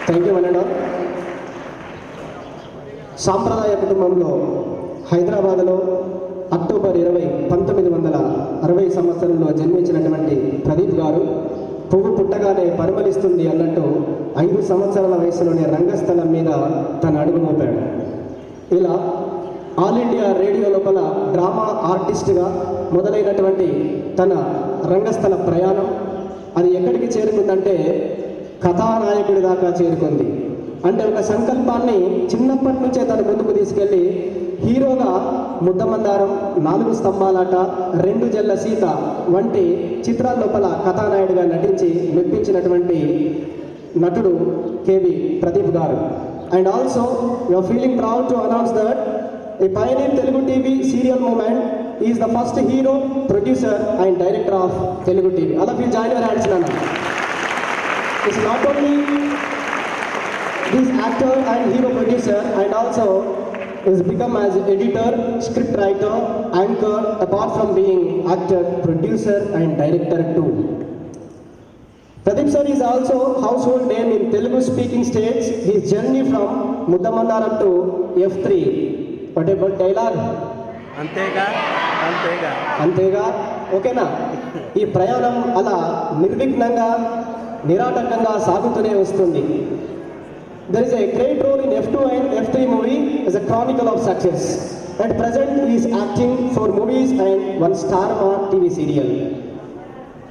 Thank you అనండి. సాంప్రదాయ కుటుంబంలో హైదరాబాద్లో అక్టోబర్ 20, 1960 సంవత్సరంలో జన్మించినటువంటి ప్రదీప్ గారు పువ్వు పుట్టగానే పరిమళిస్తుంది అన్నట్టు 5 సంవత్సరాల వయసులోనే రంగస్థలం మీద తన అడుగు మోపాడు. ఇలా ఆల్ ఇండియా రేడియో లోపల డ్రామా ఆర్టిస్ట్గా మొదలైనటువంటి తన రంగస్థల ప్రయాణం అది ఎక్కడికి చేరుకుందంటే కథానాయకుడి దాకా చేరుకుంది. అంటే ఒక సంకల్పాన్ని చిన్నప్పటి నుంచే తను ముందుకు తీసుకెళ్ళి హీరోగా ముద్దమందారం, 4 స్తంభాలాట, 2 జల్ల సీత వంటి చిత్రాల లోపల కథానాయుడిగా నటించి మెప్పించినటువంటి నటుడు కేవి ప్రదీప్ గారు. And also you're feeling proud to announce that a pioneer Telugu TV serial moment is the first hero, producer and director of Telugu TV. All of you join your hands now. It's not only this actor and hero producer and also is become as editor, script writer, anchor, apart from being actor, producer and director too. Pradeep sir is also household name in Telugu speaking states. His journey from Muddamandaram to F3. What about dialogue? అంతేగా ఓకేనా? ఈ ప్రయాణం అలా నిర్విఘ్నంగా నిరాటంకంగా సాగుతూనే వస్తుంది. There is a great role in F2 and F3 movie as a chronicle of success. At present he is acting for movies and one Star Mark TV serial.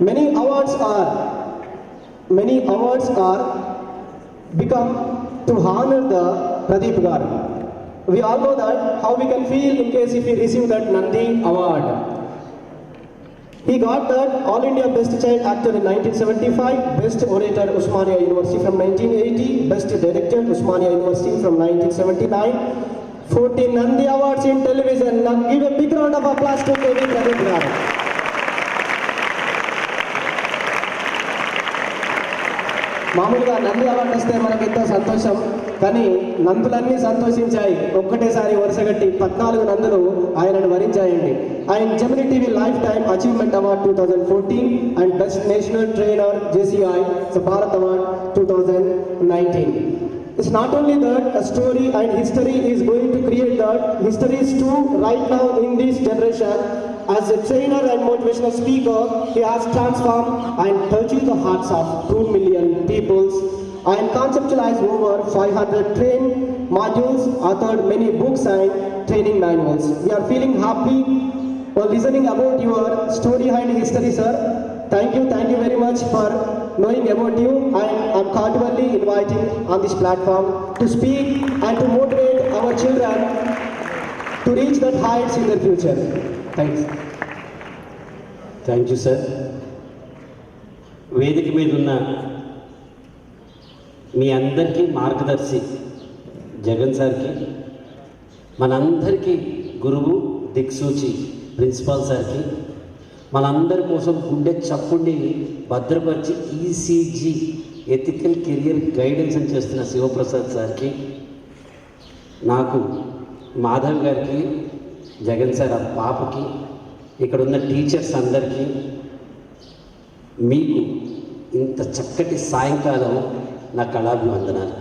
Many awards are become to honor the Pradeep Garu. We all know that how we can feel in case if he received that Nandi award. He got that All India Best Child Actor in 1975, Best Orator Usmania University from 1980, Best Director Usmania University from 1979, 14 Nandi Awards in television. Now give a big round of applause to K.V. Pradeep Garu. మామూలుగా Nandi award వస్తే మనకు ఎంతో సంతోషం, కానీ నందులన్నీ సంతోషించాయి. ఒక్కటేసారి వరుసగట్టి 14 నందులు ఆయనను వరించాయండి. ఆయన Gemini TV life time achievement award 2014 and best national trainer JCI Bharat award 2019. It's not only that a story and history is going to create that histories too right now in this generation. As a trainer and motivational speaker, he has transformed and touched the hearts of 2 million people and conceptualized over 500 training modules, authored many books and training manuals. We are feeling happy for listening about your story and history, sir. Thank you very much for knowing about you, and I'm cordially inviting on this platform to speak and to motivate our children to reach that heights in their future. Thanks. Thank you, sir. వేదిక మీద ఉన్న మీ అందరికీ మార్గదర్శి జగన్ సార్కి, మనందరికీ గురువు దిక్సూచి principal సార్కి, మనందరి కోసం గుండె చప్పుడిని భద్రపరిచి ECG ఎథికల్ కెరియర్ గైడెన్స్ అని చేస్తున్న శివప్రసాద్ సార్కి, నాకు మాధవ్ గారికి, జగన్ సార్ ఆ పాపకి, ఇక్కడ ఉన్న టీచర్స్ అందరికీ, మీకు ఇంత చక్కటి సాయంకాలం నా కళాభివందనాలు.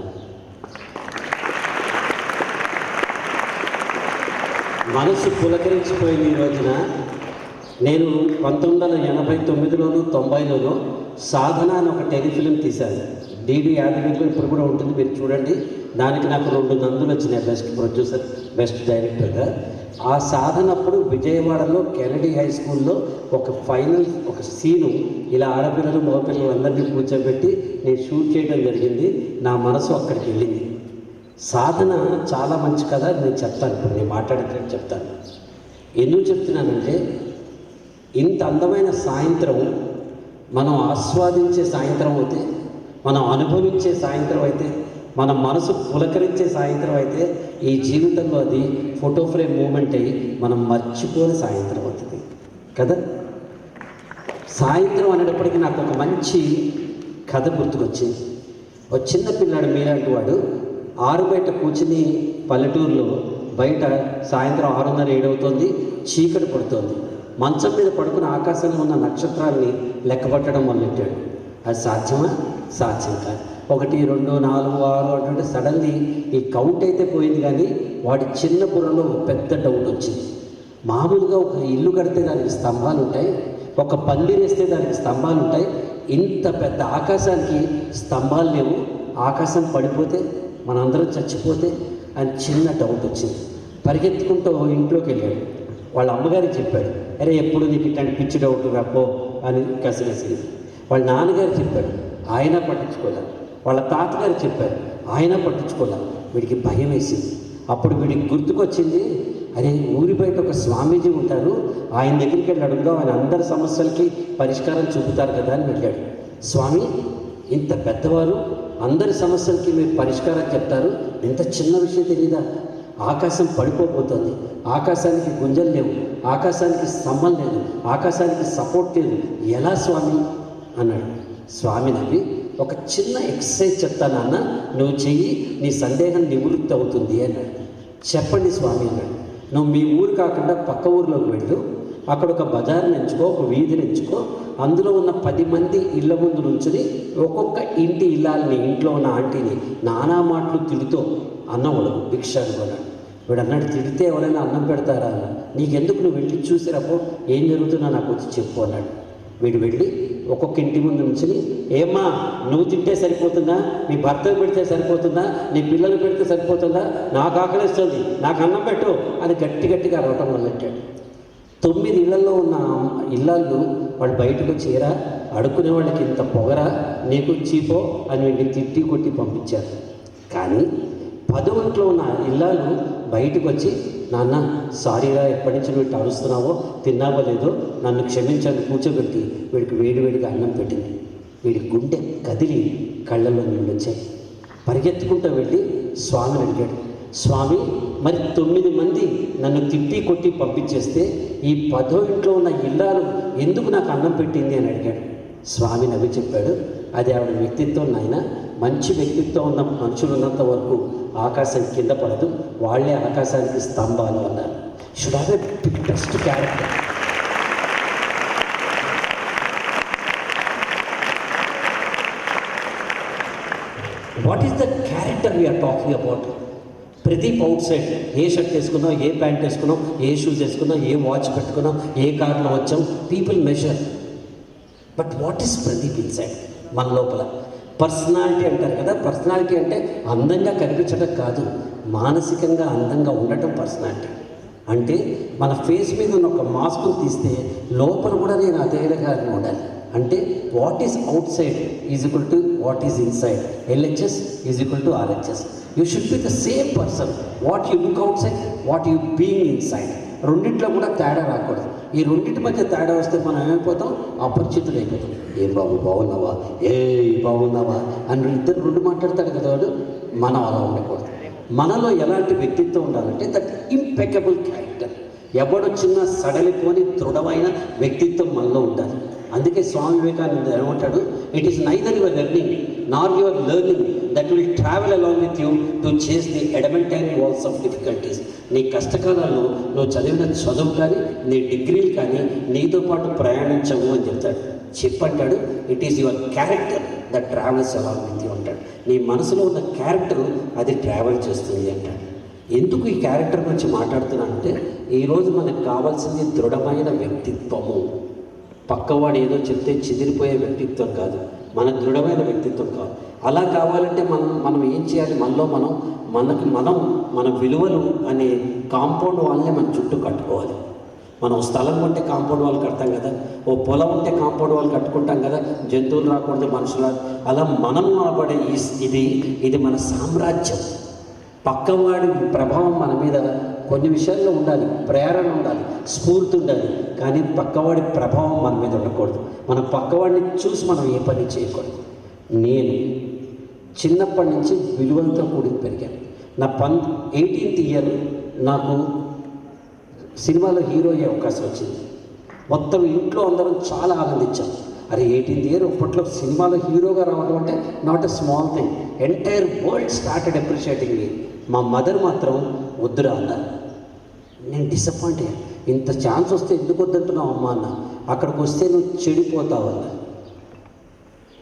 మనసు పులకరించిపోయింది ఈ రోజున. నేను 1989లోను 90లోను సాధన అని ఒక టెలిఫిలిం తీశాను. DD యాదగిరిలో ఇప్పుడు కూడా ఉంటుంది, మీరు చూడండి. దానికి నాకు 2 నందులు వచ్చినాయి, బెస్ట్ ప్రొడ్యూసర్, బెస్ట్ డైరెక్టర్గా. ఆ సాధనప్పుడు విజయవాడలో కెనడీ హై స్కూల్లో ఒక సీను ఇలా ఆడపిల్లలు మగపిల్లలు అందరినీ కూర్చోబెట్టి నేను షూట్ చేయడం జరిగింది. నా మనసు అక్కడికి వెళ్ళింది. సాధన చాలా మంచి కదా, నేను చెప్తాను. ఇప్పుడు నేను మాట్లాడేటట్టు చెప్తాను. ఎందుకు చెప్తున్నానంటే, ఇంత అందమైన సాయంత్రం మనం ఆస్వాదించే సాయంత్రం అయితే, మనం అనుభవించే సాయంత్రం అయితే, మన మనసు పులకరించే సాయంత్రం అయితే, ఈ జీవితంలో అది ఫోటో ఫ్రేమ్ మూమెంట్ అయ్యి మనం మర్చిపోని సాయంత్రం అవుతుంది కదా. సాయంత్రం అనేటప్పటికీ నాకు ఒక మంచి కథ గుర్తుకొచ్చింది. ఒక చిన్న పిల్లాడు మీలాంటి వాడు ఆరు బయట కూర్చుని పల్లెటూరులో బయట సాయంత్రం 6:30-7 అవుతుంది, చీకటి పడుతుంది. మంచం మీద పడుకుని ఆకాశంలో ఉన్న నక్షత్రాల్ని లెక్కపట్టడం మొదలెట్టాడు. అది సాధ్యమా? సాధ్యం కాదు. 1 2 4 6 అంటే సడన్లీ ఈ కౌంట్ అయితే పోయింది, కానీ వాడి చిన్న బుర్రలో పెద్ద డౌట్ వచ్చింది. మామూలుగా ఒక ఇల్లు కడితే దానికి స్తంభాలు ఉంటాయి, ఒక పందిరేస్తే దానికి స్తంభాలు ఉంటాయి, ఇంత పెద్ద ఆకాశానికి స్తంభాలు లేవు, ఆకాశం పడిపోతే మనందరం చచ్చిపోతే అని చిన్న డౌట్ వచ్చింది. పరిగెత్తుకుంటూ ఇంట్లోకి వెళ్ళాడు. వాళ్ళ అమ్మగారికి చెప్పాడు, అరే ఎప్పుడు నీకు ఇట్లాంటి పిచ్చి డౌట్ రాపో అని కసిగసి. వాళ్ళ నాన్నగారు చెప్పాడు, ఆయన పట్టించుకోలేదు. వాళ్ళ తాతగారు చెప్పారు, ఆయన పట్టించుకోలేదు. వీడికి భయం వేసింది. అప్పుడు వీడికి గుర్తుకొచ్చింది, అరే ఊరి బయట ఒక స్వామీజీ ఉంటారు, ఆయన దగ్గరికి వెళ్ళి అడుగుదాం, ఆయన అందరి సమస్యలకి పరిష్కారం చూపుతారు కదా అని వెళ్ళాడు. స్వామి, ఇంత పెద్దవారు అందరి సమస్యలకి మీరు పరిష్కారం చెప్తారు, ఇంత చిన్న విషయం తెలీదా? ఆకాశం పడిపోబోతోంది, ఆకాశానికి గుంజలు లేవు, ఆకాశానికి స్తంభం లేదు, ఆకాశానికి సపోర్ట్ లేదు, ఎలా స్వామి అన్నాడు. స్వామి నవ్వి, ఒక చిన్న ఎక్సర్సైజ్ చెప్తాను అన్న, నువ్వు చెయ్యి, నీ సందేహం నివృత్తి అవుతుంది అన్నాడు. చెప్పండి స్వామి అన్నాడు. నువ్వు మీ ఊరు కాకుండా పక్క ఊరిలోకి వెళ్ళు, అక్కడ ఒక బజార్ని ఎంచుకో, ఒక వీధిని ఎంచుకో, అందులో ఉన్న 10 మంది ఇళ్ళ ముందు నుంచుని ఒక్కొక్క ఇంటి ఇల్లాలని, ఇంట్లో ఉన్న ఆంటీని నానా మాటలు తిడుతూ అన్నం అడుగు, భిక్ష అడుగున్నాడు. వీడు అన్నాడు, తిడితే ఎవరైనా అన్నం పెడతారా అన్న, నీకెందుకు, నువ్వు వెళ్ళి చూసిరాపో, ఏం జరుగుతుందో నాకు వచ్చి చెప్పు అన్నాడు. వీడు వెళ్ళి ఒక్కొక్క ఇంటి ముందు నుంచుని, ఏమ్మా నువ్వు తింటే సరిపోతుందా, నీ భర్తకు పెడితే సరిపోతుందా, నీ పిల్లలు పెడితే సరిపోతుందా, నాకు ఆకలిస్తుంది, నాకు అన్నం పెట్టు అని గట్టిగా అరవటం మొదలెట్టాడు. 9 ఇళ్లలో ఉన్న ఇళ్ళల్లో వాళ్ళు బయటకు వచ్చేరా, అడుక్కునే వాళ్ళకి ఇంత పొగరా, నీకు చీపో అని వీడిని తిట్టి కొట్టి పంపించారు. కానీ 10వ ఇంట్లో ఉన్న ఇళ్ళాలు బయటకు వచ్చి, నాన్న సారీరా, ఎప్పటి నుంచి నువ్వు ఇట్లా అరుస్తున్నావో, తిన్నావో లేదో, నన్ను క్షమించని కూర్చోబెట్టి వీడికి వేడివేడిగా అన్నం పెట్టింది. వీడి గుండె కదిలి కళ్ళల్లో నీళ్ళు వచ్చాయి. పరిగెత్తుకుంటూ వెళ్ళి స్వామిని అడిగాడు, స్వామి మరి 9 మంది నన్ను తిట్టి కొట్టి పంపించేస్తే ఈ 10వ ఇంట్లో ఉన్న ఇల్లాలు ఎందుకు నాకు అన్నం పెట్టింది అని అడిగాడు. స్వామి నవ్వి చెప్పాడు, అది ఆవిడ వ్యక్తిత్వం నాయన, మంచి వ్యక్తిత్వం ఉన్న మనుషులు ఉన్నంత వరకు ఆకాశం కింద పడదు, వాళ్ళే ఆకాశానికి స్తంభాలు అన్నారు. Should have a best character. What is the character we're talking about? Pradeep outside a shirt వేసుకున్నాం, ఏ ప్యాంట్ వేసుకున్నాం, ఏ షూస్ వేసుకున్నాం, ఏ వాచ్ పెట్టుకున్నాం, ఏ కార్లో వచ్చాం, people measure. But what is Pradeep inside? మన లోపల పర్సనాలిటీ అంటారు కదా, పర్సనాలిటీ అంటే అందంగా కనిపించడం కాదు, మానసికంగా అందంగా ఉండటం పర్సనాలిటీ. అంటే మన ఫేస్ మీద ఉన్న ఒక మాస్క్ను తీస్తే లోపల కూడా నేను అదేగా ఉండాలి. అంటే what is out side is equal to what is inside. LHS is equal to RHS. You should be the same person. What you look out side, what you being inside. రెండింటిలో కూడా తేడా రాకూడదు. ఈ రెండింటి మధ్య తేడా వస్తే మనం ఏమైపోతాం, అపరిచితులు అయిపోతాం. ఏం బాబు బాగున్నావా, ఏ బాగున్నావా అని ఇద్దరు 2 మాట్లాడతాడు కదా వాడు. మనం అలా ఉండకూడదు. మనలో ఎలాంటి వ్యక్తిత్వం ఉండాలంటే దట్ ఇంపెకబుల్ క్యారెక్టర్. ఎవడొచ్చినా సడలిపోని దృఢమైన వ్యక్తిత్వం మనలో ఉండాలి. అందుకే స్వామి వివేకానంద ఏమంటాడు, it is neither your learning nor your learning that will travel along with you to chase the adamantine walls of difficulties. నీ కష్టకాలాల్లో నువ్వు చదివిన చదువు కానీ, నీ డిగ్రీలు కానీ నీతో పాటు ప్రయాణించవు అని చెప్తాడు. చెప్పంటాడు, it is your character that travels along with you అంటాడు. నీ మనసులో ఉన్న క్యారెక్టర్ అది ట్రావెల్ చేస్తుంది అంటాడు. ఎందుకు ఈ క్యారెక్టర్ గురించి మాట్లాడుతున్నానంటే, ఈరోజు మనకు కావాల్సింది దృఢమైన వ్యక్తిత్వము. పక్కవాడు ఏదో చెప్తే చెదిరిపోయే వ్యక్తిత్వం కాదు, మన దృఢమైన వ్యక్తిత్వం కాదు. అలా కావాలంటే మనం ఏం చేయాలి, మన విలువలు అనే కాంపౌండ్ వాళ్ళనే మన చుట్టూ కట్టుకోవాలి. మనం స్థలం ఉంటే కాంపౌండ్ వాళ్ళు కడతాం కదా, ఓ పొలం ఉంటే కాంపౌండ్ వాళ్ళు కట్టుకుంటాం కదా, జంతువులు రాకూడదు మనుషులు. అలా మనం అనబడే ఇది మన సామ్రాజ్యం. పక్కవాడి ప్రభావం మన మీద కొన్ని విషయాల్లో ఉండాలి, ప్రేరణ ఉండాలి, స్ఫూర్తి ఉండాలి, కానీ పక్కవాడి ప్రభావం మన మీద ఉండకూడదు. మనం పక్కవాడిని చూసి మనం ఏ పని చేయకూడదు. నేను చిన్నప్పటి నుంచి విలువలతో కూడి పెరిగాను. నా 18th ఇయర్ నాకు సినిమాలో హీరో అయ్యే అవకాశం వచ్చింది. మొత్తం ఇంట్లో అందరం చాలా ఆనందించాం. అరే 18th ఇయర్ అప్పట్లో సినిమాలో హీరోగా రావడం అంటే not a small thing. Entire world started appreciating మీ. మా మదర్ మాత్రం వద్దురా అన్నారు. నేను డిసప్పాయింట్ అయ్యాను. ఇంత ఛాన్స్ వస్తే ఎందుకు వద్దంటున్నావు అమ్మా అన్న, అక్కడికి వస్తే నువ్వు చెడిపోతావు అన్న.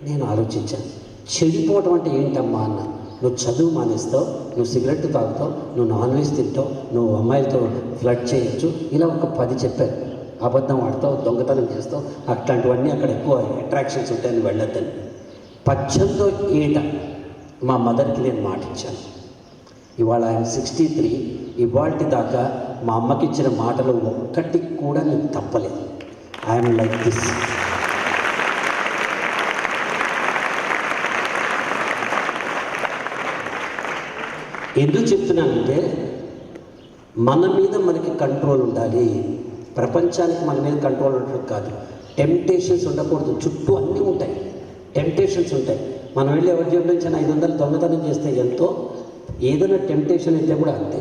నేను ఆలోచించాను, చెడిపోవటం అంటే ఏంటమ్మా అన్న. నువ్వు చదువు మానేస్తావు, నువ్వు సిగరెట్ తాగుతావు, నువ్వు నాన్ వెజ్ తింటావు, నువ్వు అమ్మాయిలతో ఫ్లడ్ చేయొచ్చు, ఇలా ఒక 10 చెప్పారు. అబద్ధం ఆడతావు, దొంగతనం చేస్తావు, అట్లాంటివన్నీ అక్కడ ఎక్కువ అట్రాక్షన్స్ ఉంటాయని వెళ్ళొద్దని. 18వ ఏట మా మదర్కి నేను మాట ఇచ్చాను. ఇవాళ ఆయన 63. ఇవాళ దాకా మా అమ్మకి ఇచ్చిన మాటలు ఒక్కటి కూడా నేను తప్పలేదు. I'm like this. ఎందుకు చెప్తున్నానంటే మన మీద మనకి కంట్రోల్ ఉండాలి. ప్రపంచానికి మన మీద కంట్రోల్ ఉండడం కాదు. టెంప్టేషన్స్ ఉండకూడదు. చుట్టూ అన్నీ ఉంటాయి, టెంప్టేషన్స్ ఉంటాయి. మనం వెళ్ళి ఎవరి జేబు నుంచి 500 దొంగతనం చేస్తే ఎంతో, ఏదైనా టెంప్టేషన్ అయితే కూడా అంతే.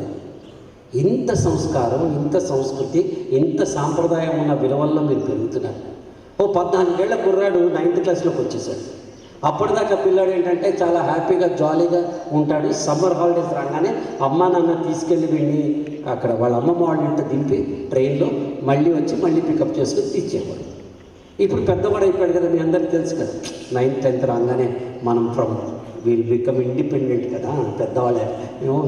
ఇంత సంస్కారం, ఇంత సంస్కృతి, ఇంత సాంప్రదాయం ఉన్న విలువల్లో మీరు పెరుగుతున్నారు. ఓ 14 ఏళ్ల కుర్రాడు 9th క్లాస్లోకి వచ్చేసాడు. అప్పటిదాకా పిల్లాడు ఏంటంటే చాలా హ్యాపీగా జాలీగా ఉంటాడు. సమ్మర్ హాలిడేస్ రాగానే అమ్మా నాన్న తీసుకెళ్ళి వీడిని అక్కడ వాళ్ళ అమ్మమ్మ వాళ్ళ ఇంట దింపి ట్రైన్లో మళ్ళీ వచ్చి మళ్ళీ పికప్ చేసుకుని తీర్చేవాడు. ఇప్పుడు పెద్దవాడు అయిపోయాడు కదా, మీ అందరికీ తెలుసు కదా. 9th 10th రాగానే మనం వీల్ బికమ్ ఇండిపెండెంట్ కదా, పెద్దవాళ్ళే,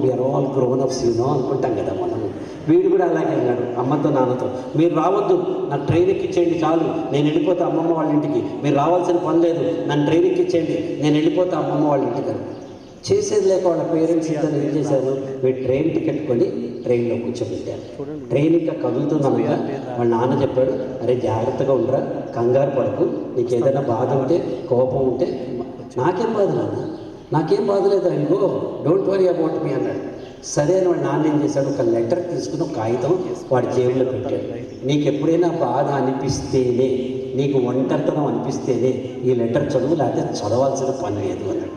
వీఆర్ ఆల్ గ్రోన్ అప్స్ అనుకుంటాం కదా మనము. వీడు కూడా అలాగే అన్నాడు అమ్మతో నాన్నతో, మీరు రావద్దు, నాకు ట్రైన్ ఎక్కించేయండి చాలు, నేను వెళ్ళిపోతా అమ్మమ్మ వాళ్ళ ఇంటికి, మీరు రావాల్సిన పని లేదు, నన్ను ట్రైన్ ఎక్కించేయండి, నేను వెళ్ళిపోతా అమ్మమ్మ వాళ్ళ ఇంటికి అని. చేసేది లేక వాళ్ళ పేరెంట్స్ ఇద్దరు ఏం చేశారు, వీడు ట్రైన్ టికెట్ కొని ట్రైన్లో కూర్చోబెట్టారు. ట్రైన్ ఇంకా కదులుతుందనగా వాళ్ళ నాన్న చెప్పాడు, అరే జాగ్రత్తగా ఉండరా, కంగారు పడకు, నీకు ఏదైనా బాధ ఉంటే కోపం ఉంటే. నాకేం బాధ నాన్న, నాకేం బాధ లేదు, అయ్యో డోంట్ వరీ అబౌట్ మీ అన్నాడు. సరే అని వాడు నాన్న ఏం చేశాడు, ఒక లెటర్ తీసుకుని ఒక కాగితం వాడి జేబులో పెట్టాడు. నీకు ఎప్పుడైనా బాధ అనిపిస్తేనే, నీకు ఒంటరితనం అనిపిస్తేనే ఈ లెటర్ చదువు, లేకపోతే చదవాల్సిన పని లేదు అన్నాడు.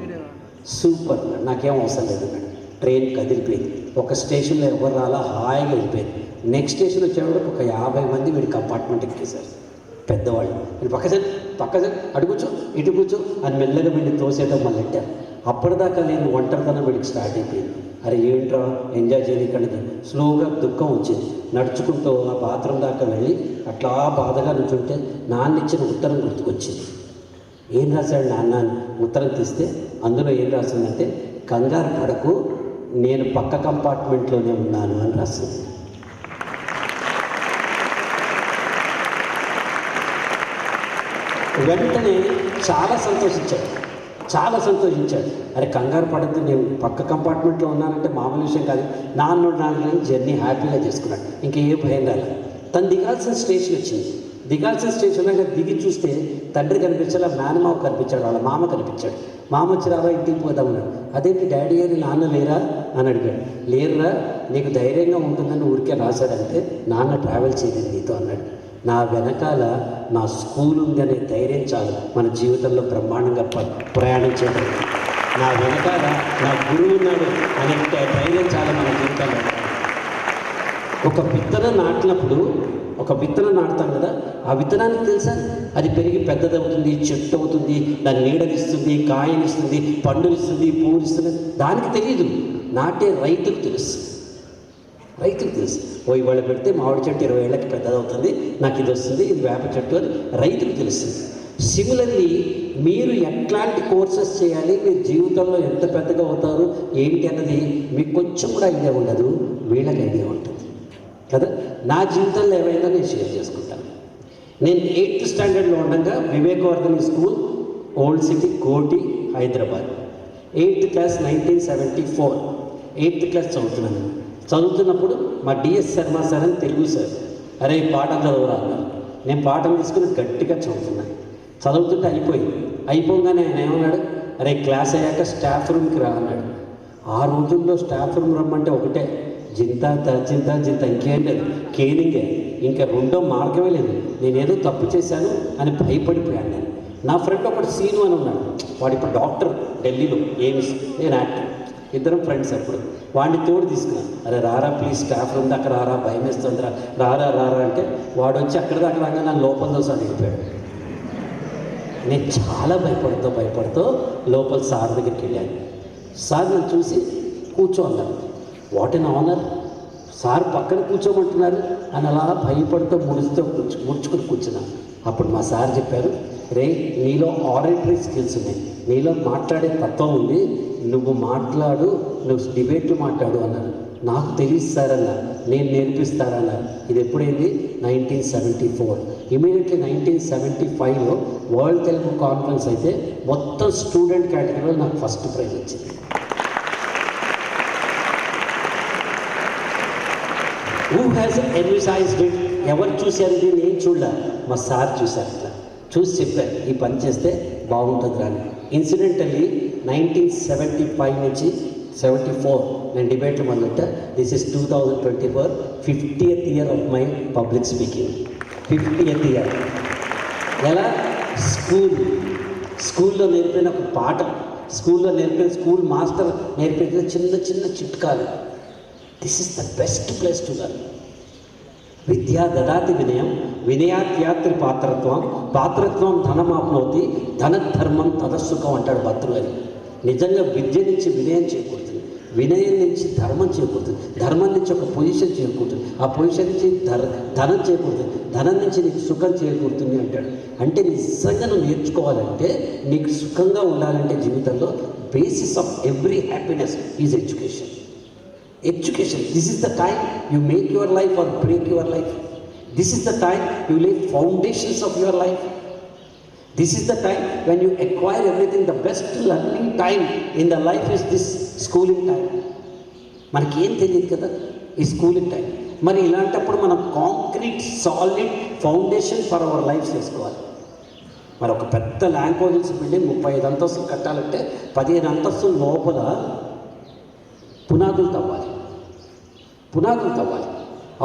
సూపర్, నాకేం అవసరం లేదు అన్నాడు. ట్రైన్ కదిలిపోయింది. ఒక స్టేషన్లో ఎవరు రాలా, హాయిగా వెళ్ళిపోయింది. నెక్స్ట్ స్టేషన్ వచ్చేవాడికి ఒక 50 మంది వీడి కంపార్ట్మెంట్ ఎక్కేశారు, పెద్దవాళ్ళు. వీడు పక్క అటు కూర్చో, ఇటు కూర్చో అని మెల్లగా వీడిని తోసేయడం మొదలెట్టారు. అప్పటిదాకా నేను ఒంటరితనం వీడికి స్టార్ట్ అయిపోయింది. అరే ఏంట్రా ఎంజాయ్ చేయకుండా స్లోగా దుఃఖం వచ్చింది. నడుచుకుంటూ ఆ బాత్రూమ్ దాకా వెళ్ళి అట్లా బాధగా నుంచుంటే నాన్న ఇచ్చిన ఉత్తరం గుర్తుకొచ్చింది. ఏం రాశాడు నాన్న ఉత్తరం తీస్తే అందులో ఏం రాసిందంటే, కంగారు పడకు, నేను పక్క కంపార్ట్మెంట్లోనే ఉన్నాను అని రాసింది. వెంటనే చాలా సంతోషించాడు. అరే కంగారు పడద్దు, నేను పక్క కంపార్ట్మెంట్లో ఉన్నానంటే మామూలు విషయం కాదు. నాన్న జర్నీ హ్యాపీగా చేసుకున్నాడు, ఇంకే భయం కాలేదు. తను దిగాల్సిన స్టేషన్ వచ్చింది. దిగాల్సిన స్టేషన్లో దిగి చూస్తే తండ్రి కనిపించాలి, మేనమావ కనిపించాడు, వాళ్ళ మామ కనిపించాడు. మామ వచ్చి రావా ఇంటికి పోదామన్నాడు. అదేంటి డాడీ అని నాన్న లేరా అని అడిగాడు. లేరురా, నీకు ధైర్యంగా ఉంటుందని ఊరికే రాశాడంటే, నాన్న ట్రావెల్ చేయలేదు నీతో అన్నాడు. నా వెనకాల నా స్కూల్ ఉంది అనే ధైర్యం చాలు మన జీవితంలో బ్రహ్మాండంగా ప్రయాణం చేయడం. నా వెనకాల నా గురువు ఉన్నాడు అనే ధైర్యం చాలు మన జీవితంలో. ఒక విత్తనం నాటినప్పుడు, ఒక విత్తనం నాటుతాం కదా, ఆ విత్తనానికి తెలుసా అది పెరిగి పెద్దదవుతుంది, చెట్టు అవుతుంది, దాన్ని నీడనిస్తుంది, కాయనిస్తుంది, పండునిస్తుంది, పూనిస్తుంది. దానికి తెలియదు, నాటే రైతుకు తెలుసు. ఇవాళ పెడితే మామిడి చెట్టు 20 ఏళ్ళకి పెద్దదవుతుంది, నాకు ఇది వస్తుంది, ఇది వేప చెట్టు అని రైతుకు తెలుస్తుంది. సిమిలర్లీ మీరు ఎట్లాంటి కోర్సెస్ చేయాలి, మీరు జీవితంలో ఎంత పెద్దగా అవుతారు ఏంటి అన్నది మీకు కొంచెం కూడా ఐడియా ఉండదు, వీళ్ళకి ఐడియా ఉంటుంది కదా. నా జీవితంలో ఏమైనా నేను షేర్ చేసుకుంటాను. నేను 8th స్టాండర్డ్లో ఉండగా వివేకవర్ధని స్కూల్, ఓల్డ్ సిటీ, కోటి, Hyderabad. 8th class 1974 8th class చదువుతున్నప్పుడు మా డిఎస్ శర్మ సార్ అని తెలుగు సార్, అరే పాఠం చదవరా అన్నారు. నేను పాఠం తీసుకుని గట్టిగా చదువుతుంటే అయిపోగానే ఆయన ఏమన్నాడు, అరే క్లాస్ అయ్యాక స్టాఫ్ రూమ్కి రా అన్నాడు. ఆ రోజుల్లో స్టాఫ్ రూమ్ రమ్మంటే ఒకటే, జింత ఇంకేం లేదు, కేనింగే, ఇంకా రెండో మార్గమే లేదు. నేనేదో తప్పు చేశాను అని భయపడిపోయాను నేను. నా ఫ్రెండ్ ఒకటి సీను అని ఉన్నాడు, వాడు ఇప్పుడు డాక్టర్ ఢిల్లీలో, ఎయిమ్స్, నేను యాక్టర్, ఇద్దరం ఫ్రెండ్స్. అప్పుడు వాడిని తోడు తీసుకున్నాను, అరే రారా ప్లీజ్ స్టాఫ్ రూమ్ దాకా రారా, భయం వేస్తుందిరా, రారా అంటే వాడు వచ్చి అక్కడ దాకా రాగా నన్ను లోపల దోశ అడిగిపోయాడు. నేను చాలా భయపడుతూ లోపల సార్ దగ్గరికి వెళ్ళాను. సార్ నన్ను చూసి కూర్చో అన్నారు. వాట్ ఎన్ ఆనర్, సార్ పక్కన కూర్చోమంటున్నారు అని అలా భయపడుతూ ముడుచుకుని కూర్చున్నాను. అప్పుడు మా సార్ చెప్పారు, రే నీలో ఆరేటరీ స్కిల్స్ ఉన్నాయి, నీలో మాట్లాడే తత్వం ఉంది, నువ్వు మాట్లాడు, నువ్వు డిబేట్లు మాట్లాడు అన్నారు. నాకు తెలియదు సార్ అన్నారు, నేను నేర్పిస్తారన్నారు. ఇది ఎప్పుడైంది? 1974. ఇమీడియట్లీ 1975లో వరల్డ్ తెలుగు కాన్ఫరెన్స్ అయితే మొత్తం స్టూడెంట్ కేటగిరీలో నాకు ఫస్ట్ ప్రైజ్ వచ్చింది. Who has envisaged it? ఎవరు చూశారు ఇది? నేను చూడలే, మా సార్ చూశారు. ఇట్లా చూసి చెప్పారు, ఈ పని చేస్తే బాగుంటుంది రాని. ఇన్సిడెంటల్లీ 1975 నుంచి 74 నేను డిబేట్లు మొదలెట్టా. This is 2024, 50th year of my public speaking. 50th year. ఎలా? స్కూల్లో నేర్పిన ఒక పాఠం, స్కూల్లో నేర్పిన స్కూల్ మాస్టర్ నేర్పిన చిన్న చిన్న చిట్కాలు. This is the best place to learn. విద్యా దదాతి వినయం, వినయాత్యాత్రి పాత్రత్వం, పాత్రత్వం ధనమాప్నోతి, ధనధర్మం తదసుఖం అంటాడు భర్తృగారు. నిజంగా విద్య నుంచి వినయం చేకూరుతుంది, వినయం నుంచి ధర్మం చేకూరుతుంది, ధర్మం నుంచి ఒక పొజిషన్ చేకూరుతుంది, ఆ పొజిషన్ నుంచి ధనం చేకూరుతుంది, ధనం నుంచి నీకు సుఖం చేకూరుతుంది అంటాడు. అంటే నిజంగా నువ్వు నేర్చుకోవాలంటే, నీకు సుఖంగా ఉండాలంటే జీవితంలో basis of every happiness is education. Education. This is the time you make your life or break your life. This is the time you lay foundations of your life. This is the time when you acquire everything. The best learning time in the life is this schooling time. మనకి ఏం తెలియదు కదా ఈ schooling time. మరి ఇలాంటప్పుడు మనం concrete solid foundation for our life చేసుకోవాలి. మరి ఒక పెద్ద ల్యాంగ్వేజెస్ బిల్డింగ్ 35 అంతస్తులు కట్టాలంటే 15 అంతస్తుల లోపల పునాదులు తవ్వాలి.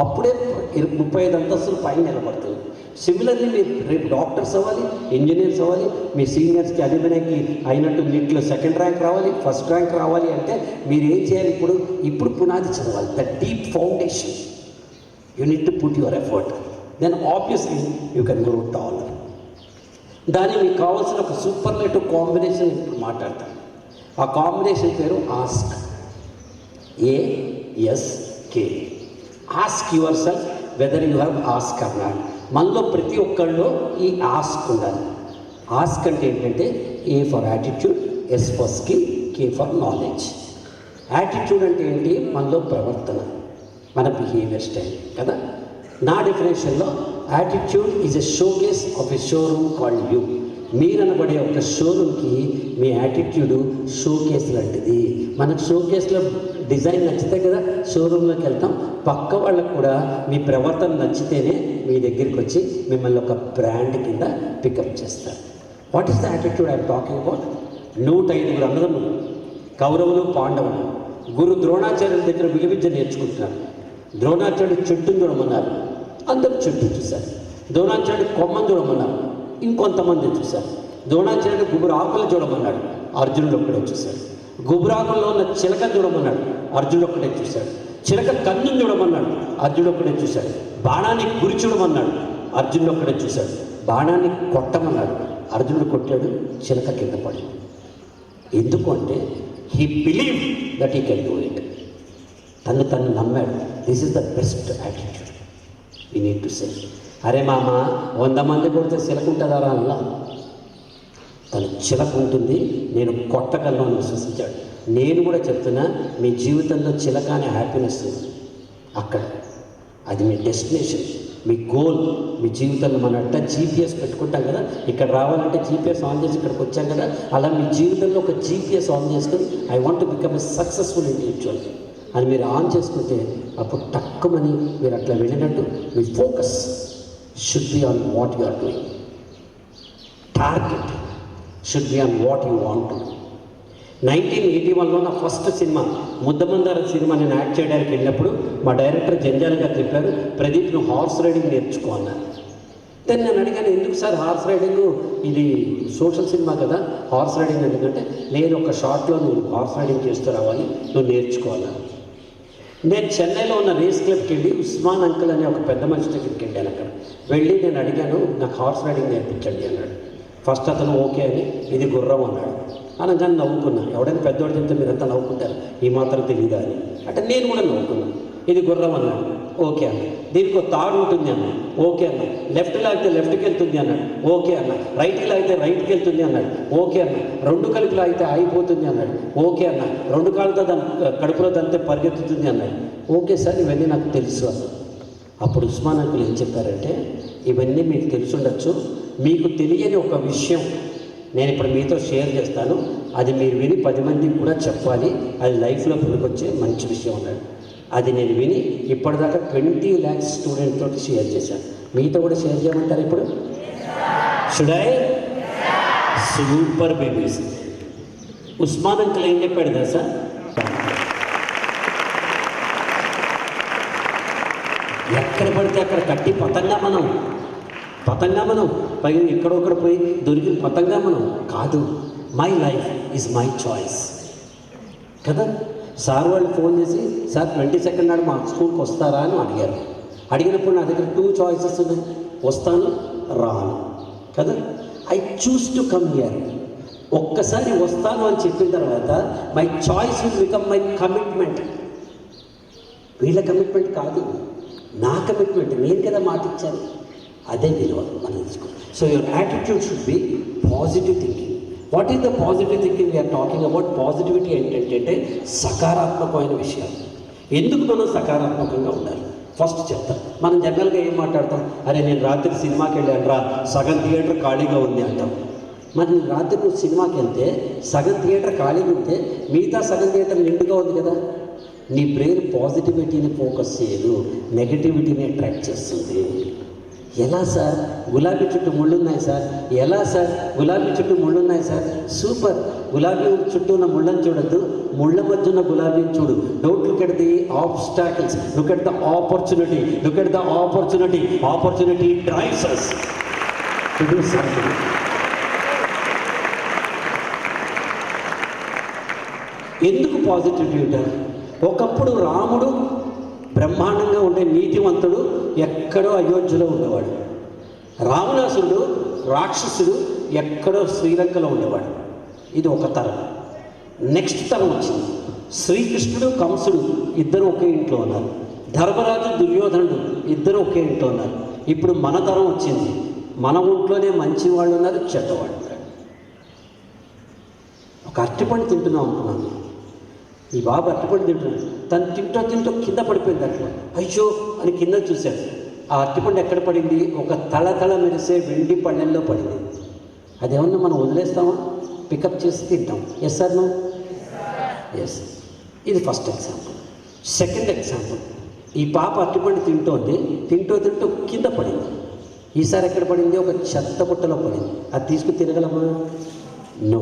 అప్పుడే 35 అంతస్తులు పైన నిలబడుతుంది. సిమిలర్లీ మీరు రేపు డాక్టర్స్ అవ్వాలి, ఇంజనీర్స్ అవ్వాలి, మీ సీనియర్స్కి అలిమినేకి అయినట్టు నీటిలో 2nd ర్యాంక్ రావాలి, 1st ర్యాంక్ రావాలి అంటే మీరు ఏం చేయాలి? ఇప్పుడు పునాది చదవాలి. The deep foundation you need to put your effort, then obviously you can grow taller. దానికి మీకు కావాల్సిన ఒక సూపర్లేటివ్ కాంబినేషన్ ఇప్పుడు మాట్లాడతాను. ఆ కాంబినేషన్ పేరు ASK. ASK. Ask yourself whether you have ASK or not. మనలో ప్రతి ఒక్కళ్ళలో ఈ ఆస్క్ ఉండాలి. ఆస్క్ అంటే ఏంటంటే A for attitude, S for skill, K for knowledge. Attitude అంటే ఏంటి? మనలో ప్రవర్తన, మన బిహేవియర్ స్టైల్ కదా. నా డెఫినేషన్లో attitude is a showcase of a showroom called you. మీరనబడే ఒక షోరూమ్కి మీ యాటిట్యూడు షోకేస్ లాంటిది. మనకు షోకేస్లో డిజైన్ నచ్చితే కదా షోరూంలోకి వెళ్తాం. పక్క వాళ్ళకు కూడా మీ ప్రవర్తన నచ్చితేనే మీ దగ్గరికి వచ్చి మిమ్మల్ని ఒక బ్రాండ్ కింద పికప్ చేస్తారు. What is the attitude I'm talking about? 105 అన్నదమ్ములు, కౌరవులు పాండవులు, గురు ద్రోణాచార్యుల దగ్గర విలువిద్య నేర్చుకుంటున్నారు. ద్రోణాచార్యుడు చెట్టును చూడమన్నారు, అందరూ చెట్టు చూశారు. ద్రోణాచార్యుడు కొమ్మను చూడమన్నారు, ఇంకొంతమంది చూశారు. ద్రోణాచార్యుడు గుబురు ఆకులు చూడమన్నాడు, అర్జునుడు ఒక్కడే చూశాడు. గుబురాకుల్లో ఉన్న చిలక చూడమన్నాడు, అర్జునుడు ఒక్కడే చూశాడు. చిలక కన్నును చూడమన్నాడు, అర్జునుడు ఒక్కడే చూశాడు. బాణాన్ని గురి చూడమన్నాడు, అర్జునుడు ఒక్కడే చూశాడు. బాణాన్ని కొట్టమన్నాడు, అర్జునుడు కొట్టాడు, చిలక కింద పడింది. ఎందుకు అంటే he believe that he can do it. తను నమ్మాడు. This is the best attitude we need to say. అరే మామ 100 మంది కొడితే చిలక ఉంటుందా అలా? తను చిలక ఉంటుంది, నేను కొట్టగలను అని విశ్వసించాడు. నేను కూడా చెప్తున్నా, మీ జీవితంలో చిలక అనే హ్యాపీనెస్ అక్కడ, అది మీ డెస్టినేషన్, మీ గోల్. మీ జీవితంలో మనం అంటే జీపీఎస్ పెట్టుకుంటాం కదా, ఇక్కడ రావాలంటే జీపీఎస్ ఆన్ చేసి ఇక్కడికి వచ్చాం కదా, అలా మీ జీవితంలో ఒక జీపీఎస్ ఆన్ చేసుకొని I want to become a successful individual అని మీరు ఆన్ చేసుకుంటే అప్పుడు తక్కువని మీరు అట్లా వెళ్ళినట్టు మీ focus should be on what you are doing. Target should be on what you want to. 1981లో నా ఫస్ట్ సినిమా ముద్దమందార సినిమా నేను యాక్ట్ చేయడానికి వెళ్ళినప్పుడు మా డైరెక్టర్ జంజాల్ గారు చెప్పారు, ప్రదీప్ నువ్వు హార్స్ రైడింగ్ నేర్చుకో అన్నారు. దెన్ నేను అడిగాను, ఎందుకు సార్ హార్స్ రైడింగ్, ఇది సోషల్ సినిమా కదా, హార్స్ రైడింగ్ ఎందుకంటే నేను ఒక షార్ట్లో నువ్వు హార్స్ రైడింగ్ చేస్తూ రావాలి, నువ్వు నేర్చుకోవాలని. నేను చెన్నైలో ఉన్న రేస్ క్లబ్కి వెళ్ళి ఉస్మాన్ అంకుల్ అనే ఒక పెద్ద మనిషి దగ్గరికి వెళ్ళాను. అక్కడ వెళ్ళి నేను అడిగాను, నాకు హార్స్ రైడింగ్ నేర్పించండి అన్నాడు. ఫస్ట్ అతను ఓకే అని, ఇది గుర్రం అన్నాడు. అనగానే నవ్వుకున్నాను. ఎవడైనా పెద్దవాడు చెప్తే మీరంతా నవ్వుకుంటారు, ఈ మాత్రం తెలియదా అని. అంటే నేను కూడా నవ్వుకున్నాను. ఇది గుర్రం అన్నాడు, ఓకే అన్న. దీనికి ఒక తాడు ఉంటుంది అన్నాడు, ఓకే అన్న. లెఫ్ట్ లాగితే లెఫ్ట్కి వెళ్తుంది అన్నాడు, ఓకే అన్న. రైట్కి లాగితే రైట్కి వెళ్తుంది అన్నాడు, ఓకే అన్న. రెండు కలిపి లాగితే ఆగిపోతుంది అన్నాడు, ఓకే అన్న. రెండు కాళ్ళతో దాని కడుపులో దంతే పరిగెత్తుతుంది అన్నాడు, ఓకే సార్ ఇవన్నీ నాకు తెలుసు అన్న. అప్పుడు ఉస్మాన్ అంకుల్ ఏం చెప్పారంటే, ఇవన్నీ మీకు తెలుసుండొచ్చు, మీకు తెలియని ఒక విషయం నేను ఇప్పుడు మీతో షేర్ చేస్తాను, అది మీరు విని 10 మందికి కూడా చెప్పాలి, అది లైఫ్లో పనికొచ్చే మంచి విషయం అన్నాడు. అది నేను విని ఇప్పటిదాకా 20 lakhs స్టూడెంట్ తోటి షేర్ చేశాను. మీతో కూడా షేర్ చేయమంటారు ఇప్పుడు? షుడై? Super babies. ఉస్మాన్ అంకుల్ ఏం చెప్పాడు కదా సార్, ఎక్కడ పడితే అక్కడ కట్టి పతంగా మనం పైన ఎక్కడొక్కడ పోయి దొరికిన పతంగా మనం కాదు. My life is my choice కదా. సార్ వాళ్ళు ఫోన్ చేసి, సార్ 22nd నాడు మా స్కూల్కి వస్తారా అని అడిగారు. అడిగినప్పుడు నా దగ్గర 2 choices ఉన్నాయి, వస్తాను రాను కదా. I choose to come here. ఒక్కసారి వస్తాను అని చెప్పిన తర్వాత my choice will become my commitment. వీళ్ళ కమిట్మెంట్ కాదు, నా కమిట్మెంట్. నేను కదా మాట ఇచ్చాను, అదే విలువ మనం తీసుకోవాలి. So your attitude should be positive thinking. What is the positive thinking we're talking about? Positivity ఏంటంటే సకారాత్మకమైన విషయాలు. ఎందుకు మనం సకారాత్మకంగా ఉండాలి ఫస్ట్ చెప్తాం. మనం జనరల్గా ఏం మాట్లాడతాం, అరే నేను రాత్రి సినిమాకి వెళ్ళాను రా, సగం థియేటర్ ఖాళీగా ఉంది అంటాం. మరి రాత్రి నువ్వు సినిమాకి వెళ్తే సగం థియేటర్ ఖాళీగా ఉంటే మిగతా సగం థియేటర్ నిండుగా ఉంది కదా. నీ బ్రెయిన్ పాజిటివిటీని ఫోకస్ చేయదు, నెగటివిటీని అట్రాక్ట్ చేస్తుంది. ఎలా సార్? గులాబీ చుట్టూ ముళ్ళు ఉన్నాయి సార్. ఎలా సార్? గులాబీ చుట్టూ ముళ్ళు ఉన్నాయి సార్. సూపర్. గులాబీ చుట్టూ ఉన్న ముళ్ళని చూడద్దు, ముళ్ళ మధ్య ఉన్న గులాబీని చూడు. Don't look at the ఆబ్స్టాకిల్స్, look at the opportunity. Look at the opportunity. Opportunity drives us to do something. ఎందుకు పాజిటివిటీ ఉంటారు? ఒకప్పుడు రాముడు బ్రహ్మాండంగా ఉండే నీతివంతుడు ఎక్కడో అయోధ్యలో ఉండేవాడు. రావణాసురుడు రాక్షసుడు ఎక్కడో శ్రీలంకలో ఉండేవాడు. ఇది ఒక తరం. నెక్స్ట్ తరం వచ్చింది. శ్రీకృష్ణుడు కంసుడు ఇద్దరు ఒకే ఇంట్లో ఉన్నారు. ధర్మరాజు దుర్యోధనుడు ఇద్దరు ఒకే ఇంట్లో ఉన్నారు. ఇప్పుడు మన తరం వచ్చింది. మన ఒంట్లోనే మంచి వాళ్ళు ఉన్నారు, చెడ్డవాళ్ళు ఉన్నారు. ఒక అరటిపండు తింటున్నాం అనుకున్నాను. ఈ బాబు అరటిపండు తింటున్నాడు. తను తింటూ కింద పడిపోయింది. అట్లా అయ్యో అని కింద చూశాడు. ఆ అరటిపండు ఎక్కడ పడింది? ఒక తళతళ మెరిసే వెండి పళ్ళెంలో పడింది. అదేమన్నా మనం వదిలేస్తామా? పికప్ చేసి తింటాం. Yes sir no? ఎస్. ఇది ఫస్ట్ ఎగ్జాంపుల్. సెకండ్ ఎగ్జాంపుల్, ఈ పాప అరటిపండు తింటూ కింద పడింది. ఈసారి ఎక్కడ పడింది? ఒక చెత్త బుట్టలో పడింది. అది తీసుకుని తిరగలమా? నో.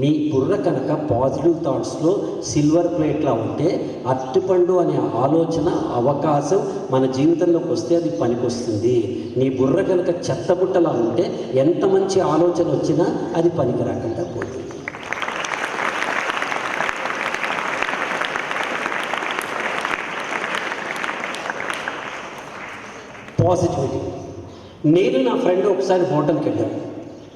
మీ బుర్ర కనుక పాజిటివ్ థాట్స్లో సిల్వర్ ప్లేట్లా ఉంటే అరటిపండు అనే ఆలోచన అవకాశం మన జీవితంలోకి వస్తే అది పనికొస్తుంది. నీ బుర్ర కనుక చెత్తబుట్టలా ఉంటే ఎంత మంచి ఆలోచన వచ్చినా అది పనికి రాకుండా పోతుంది. పాజిటివిటీ. నేను నా ఫ్రెండ్ ఒకసారి హోటల్కి వెళ్ళాను.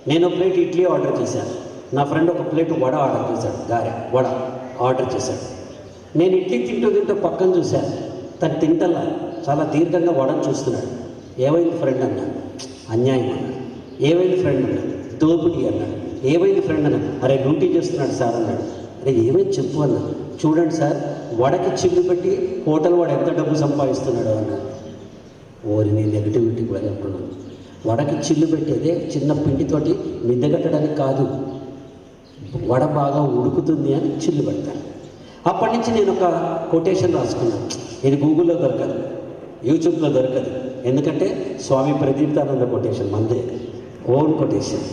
నేను ఒక ప్లేట్ ఇడ్లీ ఆర్డర్ చేశాను. నా ఫ్రెండ్ ఒక ప్లేట్ వడ ఆర్డర్ చేశాడు. వడ ఆర్డర్ చేశాడు. నేను ఇడ్లీ తింటూ పక్కన చూశాను. తను తింటల్లా చాలా దీర్ఘంగా వడని చూస్తున్నాడు. ఏమైంది ఫ్రెండ్ అన్నాడు. అన్యాయం అన్నాడు. ఏమైంది ఫ్రెండ్ అన్నాడు. దోపిడీ అన్నాడు. ఏమైంది ఫ్రెండ్ అన్నాడు. అరే డ్యూటీ చేస్తున్నాడు సార్ అన్నాడు. అరే ఏమైంది చెప్పు అన్నాడు. చూడండి సార్, వడకి చిల్లు పెట్టి హోటల్ వాడు ఎంత డబ్బు సంపాదిస్తున్నాడు అన్నాడు. ఓరి నేను నెగటివిటీ కూడా చెప్తున్నాను. వడకి చిల్లు పెట్టేదే చిన్న పిండితోటి మిద్దగట్టడానికి కాదు, వడ బాగా ఉడుకుతుంది అని చిల్లు పెడతాను. అప్పటి నుంచి నేను ఒక కొటేషన్ రాసుకున్నాను. ఇది గూగుల్లో దొరకదు, యూట్యూబ్లో దొరకదు. ఎందుకంటే స్వామి ప్రదీప్తానంద కొటేషన్ మందే, ఓన్ కొటేషన్.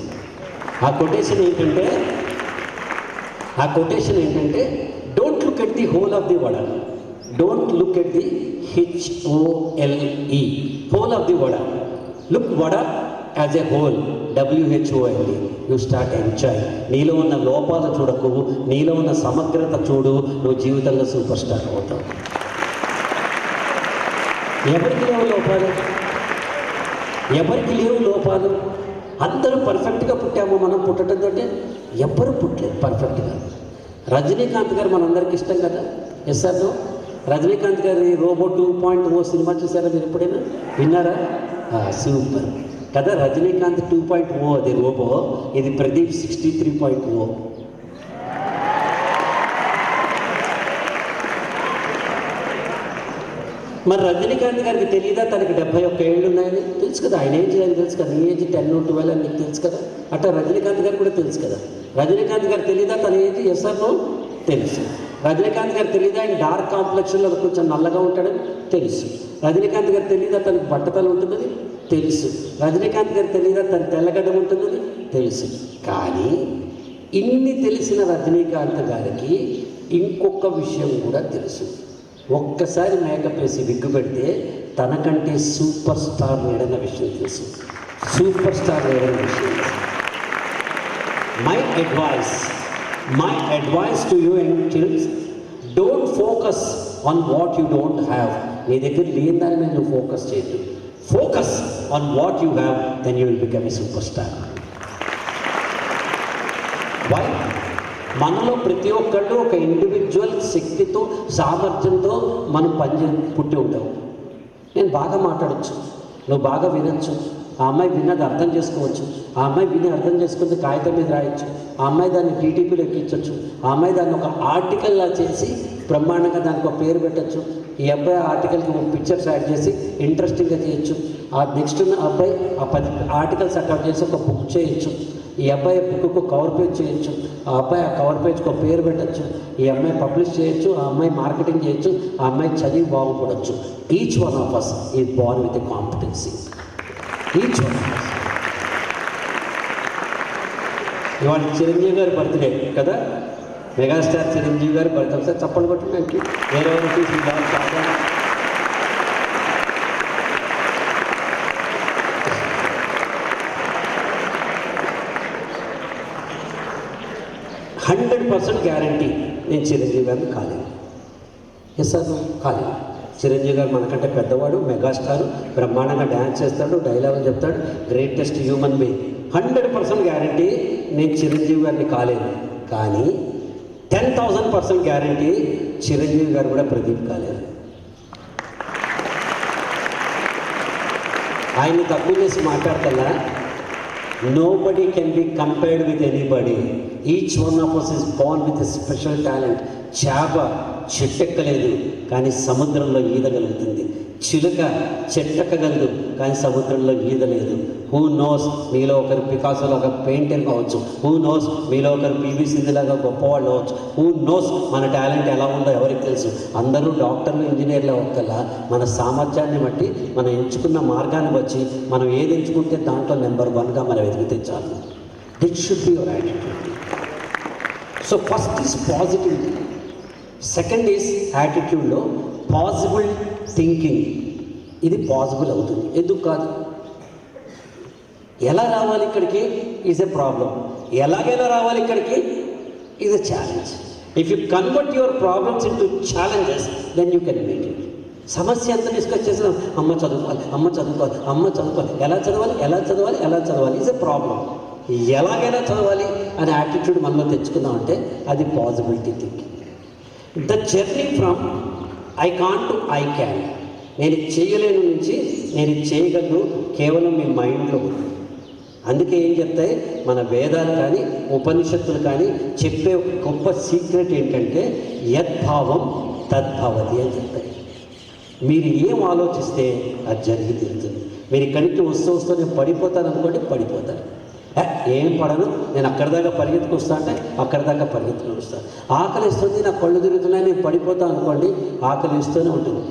ఆ కొటేషన్ ఏంటంటే don't look at the whole of the vada, don't look at the HOLE, whole of the vada. Look vada as a whole, WHOLE. You start enjoy. నీలో ఉన్న లోపాలు చూడకు, నీలో ఉన్న సమగ్రత చూడు, నువ్వు జీవితంలో సూపర్ స్టార్ అవుతావు. ఎవరికి లేవు లోపాలు? అందరూ పర్ఫెక్ట్గా పుట్టాము. మనం పుట్టడంతో ఎవ్వరూ పుట్టలేదు పర్ఫెక్ట్గా. రజనీకాంత్ గారు మనందరికీ ఇష్టం కదా. Yes sir no? రజనీకాంత్ గారి రోబో 2.0 సినిమా చూసారా మీరు ఎప్పుడైనా? విన్నారా? సూపర్ కదా. రజనీకాంత్ 2.0 అది రోబో, ఇది ప్రదీప్ 63.0. మరి రజనీకాంత్ గారికి తెలియదా తనకి 71 ఏళ్ళు ఉన్నాయని? తెలుసు కదా. ఆయన ఏజ్ అని తెలుసు కదా. నీ ఏజ్ 10, 12 అని నీకు తెలుసు కదా. అట్లా రజనీకాంత్ గారికి కూడా తెలుసు కదా. రజనీకాంత్ గారు తెలియదా తన ఏజ్? Yes or no? తెలుసు. రజనీకాంత్ గారు తెలియదా ఆయన డార్క్ కాంప్లెక్షన్లో కొంచెం నల్లగా ఉంటాడని? తెలుసు. రజనీకాంత్ గారు తెలియదా తనకు బట్టతలు ఉంటుందని? తెలుసు. రజనీకాంత్ గారు తెలియదా తన తెల్లగడ్డం ఉంటుందని? తెలుసు. కానీ ఇన్ని తెలిసిన రజనీకాంత్ గారికి ఇంకొక విషయం కూడా తెలుసు. ఒక్కసారి మేకప్ వేసి విగ్గు పెడితే తనకంటే సూపర్ స్టార్ లేడన్న విషయం తెలుసు. సూపర్ స్టార్ లేడన్న విషయం తెలుసు. My advice to you young childrens, don't focus on what you don't have. నీ దగ్గర లేని దాని మీద నువ్వు ఫోకస్ చేయొద్దు. Focus on what you have, then you will become a superstar. Why? మనలో ప్రతి ఒక్కళ్ళు ఒక ఇండివిజువల్ శక్తితో, సామర్థ్యంతో మనం పుట్టి ఉంటాం. నేను బాగా మాట్లాడచ్చు, నువ్వు బాగా వినొచ్చు, ఆ అమ్మాయి విన్నది అర్థం చేసుకోవచ్చు, ఆ అమ్మాయి విని అర్థం చేసుకుంటే కాగితం మీద రాయొచ్చు, ఆ అమ్మాయి దాన్ని టీటీపీలో ఎక్కించవచ్చు, ఆ అమ్మాయి దాన్ని ఒక ఆర్టికల్లా చేసి బ్రహ్మాండంగా దానికి ఒక పేరు పెట్టచ్చు. ఈ అబ్బాయి ఆర్టికల్కి ఒక పిక్చర్స్ యాడ్ చేసి ఇంట్రెస్టింగ్గా చేయొచ్చు. ఆ నెక్స్ట్ ఉన్న అబ్బాయి ఆ 10 ఆర్టికల్స్ అటాచ్ చేసి ఒక బుక్ చేయొచ్చు. ఈ అబ్బాయి బుక్కు కవర్ పేజ్ చేయొచ్చు, ఆ అబ్బాయి ఆ కవర్ పేజ్కి ఒక పేరు పెట్టచ్చు, ఈ అమ్మాయి పబ్లిష్ చేయొచ్చు, ఆ అమ్మాయి మార్కెటింగ్ చేయొచ్చు, ఆ అమ్మాయి చదివి బాగుపడవచ్చు. Each one of us is born with a competency. Each one of us. ఇవాళ చిరంజీవి గారి బర్త్డే కదా, మెగాస్టార్ చిరంజీవి గారి బర్త్డే. సార్ చప్పలు కొట్టడానికి వేరే వాళ్ళు చూసి చాలా 100% గ్యారంటీ నేను చిరంజీవి గారిని కాలేదు. ఎస్ సార్, కాలేదు. చిరంజీవి గారు మనకంటే పెద్దవాడు, మెగాస్టారు, బ్రహ్మాండంగా డ్యాన్స్ చేస్తాడు, డైలాగులు చెప్తాడు, గ్రేటెస్ట్ హ్యూమన్ బీయింగ్. 100% గ్యారంటీ నేను చిరంజీవి గారిని కాలేదు. కానీ 10,000% గ్యారంటీ చిరంజీవి గారు కూడా ప్రదీప్ కాలేదు. ఆయన్ని తక్కువ చేసి మాట్లాడతల్లా. Nobody can be compared with anybody. Each one of us is born with a special talent. చేప చెట్టెక్కలేదు కానీ సముద్రంలో ఈదగలుగుతుంది. చిలుక చెట్టెక్కగలదు కానీ సముద్రంలో ఈదలేదు. హూ నోస్, మీలో ఒకరు పికాసోలో ఒక పెయింటర్ కావచ్చు. హూ నోస్, మీలో ఒకరు పివి సింధులాగా గొప్పవాళ్ళు అవ్వచ్చు. హూ నోస్, మన టాలెంట్ ఎలా ఉందో ఎవరికి తెలుసు. అందరూ డాక్టర్లు, ఇంజనీర్లు ఒక్కలా మన సామర్థ్యాన్ని బట్టి, మనం ఎంచుకున్న మార్గాన్ని బట్టి, మనం ఏది ఎంచుకుంటే దాంట్లో నెంబర్ 1గా మనం ఎదిగితే చాలు. That should be your attitude. So first is positivity, second is యాటిట్యూడ్లో పాజిబుల్ థింకింగ్. ఇది పాసిబుల్ అవుతుంది, ఎందుకు కాదు. ఎలా రావాలి ఇక్కడికి ఈజ్ ఎ ప్రాబ్లం. ఎలాగైనా రావాలి ఇక్కడికి is a challenge. If you convert your problems into challenges, then you can make it. సమస్య అంతా డిస్కస్ చేసిన అమ్మ చదువుకోవాలి, అమ్మ చదువుకోవాలి, అమ్మ చదువుకోవాలి, ఎలా చదవాలి, ఎలా చదవాలి, ఎలా చదవాలి ఈజ్ ఎ ప్రాబ్లం. ఎలాగైనా చదవాలి అనే యాటిట్యూడ్ మనలో తెచ్చుకుందామంటే అది possibility thinking. The journey from I can't to I can, నేను చేయలేను నుంచి నేను చేయగలను, కేవలం మీ మైండ్లో ఉంది. అందుకే ఏం చెప్తాయి మన వేదాలు కానీ ఉపనిషత్తులు కానీ చెప్పే గొప్ప సీక్రెట్ ఏంటంటే యద్భావం తద్భవతి అని చెప్తాయి. మీరు ఏం ఆలోచిస్తే అది జరిగి తీరుతుంది. మీరు ఇక్కడి నుంచి వస్తూ నేను పడిపోతాను అనుకోండి, పడిపోతాను. ఏం పడను, నేను అక్కడి దాకా పరిగెత్తుకు వస్తా అంటే అక్కడి దాకా పరిగెత్తుకుని వస్తాను. ఆకలి ఇస్తుంది, నాకు కళ్ళు తిరుగుతున్నాయి, నేను పడిపోతాను అనుకోండి, ఆకలి ఇస్తూనే ఉంటుంది.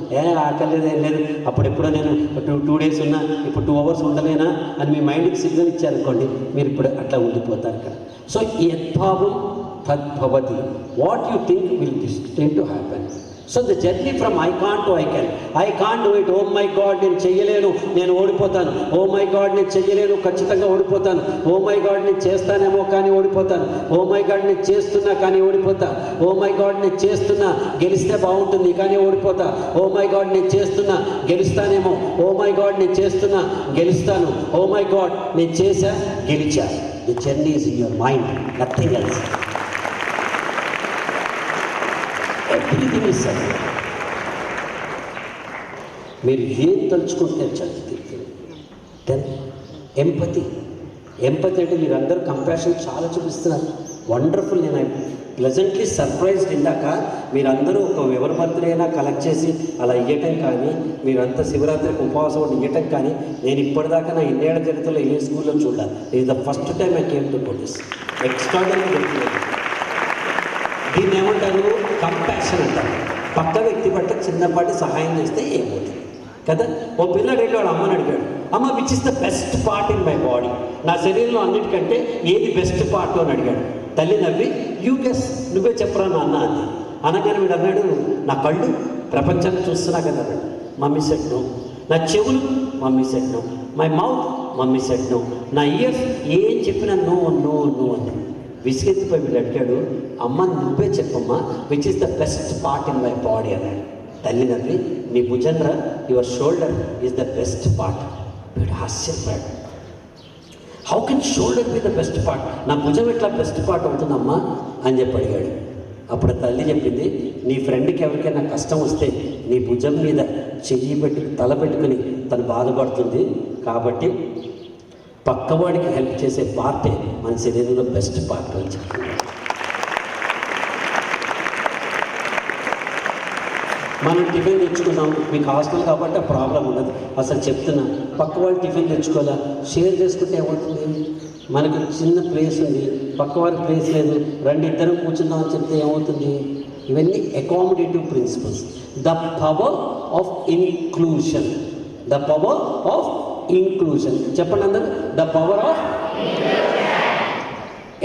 ఆకలి ఏం లేదు, అప్పుడెప్పుడో నేను 2 days ఉన్నా, ఇప్పుడు 2 hours ఉండలేనా అని మీ మైండ్కి సిగ్నల్ ఇచ్చారనుకోండి, మీరు ఇప్పుడు అట్లా ఉండిపోతారు ఇక్కడ. సో యద్భావం తద్భవతి, what you think will tend to happen. So the journey from I can't to I can. I can't do it, oh my God నేను చెయ్యలేను, నేను ఓడిపోతాను. ఓ మై గాడ్ నేను చెయ్యలేను, ఖచ్చితంగా ఓడిపోతాను. ఓ మై గాడ్ నేను చేస్తానేమో కానీ ఓడిపోతాను. ఓ మై గాడ్ నేను చేస్తున్నా కానీ ఓడిపోతా. ఓ మై గాడ్ నేను చేస్తున్నా, గెలిస్తే బాగుంటుంది కానీ ఓడిపోతా. ఓ మై గాడ్ నేను చేస్తున్నా, గెలుస్తానేమో. ఓ మై గాడ్ నేను చేస్తున్నా, గెలుస్తాను. ఓ మై గాడ్ నేను చేశా, గెలిచా. The journey is in your mind, nothing else. Everything is settled. మీరు ఏం తలుచుకుంటే చదివితే 10 ఎంపతి అంటే మీరు అందరూ కంపాషన్ చాలా చూపిస్తున్నారు. వండర్ఫుల్. నేను ప్లెజెంట్లీ సర్ప్రైజ్డ్. ఇందాక మీరందరూ ఒక ఎవరి బర్త్డే అయినా కలెక్ట్ చేసి అలా ఇవ్వటం కానీ, మీరంతా శివరాత్రికి ఉపవాసం ఒకటి ఇవ్వటం కానీ నేను ఇప్పటిదాకా నా ఇన్నేళ్ల చరిత్రలో ఏ స్కూల్లో చూడాలి. ఇది the first time I came to notice. Extraordinary. దీన్ని ఏమంటారు? కంపాషన్ అంటారు. పక్క వ్యక్తి పట్ల చిన్నపాటి సహాయం చేస్తే ఏమవుతుంది కదా. ఓ పిల్లడు వెళ్ళి వాడు అమ్మని అడిగాడు, అమ్మ which is the best part in my body, నా శరీరంలో అన్నిటికంటే ఏది బెస్ట్ పార్ట్ అని అడిగాడు. తల్లి నవ్వి, యూ గెస్, నువ్వే చెప్పరా నాన్న అంది. అనగానే వీడు అన్నాడు, నా కళ్ళు ప్రపంచాన్ని చూస్తున్నా కదా అన్నాడు. Mummy said no. నా చెవులు, mummy said no. My mouth, mummy said no. నా ఇయర్స్ ఏం చెప్పినా నో నో నో అని. విసిగెత్తిపోయి వీళ్ళు అడిగాడు, అమ్మ నువ్వే చెప్పమ్మా which is the best part in my body అన్నాడు. తల్లి నవ్వి, నీ భుజండ్ర, your shoulder is the best part. వీడు ఆశ్చర్యపడ్డాడు. How can shoulder be the best part? నా భుజం ఎట్లా బెస్ట్ పార్ట్ అవుతుందమ్మా అని చెప్పి అడిగాడు. అప్పుడు తల్లి చెప్పింది, నీ ఫ్రెండ్కి ఎవరికైనా కష్టం వస్తే నీ భుజం మీద చెయ్యి తల పెట్టుకుని తను బాధపడుతుంది, కాబట్టి పక్కవాడికి హెల్ప్ చేసే పార్టే మన శరీరంలో బెస్ట్ పార్ట్ అని చెప్పింది. మనం టిఫిన్ తెచ్చుకున్నాం, మీకు హాస్టల్ కాబట్టి ఆ ప్రాబ్లం ఉండదు. అసలు చెప్తున్నా, పక్క వాళ్ళు టిఫిన్ తెచ్చుకోవాలా, షేర్ చేసుకుంటే ఏమవుతుంది? మనకు చిన్న ప్లేస్ ఉంది, పక్క వారికి ప్లేస్ లేదు, రెండు ఇద్దరం కూర్చుందామని చెప్తే ఏమవుతుంది? ఇవన్నీ accommodative principles. The power of inclusion. The power of inclusion. చెప్పండి అందరూ, ద పవర్ ఆఫ్.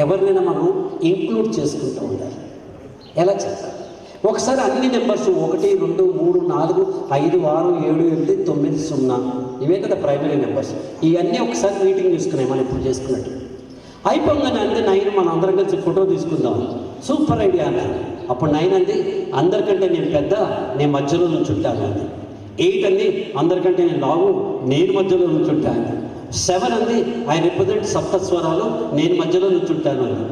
ఎవరినైనా మనం ఇంక్లూడ్ చేసుకుంటూ ఉండాలి. ఎలా చేస్తాం? ఒకసారి అన్ని నెంబర్స్ 1 2 3 4 5 6 7 8 9 0 ఇవే కదా ప్రైమరీ నెంబర్స్. ఇవన్నీ ఒకసారి మీటింగ్ తీసుకున్నాయి మనం ఇప్పుడు చేసుకున్నట్టు. అయిపోగానే అంది 9 మనం అందరం కలిసి ఫోటో తీసుకుందాం. సూపర్ ఐడియా అన్నాను. అప్పుడు 9 అంది, అందరికంటే నేను పెద్ద, నేను మధ్యలో నుంచుంటాను అంది. 8 అంది, అందరికంటే నేను లావు, నేను మధ్యలో నుంచుంటాను. 7 అంది, ఐ రిప్రజెంట్ సప్తస్వరాలు, నేను మధ్యలో నుంచుంటాను అంది.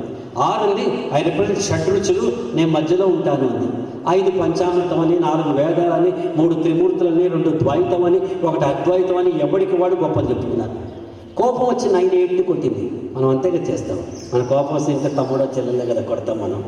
6 అంది, ఐ రిప్రజెంట్ షడ్రుచులు, నేను మధ్యలో ఉంటాను అంది. 5 పంచామృతం అని, 4 వేదాలని, 3 త్రిమూర్తులని, 2 ద్వైతం అని, 1 అద్వైతం అని ఎవరికి వాడు గొప్పలు చెప్పుకున్నారు. కోపం వచ్చి 9 8 కొట్టింది. మనం అంతేగా చేస్తాం. మన కోపం వస్తే ఇంకా తమ్ముడో చెల్లెలే కదా కొడతాం మనం.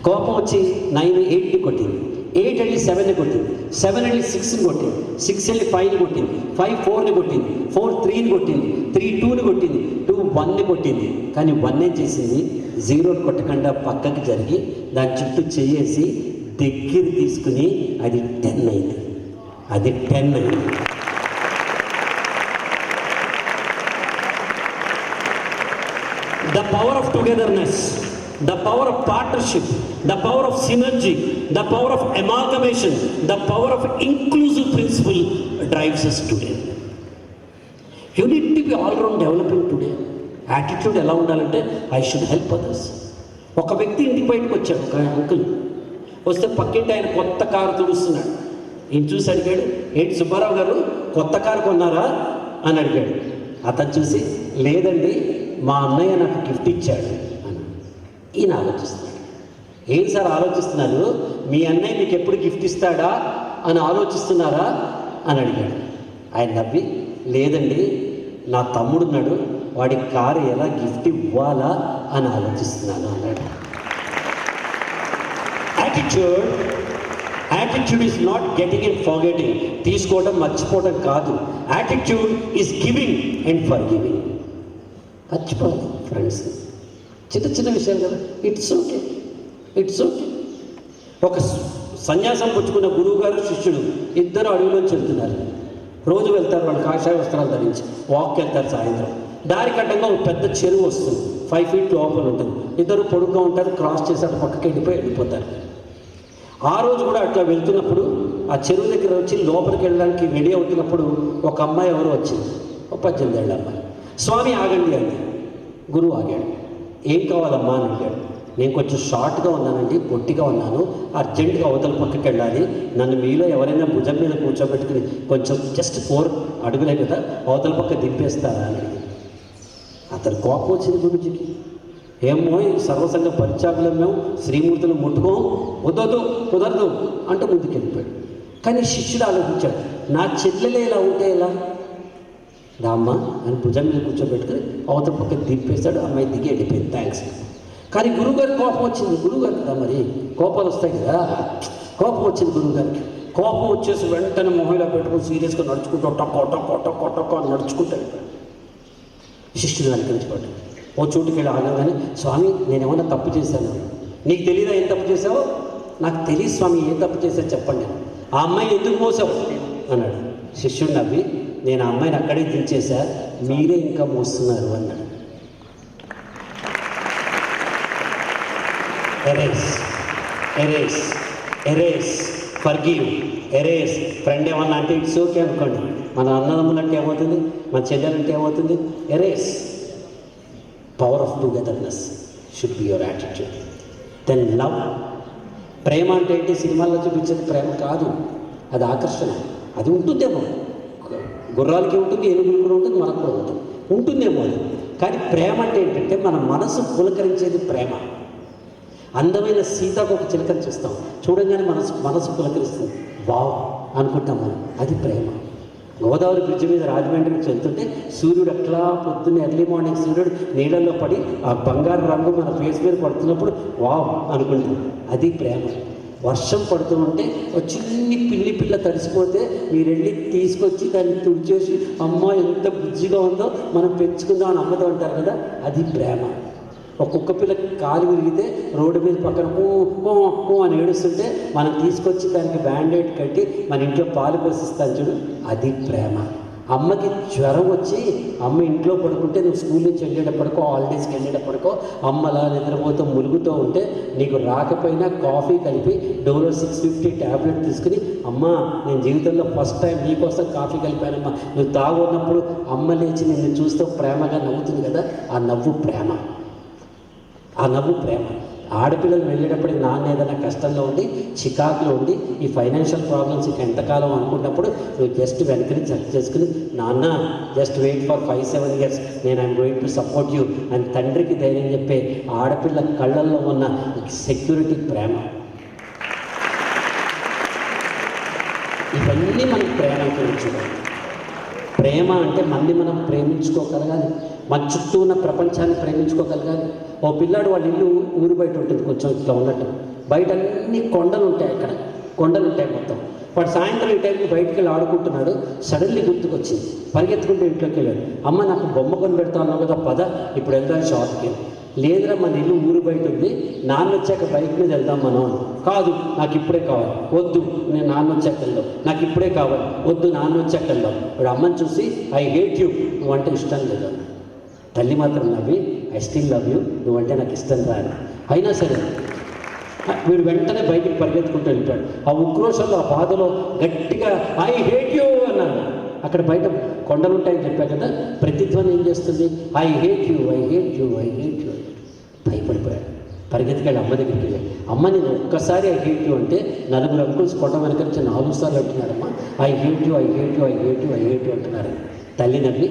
కోపం వచ్చి 9 8 కొట్టింది. 8 వెళ్ళి 7ని కొట్టింది. 7 వెళ్ళి 6ని కొట్టింది. 6 వెళ్ళి 5ని కొట్టింది. 5 4ని కొట్టింది. 4 3ని కొట్టింది. 3 2ని కొట్టింది. 2 1ని కొట్టింది. కానీ 1 ఏం చేసింది? 0 కొట్టకుండా పక్కకి జరిగి దాని చుట్టూ చేసి దగ్గర తీసుకుని అది 10 అయింది. అది 10 అయింది. The power of togetherness, the power of partnership, the power of synergy, the power of amalgamation, the power of inclusive principle drives us today. You need to be all round developing today. Attitude ఎలా ఉండాలంటే I should help others. ఒక వ్యక్తి ఇంటికి బయటకు వచ్చాడు, ఒక uncle వస్తే పక్కింటి ఆయన కొత్త కారు తుడుస్తున్నాడు. ఈయన చూసి అడిగాడు, ఏంటి సుబ్బారావు గారు కొత్త కారు కొన్నారా అని అడిగాడు. అతను చూసి, లేదండి మా అన్నయ్య నాకు గిఫ్ట్ ఇచ్చాడు అని. ఈయన ఆలోచిస్తున్నాడు. ఏం సార్ ఆలోచిస్తున్నారు? మీ అన్నయ్య మీకు ఎప్పుడు గిఫ్ట్ ఇస్తాడా అని ఆలోచిస్తున్నారా అని అడిగాడు. ఆయన నవ్వి, లేదండి నా తమ్ముడున్నాడు, వాడి కారు ఎలా గిఫ్ట్ ఇవ్వాలా అని ఆలోచిస్తున్నాను అన్నాడు. Attitude is not getting and forgetting. తీసుకోవడం మర్చిపోవడం కాదు. Attitude is giving and for giving. మర్చిపోవాలి ఫ్రెండ్స్, చిన్న చిన్న విషయాలు కదా. It's okay, it's okay. ఒక సన్యాసం పుచ్చుకున్న గురువు గారు శిష్యుడు ఇద్దరు అడవిలోంచి వెళ్తున్నారు. రోజు వెళ్తారు, వాళ్ళు కాషాయ వస్త్రాలు ధరించి వాక్కి వెళ్తారు. సాయంత్రం దారి కట్టంగా ఒక పెద్ద చెరువు వస్తుంది, 5 feet లోపల ఉంటుంది. ఇద్దరు పొడుగ్గా ఉంటారు, క్రాస్ చేసి అటు పక్కకి వెళ్ళిపోతారు. ఆ రోజు కూడా అట్లా వెళ్తున్నప్పుడు ఆ చెరువు దగ్గర వచ్చి లోపలికి వెళ్ళడానికి రెడీ అవుతున్నప్పుడు ఒక అమ్మాయి ఎవరో వచ్చింది, ఒక 18 ఏళ్ళ అమ్మాయి. స్వామి ఆగండి అండి. గురువు ఆగాడు. ఏం కావాలమ్మా అని అడిగాడు. నేను కొంచెం షార్ట్గా ఉన్నానండి, పొట్టిగా ఉన్నాను, అర్జెంటుగా అవతల పక్కకి వెళ్ళాలి, నన్ను మీలో ఎవరైనా భుజం మీద కూర్చోబెట్టుకుని కొంచెం జస్ట్ 4 అడుగులే కదా అవతల పక్క దింపేస్తారా అని అడిగింది. అతను కోపం వచ్చింది గురుజీకి. ఏమో సర్వసంగ పరిత్యాగులం, మేము శ్రీమూర్తులు ముట్టుకోం, వద్దొద్దు కుదరదు అంటూ ముందుకు వెళ్ళిపోయాడు. కానీ శిష్యుడు ఆలోచించాడు, నా చెల్లెలే ఇలా ఉంటే ఎలా, రామ్మ అని భుజం మీద కూర్చోబెట్టుకుని అవతల పక్కన దింపేశాడు. అమ్మాయి దిగి వెళ్ళిపోయింది, థ్యాంక్స్. కానీ గురువుగారికి కోపం వచ్చింది. గురువుగారు కదా మరి కోపాలు వస్తాయి కదా, కోపం వచ్చింది గురువుగారికి. కోపం వచ్చేసి వెంటనే మొహంలో పెట్టుకుని సీరియస్గా నడుచుకుంటూ టొక్కో టొక్కో టొక్కో టొక్కో అని నడుచుకుంటూ వెళ్ళిపోయాడు. శిష్యుడు అనిపించబడ్డాడు. ఓ చోటుకి వెళ్ళి ఆగగానే, స్వామి నేనేమన్నా తప్పు చేశాను. నీకు తెలియదా ఏం తప్పు చేసావో? నాకు తెలియదు స్వామి, ఏం తప్పు చేశావు చెప్పండి. ఆ అమ్మాయిని ఎందుకు మోసావు అన్నాడు. శిష్యుడు నవ్వి, నేను ఆ అమ్మాయిని అక్కడే దించేశా, మీరే ఇంకా మోస్తున్నారు అన్నాడు. Erase erase erase, forgive, erase. Friend ఏమన్నా అంటే ఇట్స్ ఓకే అనుకోండి. మన అన్నదమ్ములు అంటే ఏమవుతుంది, మన చెల్లెలంటే ఏమవుతుంది? ఎరేస్. Power of togetherness should be your attitude. Then love. ప్రేమ అంటే ఏంటి? సినిమాల్లో చూపించేది ప్రేమ కాదు, అది ఆకర్షణ. అది ఉంటుందేమో, గుర్రాలకి ఉంటుంది, ఏనుగులు కూడా ఉంటుంది, మనకు కూడా ఉంటుంది, ఉంటుందేమో అది. కానీ ప్రేమ అంటే ఏంటంటే మన మనసు పులకరించేది ప్రేమ. అందమైన సీతకు ఒక చిలకని చూస్తాం, చూడంగానే మనసు పులకరిస్తుంది, వావ్ అనుకుంటాం మనం, అది ప్రేమ. గోదావరి బ్రిడ్జ్ మీద రాజమండ్రి నుంచి వెళ్తుంటే సూర్యుడు అట్లా పొద్దున్నే ఎర్లీ మార్నింగ్ సూర్యుడు నీళ్ళల్లో పడి ఆ బంగారు రంగు మన ఫేస్ మీద పడుతున్నప్పుడు వావ్ అనుకుంటాం, అది ప్రేమ. వర్షం పడుతూ ఉంటే ఒక చిన్ని పిల్ల తడిసిపోతే మీరు వెళ్ళి తీసుకొచ్చి దాన్ని తుడిచేసి అమ్మ ఎంత బుజ్జిగా ఉందో మనం పెంచుకుందాం అని అమ్మతో ఉంటారు కదా, అది ప్రేమ. ఒక కుక్క పిల్ల కాలు విరిగితే రోడ్డు మీద పక్కన ఓ అని ఏడుస్తుంటే మనం తీసుకొచ్చి దానికి బ్యాండేడ్ కట్టి మన ఇంట్లో పాలు పోషిస్తాను చూడు, అది ప్రేమ. అమ్మకి జ్వరం వచ్చి అమ్మ ఇంట్లో పడుకుంటే నువ్వు స్కూల్ నుంచి వెళ్ళేటప్పటికో హాలిడేస్కి వెళ్ళేటప్పటికో అమ్మలా నిద్రపోతూ ములుగుతూ ఉంటే నీకు రాకపోయినా కాఫీ కలిపి డోలో 650 ట్యాబ్లెట్ తీసుకుని, అమ్మ నేను జీవితంలో ఫస్ట్ టైం నీకోసం కాఫీ కలిపానమ్మా, నువ్వు తాగున్నప్పుడు అమ్మ లేచి నిన్ను చూస్తూ ప్రేమగా నవ్వుతుంది కదా, ఆ నవ్వు ప్రేమ. ఆ నవ్వు ప్రేమ. ఆడపిల్లలు వెళ్ళేటప్పటికి నాన్న ఏదైనా కష్టంలో ఉండి చికాకులో ఉండి ఈ ఫైనాన్షియల్ ప్రాబ్లమ్స్ ఇక ఎంతకాలం అనుకున్నప్పుడు నువ్వు జస్ట్ వెనకని చెక్ చేసుకుని, నాన్న జస్ట్ వెయిట్ ఫర్ 5-7 years, నేను I'm going to support you అని తండ్రికి ధైర్యం చెప్పే ఆడపిల్ల కళ్ళల్లో ఉన్న సెక్యూరిటీ ప్రేమ. ఇవన్నీ మనకి ప్రేమ చూడాలి. ప్రేమ అంటే మళ్ళీ మనం ప్రేమించుకోగలగాలి, మన చుట్టూ ఉన్న ప్రపంచాన్ని ప్రేమించుకోగలగాలి. ఓ పిల్లాడు వాళ్ళ ఇల్లు ఊరు బయట ఉంటుంది, కొంచెం ఇట్లా ఉన్నట్టు, బయట అన్ని కొండలు ఉంటాయి, అక్కడ కొండలు ఉంటాయి మొత్తం. వాడు సాయంత్రం ఈ టైంకి బయటికి వెళ్ళి ఆడుకుంటున్నాడు, సడన్లీ గుర్తుకొచ్చింది, పరిగెత్తుకుంటూ ఇంట్లోకి వెళ్ళాడు. అమ్మ నాకు బొమ్మ కొని పెడతా ఉన్నావు కదా, పద ఇప్పుడు వెళ్దాం షాప్కి. లేదురా మన ఇల్లు ఊరు బయట ఉంది, నాన్న వచ్చాక బైక్ మీద వెళ్దాం మనం. కాదు నాకు ఇప్పుడే కావాలి, వద్దు నేను నాన్న వచ్చాక వెళ్దాం, నాకు ఇప్పుడే కావాలి, వద్దు నాన్న వచ్చాక వెళ్దాం. వాడు అమ్మని చూసి ఐ హేట్ యూ, నువ్వంటే ఇష్టం లేదు. తల్లి మాత్రం నవ్వి ఐ స్టిల్ లవ్ యూ, నువ్వంటే నాకు ఇష్టం రాదు. అయినా సరే వీడు వెంటనే బయటికి పరిగెత్తుకుంటూ వెళ్ళిపోయాడు. ఆ ఉక్రోషంలో ఆ బాధలో గట్టిగా ఐ హేట్ యూ అన్నాడు. అక్కడ బయట కొండలు ఉంటాయని చెప్పాను కదా, ప్రతిధ్వని ఏం చేస్తుంది? I hate you, I hate you, I hate you. భయపడిపోయాడు, పరిగెత్తుకెళ్ళి అమ్మ దగ్గరికి వెళ్ళాడు. అమ్మ నేను ఒక్కసారి ఐ హేట్ యూ అంటే 4 అంకుల్స్ కొండ వెనక నుంచి 4 సార్లు అంటున్నారమ్మా I hate you, I hate you, I hate you, I hate you అంటున్నారు. తల్లి నవ్వి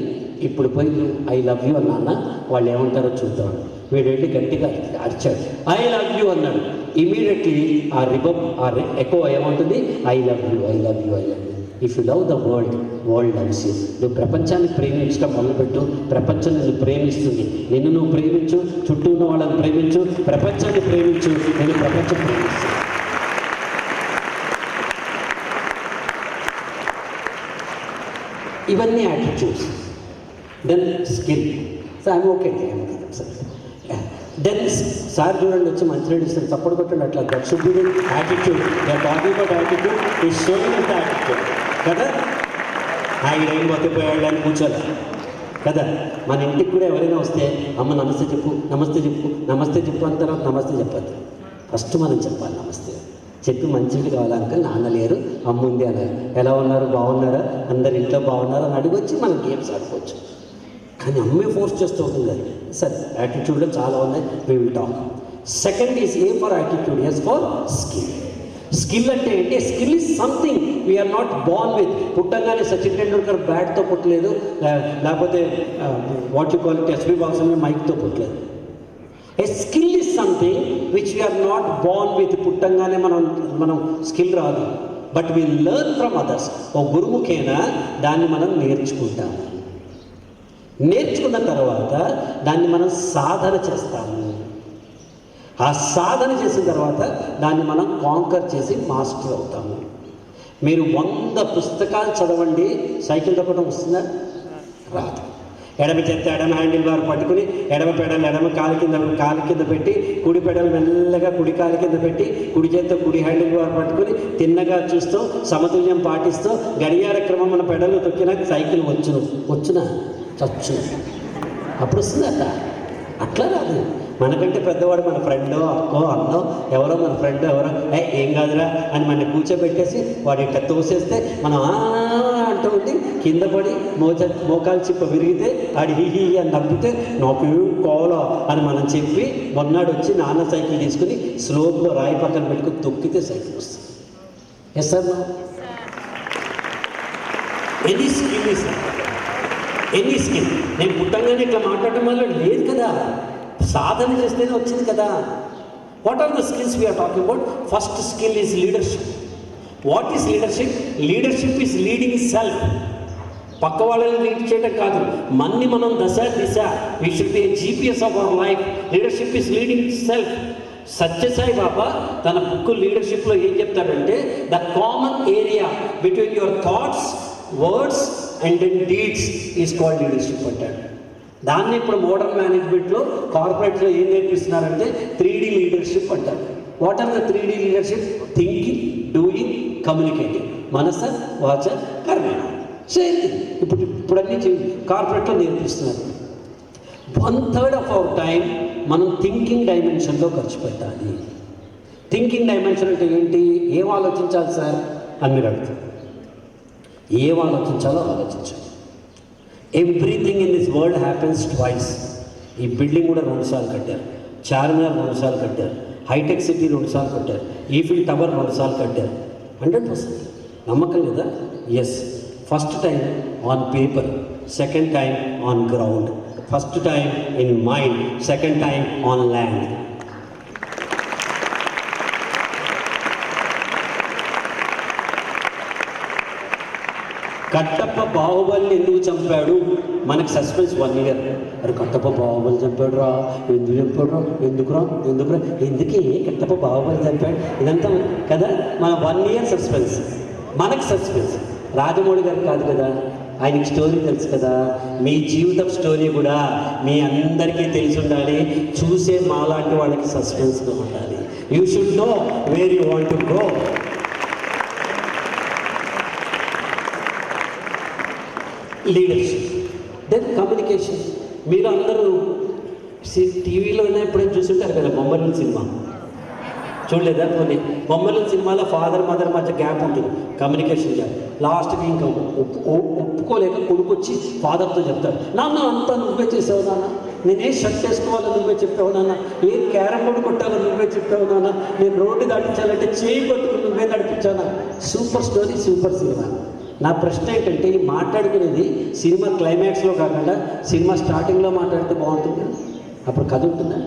ఇప్పుడు పోయి ఐ లవ్ యూ అన్నా వాళ్ళు ఏమంటారో చూద్దాం. వీడు వెళ్ళి గట్టిగా అరిచాడు, ఐ లవ్ యూ అన్నాడు. ఇమీడియట్లీ ఆ రిబమ్ ఆ ఎకో ఏమంటుంది? I love you, I love you, I love you. If you love the world, world loves you. నువ్వు ప్రపంచాన్ని ప్రేమించడం మొదలుపెట్టు, ప్రపంచం నిన్ను ప్రేమిస్తుంది. నిన్ను నువ్వు ప్రేమించు, చుట్టూ ఉన్న వాళ్ళని ప్రేమించు, ప్రపంచాన్ని ప్రేమించు, నేను ప్రపంచం ప్రేమిస్తాను. ఇవన్నీ attitudes. Then skill. So I'm okay sir. Then sir చూడండి వచ్చి మంచినీళ్ళు ఇస్తారు, తప్పుడు కొట్టండి అట్లా. That should be the attitude. They talking about attitude, is showing with attitude కదా. హాయి రైలు బతిపోయాడు అని కూర్చోాలి కదా. మన ఇంటికి కూడా ఎవరైనా వస్తే అమ్మ నమస్తే చెప్పు, నమస్తే చెప్పు, నమస్తే చెప్పు అని తర్వాత నమస్తే చెప్పద్దు. ఫస్ట్ మనం చెప్పాలి నమస్తే చెప్పి మంచినీళ్ళు కావాలి అంకల్, నాన్న లేరు అమ్మ ఉంది అన్నారు, ఎలా ఉన్నారు బాగున్నారా, అందరు ఇంట్లో బాగున్నారా అని అడిగొచ్చి మనం గేమ్స్ ఆడుకోవచ్చు. కానీ అమ్మే ఫోర్స్ చేస్తూ ఉంటుంది అది. సరే యాటిట్యూడ్లో చాలా ఉన్నాయి, we will talk. Second is A for attitude, S for skill. Skill అంటే ఏంటి? Skill is something we are not born with. పుట్టంగానే సచిన్ టెండూల్కర్ బ్యాట్తో పుట్టలేదు, లేకపోతే what you call it SP బాక్సంగా మైక్తో పుట్టలేదు. A skill is something which we are not born with. పుట్టంగానే మనం స్కిల్ రాదు. But we learn from others. ఓ గురుముఖేన దాన్ని మనం నేర్చుకుంటాము. నేర్చుకున్న తర్వాత దాన్ని మనం సాధన చేస్తాము. ఆ సాధన చేసిన తర్వాత దాన్ని మనం కాంకర్ చేసి మాస్టర్ అవుతాము. మీరు 100 పుస్తకాలు చదవండి, సైకిల్ తొక్కడం వస్తుందా? రాదు. ఎడమ చేత ఎడమ హ్యాండిల్ బార్ పట్టుకుని ఎడమ పెడల్ ఎడమ కాలు కింద పెట్టి, కుడి పెడల్ మెల్లగా కుడి కాలు కింద పెట్టి, కుడి చేత కుడి హ్యాండిల్ బార్ పట్టుకుని తిన్నగా చూస్తూ సమతుల్యం పాటిస్తూ గడియార క్రమం మన పెడలు తొక్కినా సైకిల్ వచ్చునా చచ్చు అప్పుడు వస్తుందట. అట్లా రాదు. మనకంటే పెద్దవాడు మన ఫ్రెండో అక్కో అన్నో ఎవరో మన ఫ్రెండ్ ఎవరో ఏం కాదురా అని మన కూర్చోబెట్టేసి వాడు ఇట్లా తోసేస్తే మనం అంటూ ఉండి కింద పడి మోకాలు చిప్ప విరిగితే ఆడి హీ అని నవ్వితే నాకు కోలా అని మనం చెప్పి మొన్నాడు వచ్చి నాన్న సైకిల్ తీసుకుని స్లోప్లో రాయి పక్కన పెట్టుకుని తొక్కితే సైకిల్ వస్తుంది. Yes sir no any skill నేను పుట్టంగానే ఇట్లా మాట్లాడటం వల్ల లేదు కదా, సాధన చేస్తేనే వచ్చింది కదా. What are the skills we are talking about? First skill is leadership. What is leadership? Leadership is leading self. పక్క వాళ్ళని లీడ్ చేయడం కాదు, మన్ని మనం దశ దిశ. We should be a GPS of our life. Leadership is leading self. Sathya Sai Baba తన book లీడర్షిప్లో ఏం చెప్తాడంటే, the common area between your thoughts, words and deeds is called leadership అంటాడు. దాన్ని ఇప్పుడు మోడర్న్ మేనేజ్మెంట్లో కార్పొరేట్లో ఏం నేర్పిస్తున్నారంటే 3D లీడర్షిప్ అంటారు. What are the 3D leadership? Thinking, doing, communicating. మనస, వాచ, కర్మ. సేమ్ ఇప్పుడు అన్ని కార్పొరేట్లో నేర్పిస్తున్నారు. 1/3 ఆఫ్ అవర్ టైం మనం థింకింగ్ డైమెన్షన్లో ఖర్చు పెట్టాలి. థింకింగ్ డైమెన్షన్ అంటే ఏంటి? ఏం ఆలోచించాలి సార్ అని మీరు అడుగుతారు. ఏం ఆలోచించాలో ఆలోచించాలి. Everything in this world happens twice. ఈ బిల్డింగ్ కూడా 2 సార్లు కట్టారు, చార్మినార్ 2 సార్లు కట్టారు, హైటెక్ సిటీ 2 సార్లు కట్టారు, ఈఫిల్ టవర్ 2 సార్లు కట్టారు. 100% నమ్మకం లేదా? Yes. First time on paper, second time on ground. First time in mind, second time on land. Kattappa బాహుబలిని ఎందుకు చంపాడు? మనకు సస్పెన్స్ 1 year. అరే కట్టప్ప బాహుబలి చంపాడు రా, ఎందుకు చంపాడు రా, ఎందుకురా ఎందుకే కట్టప్ప బాహుబలి చంపాడు, ఇదంతా కదా మన 1 year సస్పెన్స్. మనకు సస్పెన్స్. రాజమౌళి గారు కాదు కదా, ఆయనకి స్టోరీ తెలుసు కదా. మీ జీవితం స్టోరీ కూడా మీ అందరికీ తెలిసి ఉండాలి. చూసే మాలాంటి వాళ్ళకి సస్పెన్స్గా ఉండాలి. You should know where you want to go. Leadership. Then communication. మీరు అందరూ టీవీలో ఎప్పుడైనా చూసుంటారు కదా బొమ్మరిల్లు సినిమా, చూడలేదా? పోనీ బొమ్మరిల్లు సినిమాలో ఫాదర్ మదర్ మధ్య గ్యాప్ ఉంటుంది, కమ్యూనికేషన్ గ్యాప్. లాస్ట్కి ఇంకా ఒప్పుకోలేక కొడుకు వచ్చి ఫాదర్తో చెప్తాడు, నాన్న అంతా నువ్వే చేసావు నాన్న, నేనే షర్ట్ వేసుకోవాలో నువ్వే చెప్పావు నాన్న, ఏ క్యారమ్ బోర్డు కొట్టాలో నువ్వే చెప్పావు నాన్న, నేను రోడ్డు నడిపించాలంటే చేయి పట్టుకుని నువ్వే నడిపించానా. Super story, super cinema. నా ప్రశ్న ఏంటంటే, ఈ మాట్లాడుకునేది సినిమా క్లైమాక్స్లో కాకుండా సినిమా స్టార్టింగ్లో మాట్లాడితే బాగుంటుంది. అప్పుడు కథ ఉంటుందా?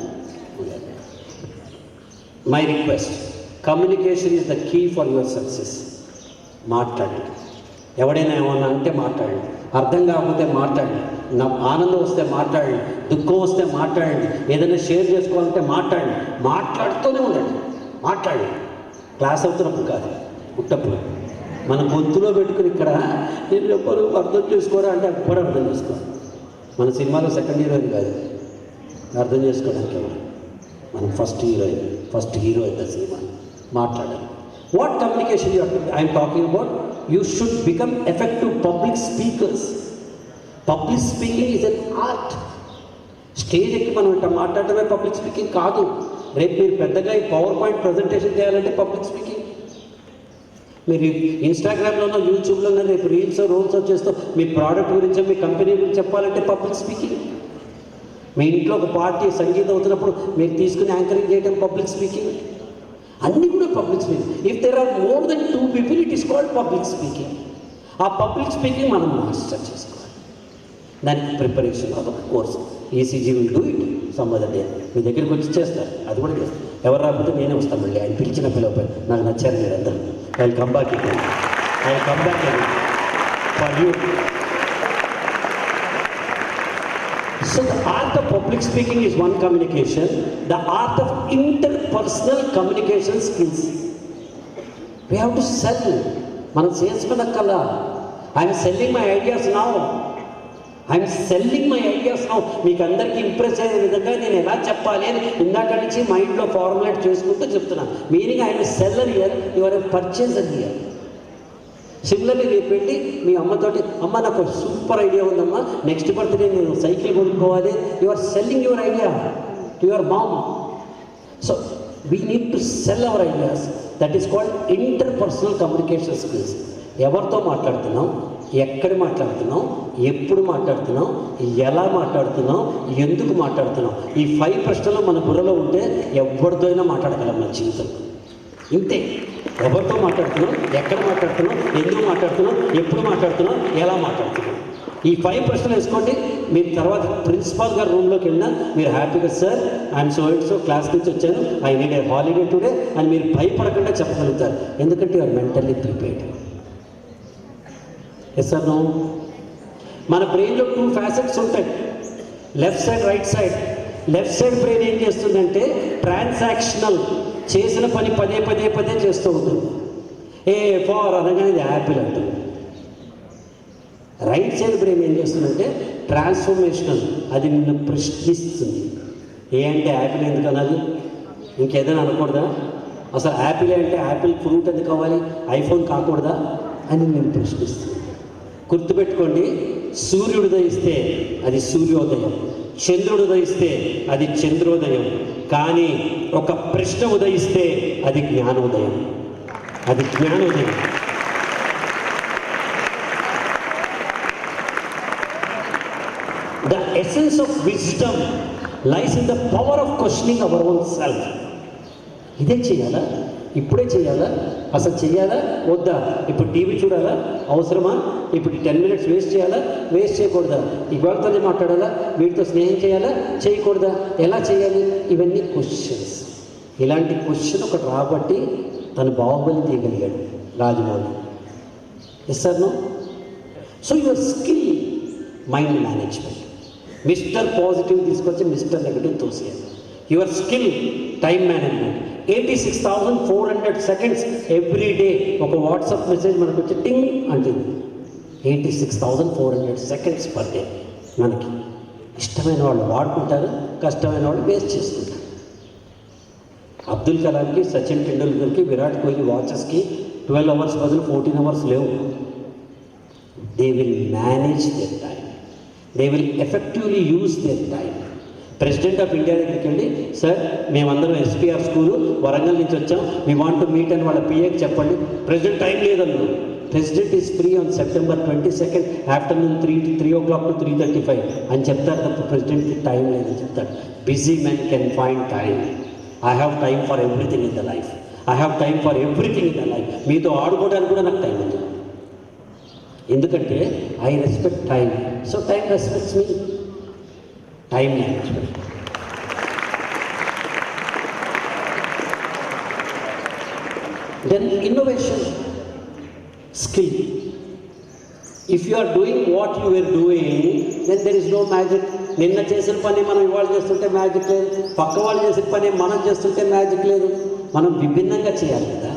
My request, communication is the key for your success. మాట్లాడండి. ఎవడైనా ఏమన్నా అంటే మాట్లాడండి, అర్థం కాకపోతే మాట్లాడండి, నా ఆనందం వస్తే మాట్లాడండి, దుఃఖం వస్తే మాట్లాడండి, ఏదైనా షేర్ చేసుకోవాలంటే మాట్లాడండి. మాట్లాడుతూనే ఉండండి. మాట్లాడండి. క్లాస్ అవుతున్నప్పుడు కాదు, పుట్టప్పుడు. మన గొంతులో పెట్టుకుని ఇక్కడ నేను చెప్పరు అర్థం చేసుకోరా అంటే అప్పుడు అర్థం చేసుకోవాలి. మన సినిమాలో సెకండ్ హీరోయిన్ కాదు అర్థం చేసుకోవడానికి ఎవరు, మనం ఫస్ట్ హీరో అయితే సినిమా. మాట్లాడాలి. What communication I'm talking about? You should become effective public speakers. Public speaking is an art. Stage ఎక్కి మనం ఇట్లా మాట్లాడటమే పబ్లిక్ స్పీకింగ్ కాదు. రేపు మీరు పెద్దగా ఈ పవర్ పాయింట్ ప్రజెంటేషన్ చేయాలంటే పబ్లిక్ స్పీకింగ్. మీరు ఇన్స్టాగ్రామ్లోనో యూట్యూబ్లోనో రేపు రీల్స్ రోల్స్ చేస్తూ మీ ప్రోడక్ట్ గురించి మీ కంపెనీ గురించి చెప్పాలంటే పబ్లిక్ స్పీకింగ్. మీ ఇంట్లో ఒక పార్టీ సంగీతం అవుతున్నప్పుడు మీరు తీసుకుని యాంకరింగ్ చేయడం పబ్లిక్ స్పీకింగ్. అన్నీ కూడా public speaking. If there are more than 2 people it is called public speaking. ఆ పబ్లిక్ స్పీకింగ్ మనం మాస్టర్ చేసుకోవాలి. దానికి ప్రిపరేషన్ ఒక course. ECG will do it some other day. మీ దగ్గరికి వచ్చి చేస్తారు, అది కూడా చేస్తారు. ఎవరు రాకపోతే నేనే వస్తాను మళ్ళీ. ఆయన పిలిచిన పిలవపై నాకు నచ్చారు మీరు అందరూ. I will come back again. I will come back again for you. So the art of public speaking is one communication. The art of interpersonal communication skills. We have to sell. మనం చేసుకున్నక్కల్లా I'm selling my ideas now. I'm selling my ideas now. మీకు అందరికీ impress అయ్యే విధంగా నేను ఎలా చెప్పాలి అని ఇందాక నుంచి మైండ్లో ఫార్ములేట్ చేసుకుంటూ చెప్తున్నాను. Meaning I'm seller here, you are a purchaser here. Similarly రేపు వెళ్ళి మీ అమ్మతోటి, అమ్మ నాకు సూపర్ ఐడియా ఉందమ్మా, నెక్స్ట్ బర్త్డే నేను సైకిల్ కొనుక్కోవాలి. You are selling your idea to your mom. So we need to sell our ideas. That is called interpersonal communication skills. ఎవరితో మాట్లాడుతున్నాం, ఎక్కడ మాట్లాడుతున్నాం, ఎప్పుడు మాట్లాడుతున్నాం, ఎలా మాట్లాడుతున్నాం, ఎందుకు మాట్లాడుతున్నాం. ఈ 5 ప్రశ్నలు మన బుర్రలో ఉంటే ఎవరితో అయినా మాట్లాడగలం మన జీవితంలో. ఇంతే. ఎవరితో మాట్లాడుతున్నాం, ఎక్కడ మాట్లాడుతున్నాం, ఎందుకు మాట్లాడుతున్నాం, ఎప్పుడు మాట్లాడుతున్నాం, ఎలా మాట్లాడుతున్నాం. ఈ 5 ప్రశ్నలు వేసుకోండి. మీరు తర్వాత ప్రిన్సిపాల్ గారు రూమ్లోకి వెళ్ళినా మీరు హ్యాపీగా, sir I'm so and so class నుంచి వచ్చాను, I need a holiday today అని మీరు భయపడకుండా చెప్పగలుగుతారు. ఎందుకంటే you're mentally prepared. Yes or no? మన బ్రెయిన్లో 2 ఫ్యాసెట్స్ ఉంటాయి, left side, right side. Left side brain ఏం చేస్తుందంటే ట్రాన్సాక్షనల్, చేసిన పని పదే పదే పదే చేస్తూ ఉంటుంది. ఏ ఫార్ అనగానే ఇది యాపిల్ అంటుంది. రైట్ సైడ్ బ్రెయిన్ ఏం చేస్తుందంటే ట్రాన్స్ఫర్మేషనల్, అది నిన్ను ప్రశ్నిస్తుంది. ఏ అంటే యాపిల్ ఎందుకు అనాలి, ఇంకేదైనా అనకూడదా, అసలు యాపిల్ అంటే యాపిల్ ఫ్రూట్ ఎందుకు కావాలి, ఐఫోన్ కాకూడదా అని నేను ప్రశ్నిస్తుంది. గుర్తుపెట్టుకోండి, సూర్యుడు ఉదయిస్తే అది సూర్యోదయం, చంద్రుడు ఉదయిస్తే అది చంద్రోదయం, కానీ ఒక ప్రశ్న ఉదయిస్తే అది జ్ఞానోదయం. అది జ్ఞానోదయం. The essence of wisdom lies in the power of questioning our own self. ఇదే చేయాలా, ఇప్పుడే చేయాలా, అసలు చేయాలా వద్దా, ఇప్పుడు టీవీ చూడాలా, అవసరమా, ఇప్పుడు 10 minutes వేస్ట్ చేయాలా, వేస్ట్ చేయకూడదా, ఇవాళతోనే మాట్లాడాలా, వీటితో స్నేహం చేయాలా, చేయకూడదా, ఎలా చేయాలి, ఇవన్నీ క్వశ్చన్స్. ఇలాంటి క్వశ్చన్ ఒకటి రాబట్టి తను బాహుబలి తీయగలిగాడు Rajamouli. Yes sir no? So your skill mind management. Mister positive తీసుకొచ్చి మిస్టర్ నెగటివ్ తోసేయాలి. Your skill time management. 86,400 seconds every day. ఒక వాట్సాప్ మెసేజ్ మనకు వచ్చి టింగ్ అంటుంది. 86,400 seconds పర్ డే. మనకి ఇష్టమైన వాళ్ళు వాడుకుంటారు, కష్టమైన వాళ్ళు వేస్ట్ చేసుకుంటారు. అబ్దుల్ కలాంకి, సచిన్ టెండూల్కర్కి, విరాట్ కోహ్లీ వాచెస్కి 12 hours బదులు 14 hours లేవు. They will manage their time, they will effectively use their time. President of India దగ్గరికి వెళ్ళి, సార్ మేమందరం ఎస్పీఆర్ స్కూలు వరంగల్ నుంచి వచ్చాం, వీ వాంట్ టు మీట్ అని వాళ్ళ పిఏకి చెప్పండి. ప్రెసిడెంట్ టైం లేదన్నారు. President is free on September 22nd afternoon 3 o'clock to 3:35 అని చెప్తారు తప్ప ప్రెసిడెంట్కి టైం లేదని చెప్తారు. Busy men can find time. I have time for everything in the life. I have time for everything in the life. మీతో ఆడుకోవడానికి కూడా నాకు time ఉంది. ఎందుకంటే I respect time, so time respects me. Time management. Then innovation skill. If you are doing what you are doing, then there is no magic. నిన్న చేసిన పని మనం ఇవాళ చేస్తుంటే మ్యాజిక్ లేదు, పక్క వాళ్ళు చేసిన పని మనం చేస్తుంటే మ్యాజిక్ లేదు. మనం విభిన్నంగా చేయాలి కదా.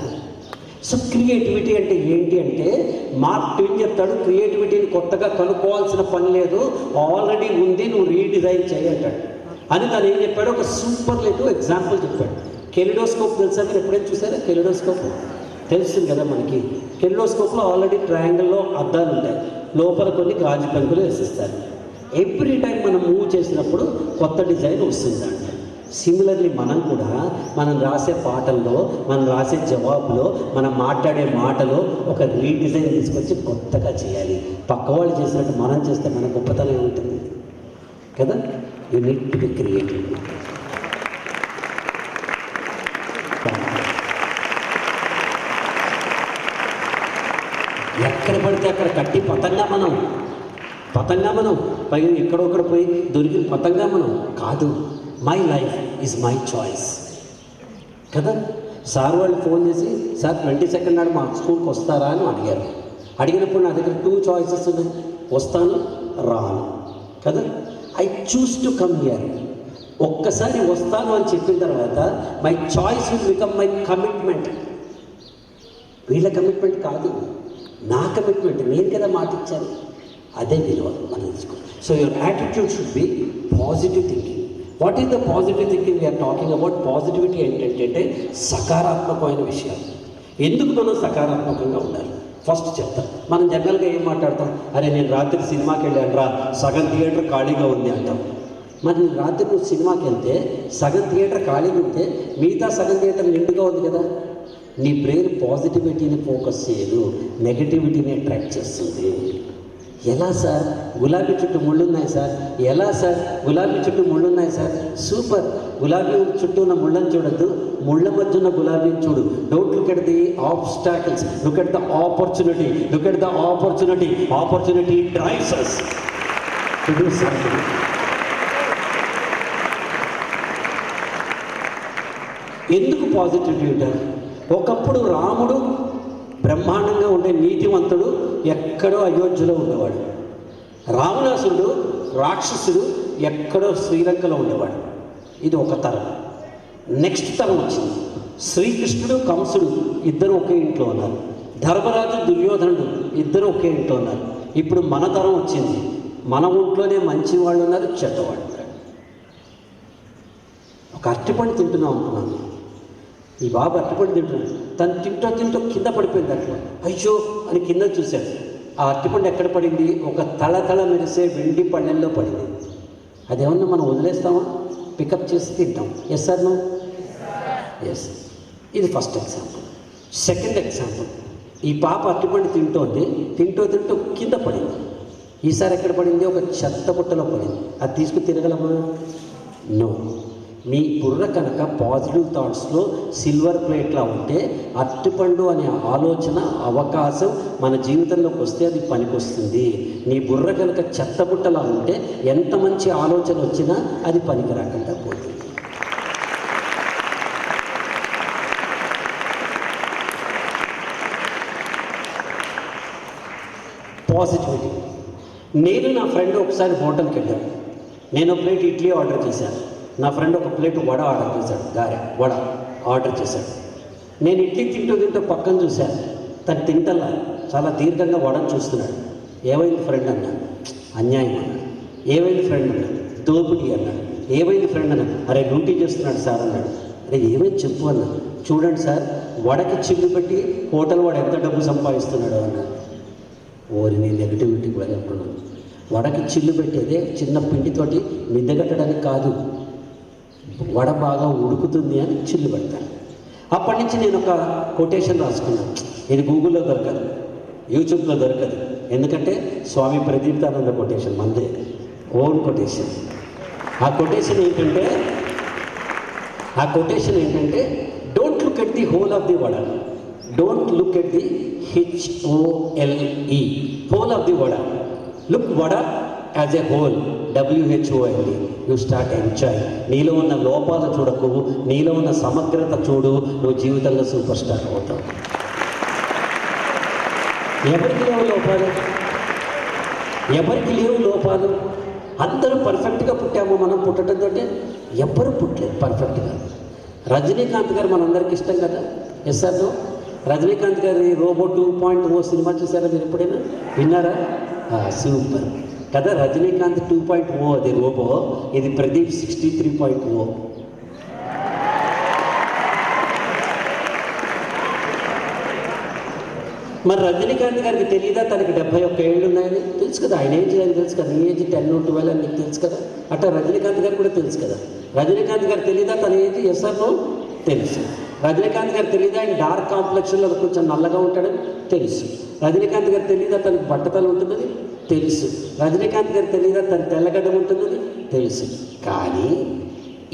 సో క్రియేటివిటీ అంటే ఏంటి అంటే, మార్క్ ట్వైన్ చెప్తాడు, క్రియేటివిటీని కొత్తగా కనుక్కోవాల్సిన పని లేదు, ఆల్రెడీ ఉంది, నువ్వు రీడిజైన్ చేయంటాడు. అని తను ఏం చెప్పాడు, ఒక సూపర్లేటివ్ ఎగ్జాంపుల్ చెప్పాడు. కెలిడోస్కోప్ తెలుసా మీరు? ఎప్పుడైనా చూసారా కెలిడోస్కోప్? తెలుస్తుంది కదా మనకి. కెలిడోస్కోప్లో ఆల్రెడీ ట్రయాంగిల్లో అద్దాలు ఉంటాయి, లోపల కొన్ని గాజు పెంకులు వేసిస్తారు. ఎవ్రీ టైం మనం మూవ్ చేసినప్పుడు కొత్త డిజైన్ వస్తుందంట. సిమిలర్లీ మనం కూడా మనం రాసే పాటల్లో, మనం రాసే జవాబులో, మనం మాట్లాడే మాటలో ఒక రీడిజైన్ తీసుకొచ్చి కొత్తగా చేయాలి. పక్క వాళ్ళు చేసినట్టు మనం చేస్తే మన గొప్పతనం ఉంటుంది కదా. You need to be creative. ఎక్కడ పడితే అక్కడ కట్టి పతంగా మనం పైన ఎక్కడొక్కడ పోయి దొరికిన పతంగా మనం కాదు. My life is my choice. కదా. సార్ వాళ్ళు ఫోన్ చేసి సార్ 22nd నాడు మా స్కూల్కి వస్తారా అని అడిగారు. అడిగినప్పుడు నా దగ్గర 2 చాయిసెస్ ఉన్నాయి, వస్తాను రాను కదా. I choose to come here. ఒక్కసారి వస్తాను అని చెప్పిన తర్వాత my choice will become my commitment. వీళ్ళ కమిట్మెంట్ కాదు, నా కమిట్మెంట్. నేను కదా మాట ఇచ్చాను, అదే విలువ మనం తీసుకోవాలి. So your attitude should be positive thinking. What is the positive thinking we're talking about? Positivity ఏంటంటే సకారాత్మకమైన విషయాలు. ఎందుకు మనం సకారాత్మకంగా ఉండాలి ఫస్ట్ చెప్తాం. మనం జనరల్గా ఏం మాట్లాడతాం, అరే నేను రాత్రి సినిమాకి వెళ్ళాను రా, సగం థియేటర్ ఖాళీగా ఉంది అంటాం. మరి రాత్రి నువ్వు సినిమాకి వెళ్తే సగం థియేటర్ ఖాళీగా ఉంటే మిగతా సగం థియేటర్ నిండుగా ఉంది కదా. నీ బ్రెయిన్ పాజిటివిటీని ఫోకస్ చేయదు, నెగటివిటీని అట్రాక్ట్ చేస్తుంది. ఎలా సార్? గులాబీ చుట్టూ ముళ్ళు ఉన్నాయి సార్. ఎలా సార్? గులాబీ చుట్టూ ముళ్ళు ఉన్నాయి సార్. సూపర్. గులాబీ చుట్టూ ఉన్న ముళ్ళని చూడద్దు, ముళ్ళ మధ్య ఉన్న గులాబీని చూడు. Don't look at the ఆబ్స్టాకిల్స్, look at the opportunity. Look at the opportunity. Opportunity drives us to do something. ఎందుకు పాజిటివిటీ ఉంటారు? ఒకప్పుడు రాముడు బ్రహ్మాండంగా ఉండే నీతివంతుడు ఎక్కడో అయోధ్యలో ఉండేవాడు. రావణాసురుడు రాక్షసుడు ఎక్కడో శ్రీలంకలో ఉండేవాడు. ఇది ఒక తరం. నెక్స్ట్ తరం వచ్చింది. శ్రీకృష్ణుడు కంసుడు ఇద్దరు ఒకే ఇంట్లో ఉన్నారు. ధర్మరాజు దుర్యోధనుడు ఇద్దరు ఒకే ఇంట్లో ఉన్నారు. ఇప్పుడు మన తరం వచ్చింది. మన ఒంట్లోనే మంచి వాళ్ళు ఉన్నారు, చెడ్డవాళ్ళు ఉన్నారు. ఒక అరటిపండు తింటున్నాం అనుకున్నాను. ఈ బాబు అరటిపండు తింటున్నాడు. తను తింటూ కింద పడిపోయింది అట్లా. అయ్యో అని కింద చూశాడు. ఆ అరటిపండు ఎక్కడ పడింది? ఒక తళతళ మెరిసే వెండి పళ్ళెంలో పడింది. అదేమన్నా మనం వదిలేస్తామా? పికప్ చేసి తింటాం. Yes sir no? ఎస్. ఇది ఫస్ట్ ఎగ్జాంపుల్. సెకండ్ ఎగ్జాంపుల్, ఈ పాప అరటిపండు తింటూ కింద పడింది. ఈసారి ఎక్కడ పడింది? ఒక చెత్త బుట్టలో పడింది. అది తీసుకుని తిరగలమా? నో. మీ బుర్ర కనుక పాజిటివ్ థాట్స్లో సిల్వర్ ప్లేట్లా ఉంటే అరటిపండు అనే ఆలోచన అవకాశం మన జీవితంలోకి వస్తే అది పనికొస్తుంది. నీ బుర్ర కనుక చెత్తబుట్టలా ఉంటే ఎంత మంచి ఆలోచన వచ్చినా అది పనికి రాకుండా పోతుంది. పాజిటివిటీ. నేను నా ఫ్రెండ్ ఒకసారి హోటల్కి వెళ్ళాను. నేను ఒక ప్లేట్ ఇడ్లీ ఆర్డర్ చేశాను. నా ఫ్రెండ్ ఒక ప్లేట్ వడ ఆర్డర్ చేశాడు. వడ ఆర్డర్ చేశాడు. నేను ఇడ్లీ తింటూ పక్కన చూశాను. తను తింటల్లా చాలా దీర్ఘంగా వడని చూస్తున్నాడు. ఏమైంది ఫ్రెండ్ అన్నాడు. అన్యాయం అన్నాడు. ఏమైంది ఫ్రెండ్ అన్నాడు. దోపిడీ అన్నాడు. ఏమైంది ఫ్రెండ్ అన్నాడు. అరే డ్యూటీ చేస్తున్నాడు సార్ అన్నాడు. అరే ఏమైంది చెప్పు అన్నాడు. చూడండి సార్, వడకి చిల్లు పెట్టి హోటల్ వాడు ఎంత డబ్బు సంపాదిస్తున్నాడు అన్నాడు. ఓరి నేను నెగటివిటీ కూడా చెప్తున్నాను. వడకి చిల్లు పెట్టేదే చిన్న పిండితోటి మిద్దగట్టడానికి కాదు, వడ బాగా ఉడుకుతుంది అని చిల్లు పెడతాను. అప్పటి నుంచి నేను ఒక కొటేషన్ రాసుకున్నాను. ఇది గూగుల్లో దొరకదు, యూట్యూబ్లో దొరకదు. ఎందుకంటే స్వామి ప్రదీప్తానంద కొటేషన్ మందే, ఓన్ కొటేషన్. ఆ కొటేషన్ ఏంటంటే don't look at the whole of the vada, don't look at the HOLE, whole of the vada. Look vada as a whole, WHOLE. You start enjoy. నీలో ఉన్న లోపాలు చూడకు, నీలో ఉన్న సమగ్రత చూడు. నువ్వు జీవితంలో సూపర్ స్టార్ అవుతావు. ఎవరికి లేవు లోపాలు? అందరూ పర్ఫెక్ట్గా పుట్టాము. మనం పుట్టడంతో ఎవ్వరూ పుట్టలేదు పర్ఫెక్ట్గా. రజనీకాంత్ గారు మనందరికీ ఇష్టం కదా. Yes sir no? రజనీకాంత్ గారి రోబో 2.0 సినిమా చూసారా మీరు ఎప్పుడైనా? విన్నారా? సూపర్ కదా. రజనీకాంత్ 2.0 అది రోబో, ఇది ప్రదీప్ 63.0. మరి రజనీకాంత్ గారికి తెలియదా తనకి 71 ఏళ్ళు ఉన్నాయని? తెలుసు కదా. ఆయన ఏజ్ అని తెలుసు కదా. నీ ఏజ్ 10, 12 అని నీకు తెలుసు కదా. అట్లా రజనీకాంత్ గారు కూడా తెలుసు కదా. రజనీకాంత్ గారు తెలియదా తన ఏజ్? Yes or no? తెలుసు. రజనీకాంత్ గారు తెలియదా ఆయన డార్క్ కాంప్లెక్స్లో కొంచెం నల్లగా ఉంటాడని? తెలుసు. రజనీకాంత్ గారు తెలియదా తనకు బట్టతలు ఉంటుందని? తెలుసు. రజనీకాంత్ గారు తెలియదా తన తెల్లగడ్డం ఉంటుందని? తెలుసు. కానీ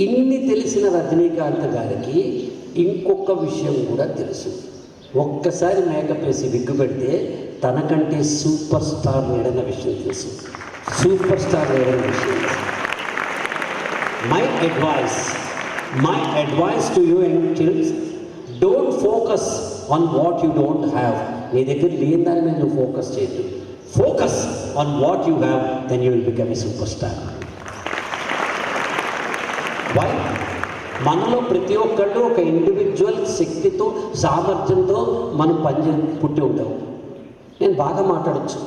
ఇన్ని తెలిసిన రజనీకాంత్ గారికి ఇంకొక విషయం కూడా తెలుసు. ఒక్కసారి మేకప్ వేసి విగ్గు పెడితే తనకంటే సూపర్ స్టార్ లేడన్న విషయం తెలుసు. My advice, My advice to you and children, don't focus on what you don't have. నీ దగ్గర లేని దాని మీద నువ్వు ఫోకస్ చేయొద్దు. Focus on what you have, then you will become a superstar. Why? మనలో ప్రతి ఒక్కళ్ళు ఒక ఇండివిజువల్ శక్తితో సామర్థ్యంతో మనం పుట్టి ఉంటాం. నేను బాగా మాట్లాడచ్చు,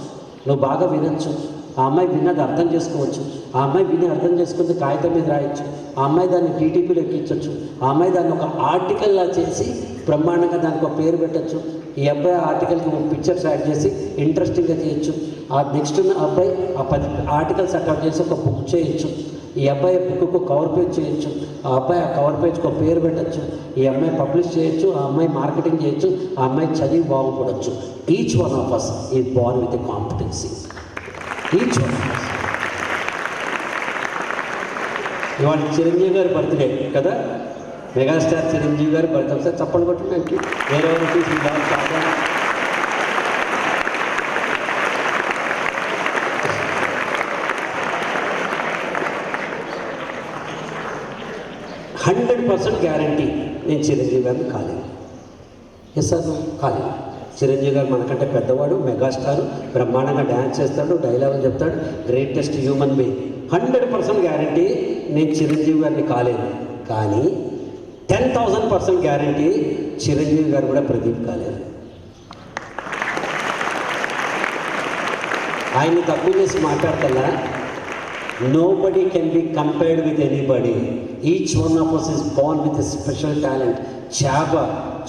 నువ్వు బాగా వినొచ్చు, ఆ అమ్మాయి విన్నది అర్థం చేసుకోవచ్చు, ఆ అమ్మాయి విని అర్థం చేసుకుంటే కాగితం మీద రాయొచ్చు, ఆ అమ్మాయి దాన్ని టీటీపీలో ఎక్కించవచ్చు, ఆ అమ్మాయి దాన్ని ఒక ఆర్టికల్లా చేసి బ్రహ్మాండంగా దానికి ఒక పేరు పెట్టచ్చు. ఈ అబ్బాయి ఆర్టికల్కి ఒక పిక్చర్స్ యాడ్ చేసి ఇంట్రెస్టింగ్గా చేయొచ్చు. ఆ నెక్స్ట్ ఉన్న అబ్బాయి ఆ 10 ఆర్టికల్స్ అటాచ్ చేసి ఒక బుక్ చేయొచ్చు. ఈ అబ్బాయి బుక్కు కవర్ పేజ్ చేయొచ్చు, ఆ అబ్బాయి ఆ కవర్ పేజ్కి ఒక పేరు పెట్టచ్చు, ఈ అమ్మాయి పబ్లిష్ చేయొచ్చు, ఆ అమ్మాయి మార్కెటింగ్ చేయొచ్చు, ఆ అమ్మాయి చదివి బాగుపడవచ్చు. Each one of us is born with a competency. Each one of us. ఇవాళ చిరంజీవి గారి బర్త్డే కదా, మెగాస్టార్ చిరంజీవి గారి బర్త్డే. సార్ చప్పలు కొట్టడానికి వేరే వాళ్ళు చూసి చాలా 100% గ్యారంటీ నేను చిరంజీవి గారిని కాలేదు. ఎస్ సార్, కాలేదు. చిరంజీవి గారు మనకంటే పెద్దవాడు, మెగాస్టారు, బ్రహ్మాండంగా డ్యాన్స్ చేస్తాడు, డైలాగులు చెప్తాడు, గ్రేటెస్ట్ హ్యూమన్ బీయింగ్. 100% గ్యారంటీ నేను చిరంజీవి గారిని కాలేదు. కానీ 10,000% గ్యారంటీ చిరంజీవి గారు కూడా ప్రదీప్ కాలేదు. ఆయన్ని తక్కువ చేసి మాట్లాడతల్లా. Nobody can be compared with anybody. Each one of us is born with a special talent. చేప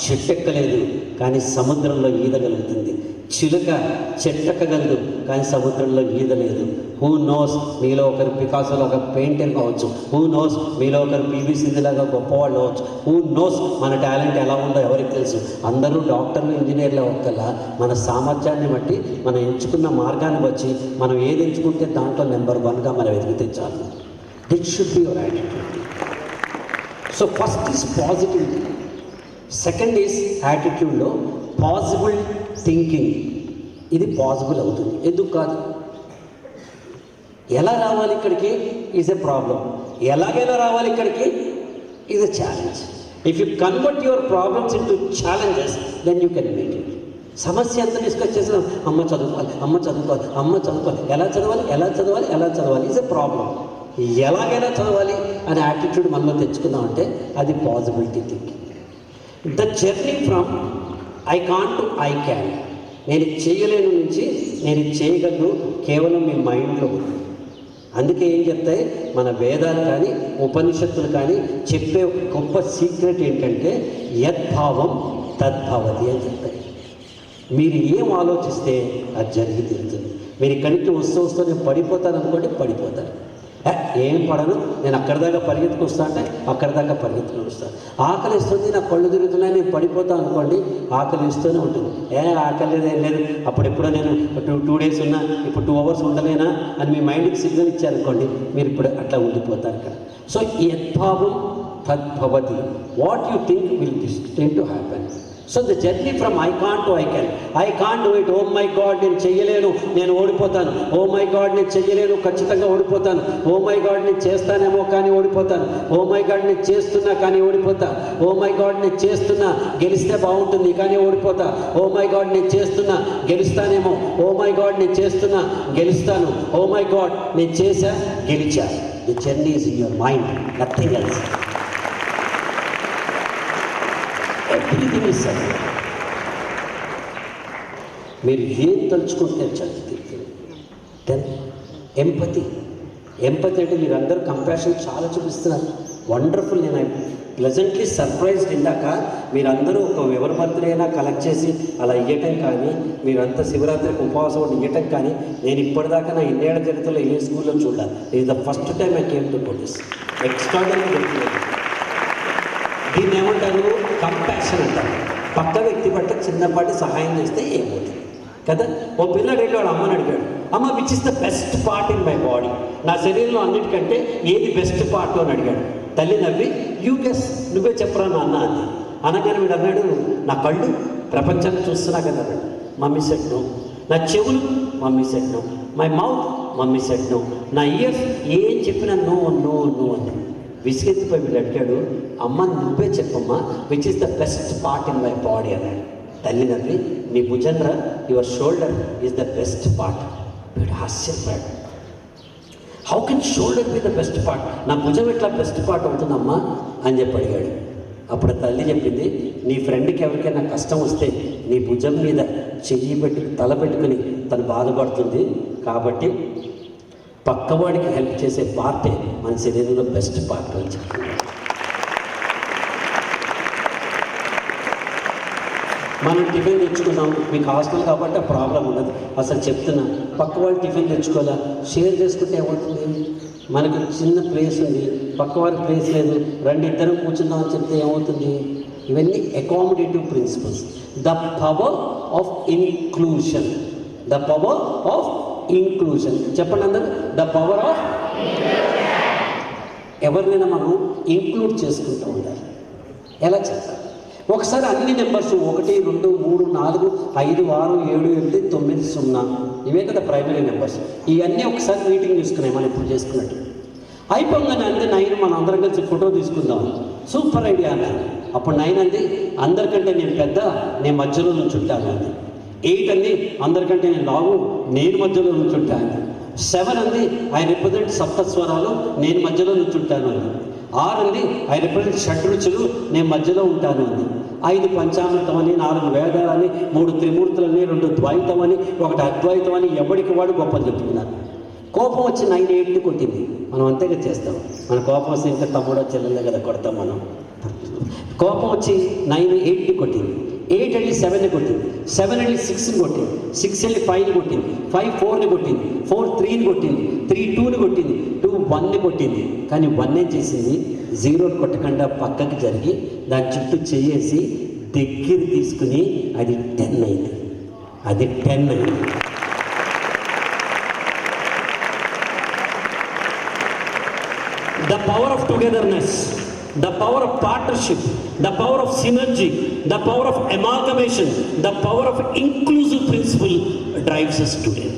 చెట్టెక్కలేదు కానీ సముద్రంలో ఈదగలుగుతుంది. చిలుక చెట్టెక్కగలదు కానీ సముద్రంలో ఈదలేదు. హూ నోస్, మీలో ఒకరు పికాసోలో ఒక పెయింటర్ కావచ్చు. హూ నోస్, మీలో ఒకరు పివి సింధులాగా గొప్పవాళ్ళు అవ్వచ్చు. హూ నోస్, మన టాలెంట్ ఎలా ఉందో ఎవరికి తెలుసు. అందరూ డాక్టర్లు, ఇంజనీర్లు ఒక్కలా మన సామర్థ్యాన్ని బట్టి, మనం ఎంచుకున్న మార్గాన్ని బట్టి, మనం ఏది ఎంచుకుంటే దాంట్లో నెంబర్ 1గా మనం ఎదిగితే చాలు. That should be your attitude. So first is positivity, second is యాటిట్యూడ్లో పాజిబుల్ థింకింగ్. ఇది పాసిబుల్ అవుతుంది, ఎందుకు కాదు. ఎలా రావాలి ఇక్కడికి ఈజ్ ఎ ప్రాబ్లం. ఎలాగైనా రావాలి ఇక్కడికి is a challenge. If you convert your problems into challenges then you can make it. సమస్య అంతా డిస్కస్ చేసిన అమ్మ చదువుకోవాలి, అమ్మ చదువుకోవాలి, అమ్మ చదువుకోవాలి, ఎలా చదవాలి, ఎలా చదవాలి, ఎలా చదవాలి ఈజ్ ఎ ప్రాబ్లం. ఎలాగైనా చదవాలి అనే యాటిట్యూడ్ మనలో తెచ్చుకుందామంటే అది possibility thinking. The journey from I can't to I can, నేను చేయలేను నుంచి నేను చేయగలను, కేవలం మీ మైండ్లో ఉంది. అందుకే ఏం చెప్తాయి మన వేదాలు కానీ ఉపనిషత్తులు కానీ చెప్పే ఒక గొప్ప సీక్రెట్ ఏంటంటే యద్భావం తద్భవతి అని చెప్తాయి. మీరు ఏం ఆలోచిస్తే అది జరిగి తీరుతుంది. మీరు ఇక్కడి నుంచి వస్తూ నేను పడిపోతాను అనుకోండి, పడిపోతాను. ఏం పడను, నేను అక్కడి దాకా పరిగెత్తుకు వస్తా అంటే అక్కడి దాకా పరిగెత్తుకుని వస్తాను. ఆకలి ఇస్తుంది, నాకు కళ్ళు తిరుగుతున్నాయి, నేను పడిపోతాను అనుకోండి, ఆకలి ఇస్తూనే ఉంటుంది. ఆకలి ఏం లేదు, అప్పుడెప్పుడో నేను 2 days ఉన్నా, ఇప్పుడు 2 hours ఉండలేనా అని మీ మైండ్కి సిగ్నల్ ఇచ్చారనుకోండి, మీరు ఇప్పుడు అట్లా ఉండిపోతారు ఇక్కడ. సో యద్భావం తద్భవతి, what you think will tend to happen. So the journey from I can't to I can. I can't do it, oh my God నేను చెయ్యలేను, నేను ఓడిపోతాను. ఓ మై గాడ్ నేను చెయ్యలేను, ఖచ్చితంగా ఓడిపోతాను. ఓ మై గాడ్ నేను చేస్తానేమో కానీ ఓడిపోతాను. ఓ మై గాడ్ నేను చేస్తున్నా కానీ ఓడిపోతా. ఓ మై గాడ్ నేను చేస్తున్నా, గెలిస్తే బాగుంటుంది కానీ ఓడిపోతా. ఓ మై గాడ్ నేను చేస్తున్నా, గెలుస్తానేమో. ఓ మై గాడ్ నేను చేస్తున్నా, గెలుస్తాను. ఓ మై గాడ్ నేను చేశా, గెలిచా. The journey is in your mind, nothing else. Everything is survey. మీరు ఏం తలుచుకుంటే చదివితే. 10 ఎంపతి. ఎంపతి అంటే మీరు అందరూ కంపాషన్ చాలా చూపిస్తున్నారు, వండర్ఫుల్. నేను ప్లెజెంట్లీ సర్ప్రైజ్డ్. ఇందాక మీరందరూ ఒక ఎవరి బర్త్డే అయినా కలెక్ట్ చేసి అలా ఇవ్వటం కానీ, మీరంతా శివరాత్రికి ఉపవాసం ఒకటి ఇవ్వటం కానీ నేను ఇప్పటిదాకా నా 2 ఏళ్ల చరిత్రలో ఏ స్కూల్లో చూడాలి. ఇది the first time I came to notice. Extraordinary. దీన్ని ఏమంటారు, కంపాషన్ అంటారు. పక్క వ్యక్తి పట్ల చిన్నపాటి సహాయం చేస్తే ఏమవుతుంది కదా. ఓ పిల్లడు వెళ్ళి వాడు అమ్మని అడిగాడు, అమ్మ which is the best part in my body, నా శరీరంలో అన్నిటికంటే ఏది బెస్ట్ పార్ట్ అని అడిగాడు. తల్లి నవ్వి యూ గెస్, నువ్వే చెప్పరా నాన్న అంది. అనగానే వీడు అన్నాడు, నా కళ్ళు ప్రపంచాన్ని చూస్తున్నా కదా అన్నాడు. Mummy said no. నా చెవులు, mummy said no. My mouth, mummy said no. నా ఇయర్స్ ఏం చెప్పినా నో నో నో అని. విసిగెత్తిపోయి వీళ్ళు అడిగాడు, అమ్మ నువ్వే చెప్పమ్మా, which is the best part in my body అన్నాడు. తల్లి నవ్వి, నీ భుజంరా, your shoulder is the best part. వీడు ఆశ్చర్యపడ్డాడు. How can shoulder be the best part? నా భుజం ఎట్లా బెస్ట్ పార్ట్ అవుతుందమ్మా అని చెప్పి అడిగాడు. అప్పుడు తల్లి చెప్పింది, నీ ఫ్రెండ్కి ఎవరికైనా కష్టం వస్తే నీ భుజం మీద చెయ్యి పెట్టి తల పెట్టుకుని తను బాధపడుతుంది, కాబట్టి పక్కవాడికి హెల్ప్ చేసే పార్టే మన శరీరంలో బెస్ట్ పార్ట్ అని చెప్తుంది. మనం టిఫిన్ తెచ్చుకున్నాం, మీకు హాస్టల్ కాబట్టి ఆ ప్రాబ్లం ఉండదు. అసలు చెప్తున్నా, పక్క వాళ్ళు టిఫిన్ తెచ్చుకోవాలా, షేర్ చేసుకుంటే ఏమవుతుంది? మనకు చిన్న ప్లేస్ ఉంది, పక్క వారికి ప్లేస్ లేదు, రెండు ఇద్దరం కూర్చుందామని చెప్తే ఏమవుతుంది? ఇవన్నీ accommodative principles. The power of inclusion, the power of inclusion. చెప్పండి అందరూ, ద పవర్ ఆఫ్. ఎవరినైనా మనం ఇంక్లూడ్ చేసుకుంటూ ఉండాలి. ఎలా చేస్తాం? ఒకసారి అన్ని నెంబర్స్ 1, 2, 3, 4, 5, 6, 7, 8, 9, 0 ఇవే కదా ప్రైమరీ నెంబర్స్. ఇవన్నీ ఒకసారి మీటింగ్ తీసుకున్నాయి మనం ఇప్పుడు చేసుకున్నట్టు. అయిపోగానే అంది 9 మనం అందరం కలిసి ఫోటో తీసుకుందాం. సూపర్ ఐడియా అన్నాను. అప్పుడు 9 అంది, అందరికంటే నేను పెద్ద, నేను మధ్యలో నుంచుంటాను అంది. 8 అంది, అందరికంటే నేను లావు, నేను మధ్యలో నుంచుంటాను. 7 అంది, ఐ రిప్రజెంట్ సప్తస్వరాలు, నేను మధ్యలో నుంచుంటాను అంది. 6 అంది, ఐ రిప్రజెంట్ షడ్రుచులు, నేను మధ్యలో ఉంటాను అంది. 5 పంచామృతం అని, 4 వేదాలని, 3 త్రిమూర్తులని, 2 ద్వైతం అని, 1 అద్వైతం అని ఎవరికి వాడు గొప్పలు చెప్పుకున్నారు. కోపం వచ్చి 9 8 కొట్టింది. మనం అంతేగా చేస్తాం. మన కోపం వస్తే ఇంకా తమ్ముడో చెల్లెలే కదా కొడతాం మనం. కోపం వచ్చి 9 8 కొట్టింది. 8 వెళ్ళి 7ని కొట్టింది. 7 వెళ్ళి 6ని కొట్టింది. 6 వెళ్ళి 5ని కొట్టింది. 5 4ని కొట్టింది. 4 3ని కొట్టింది. 3 2ని కొట్టింది. 2 1ని కొట్టింది. కానీ 1 ఏం చేసింది? 0 కొట్టకుండా పక్కకి జరిగి దాని చుట్టూ చేసి దగ్గర తీసుకుని అది 10 అయింది. అది 10 అయింది. The power of togetherness, the power of partnership, the power of synergy, the power of amalgamation, the power of inclusive principle drives us today.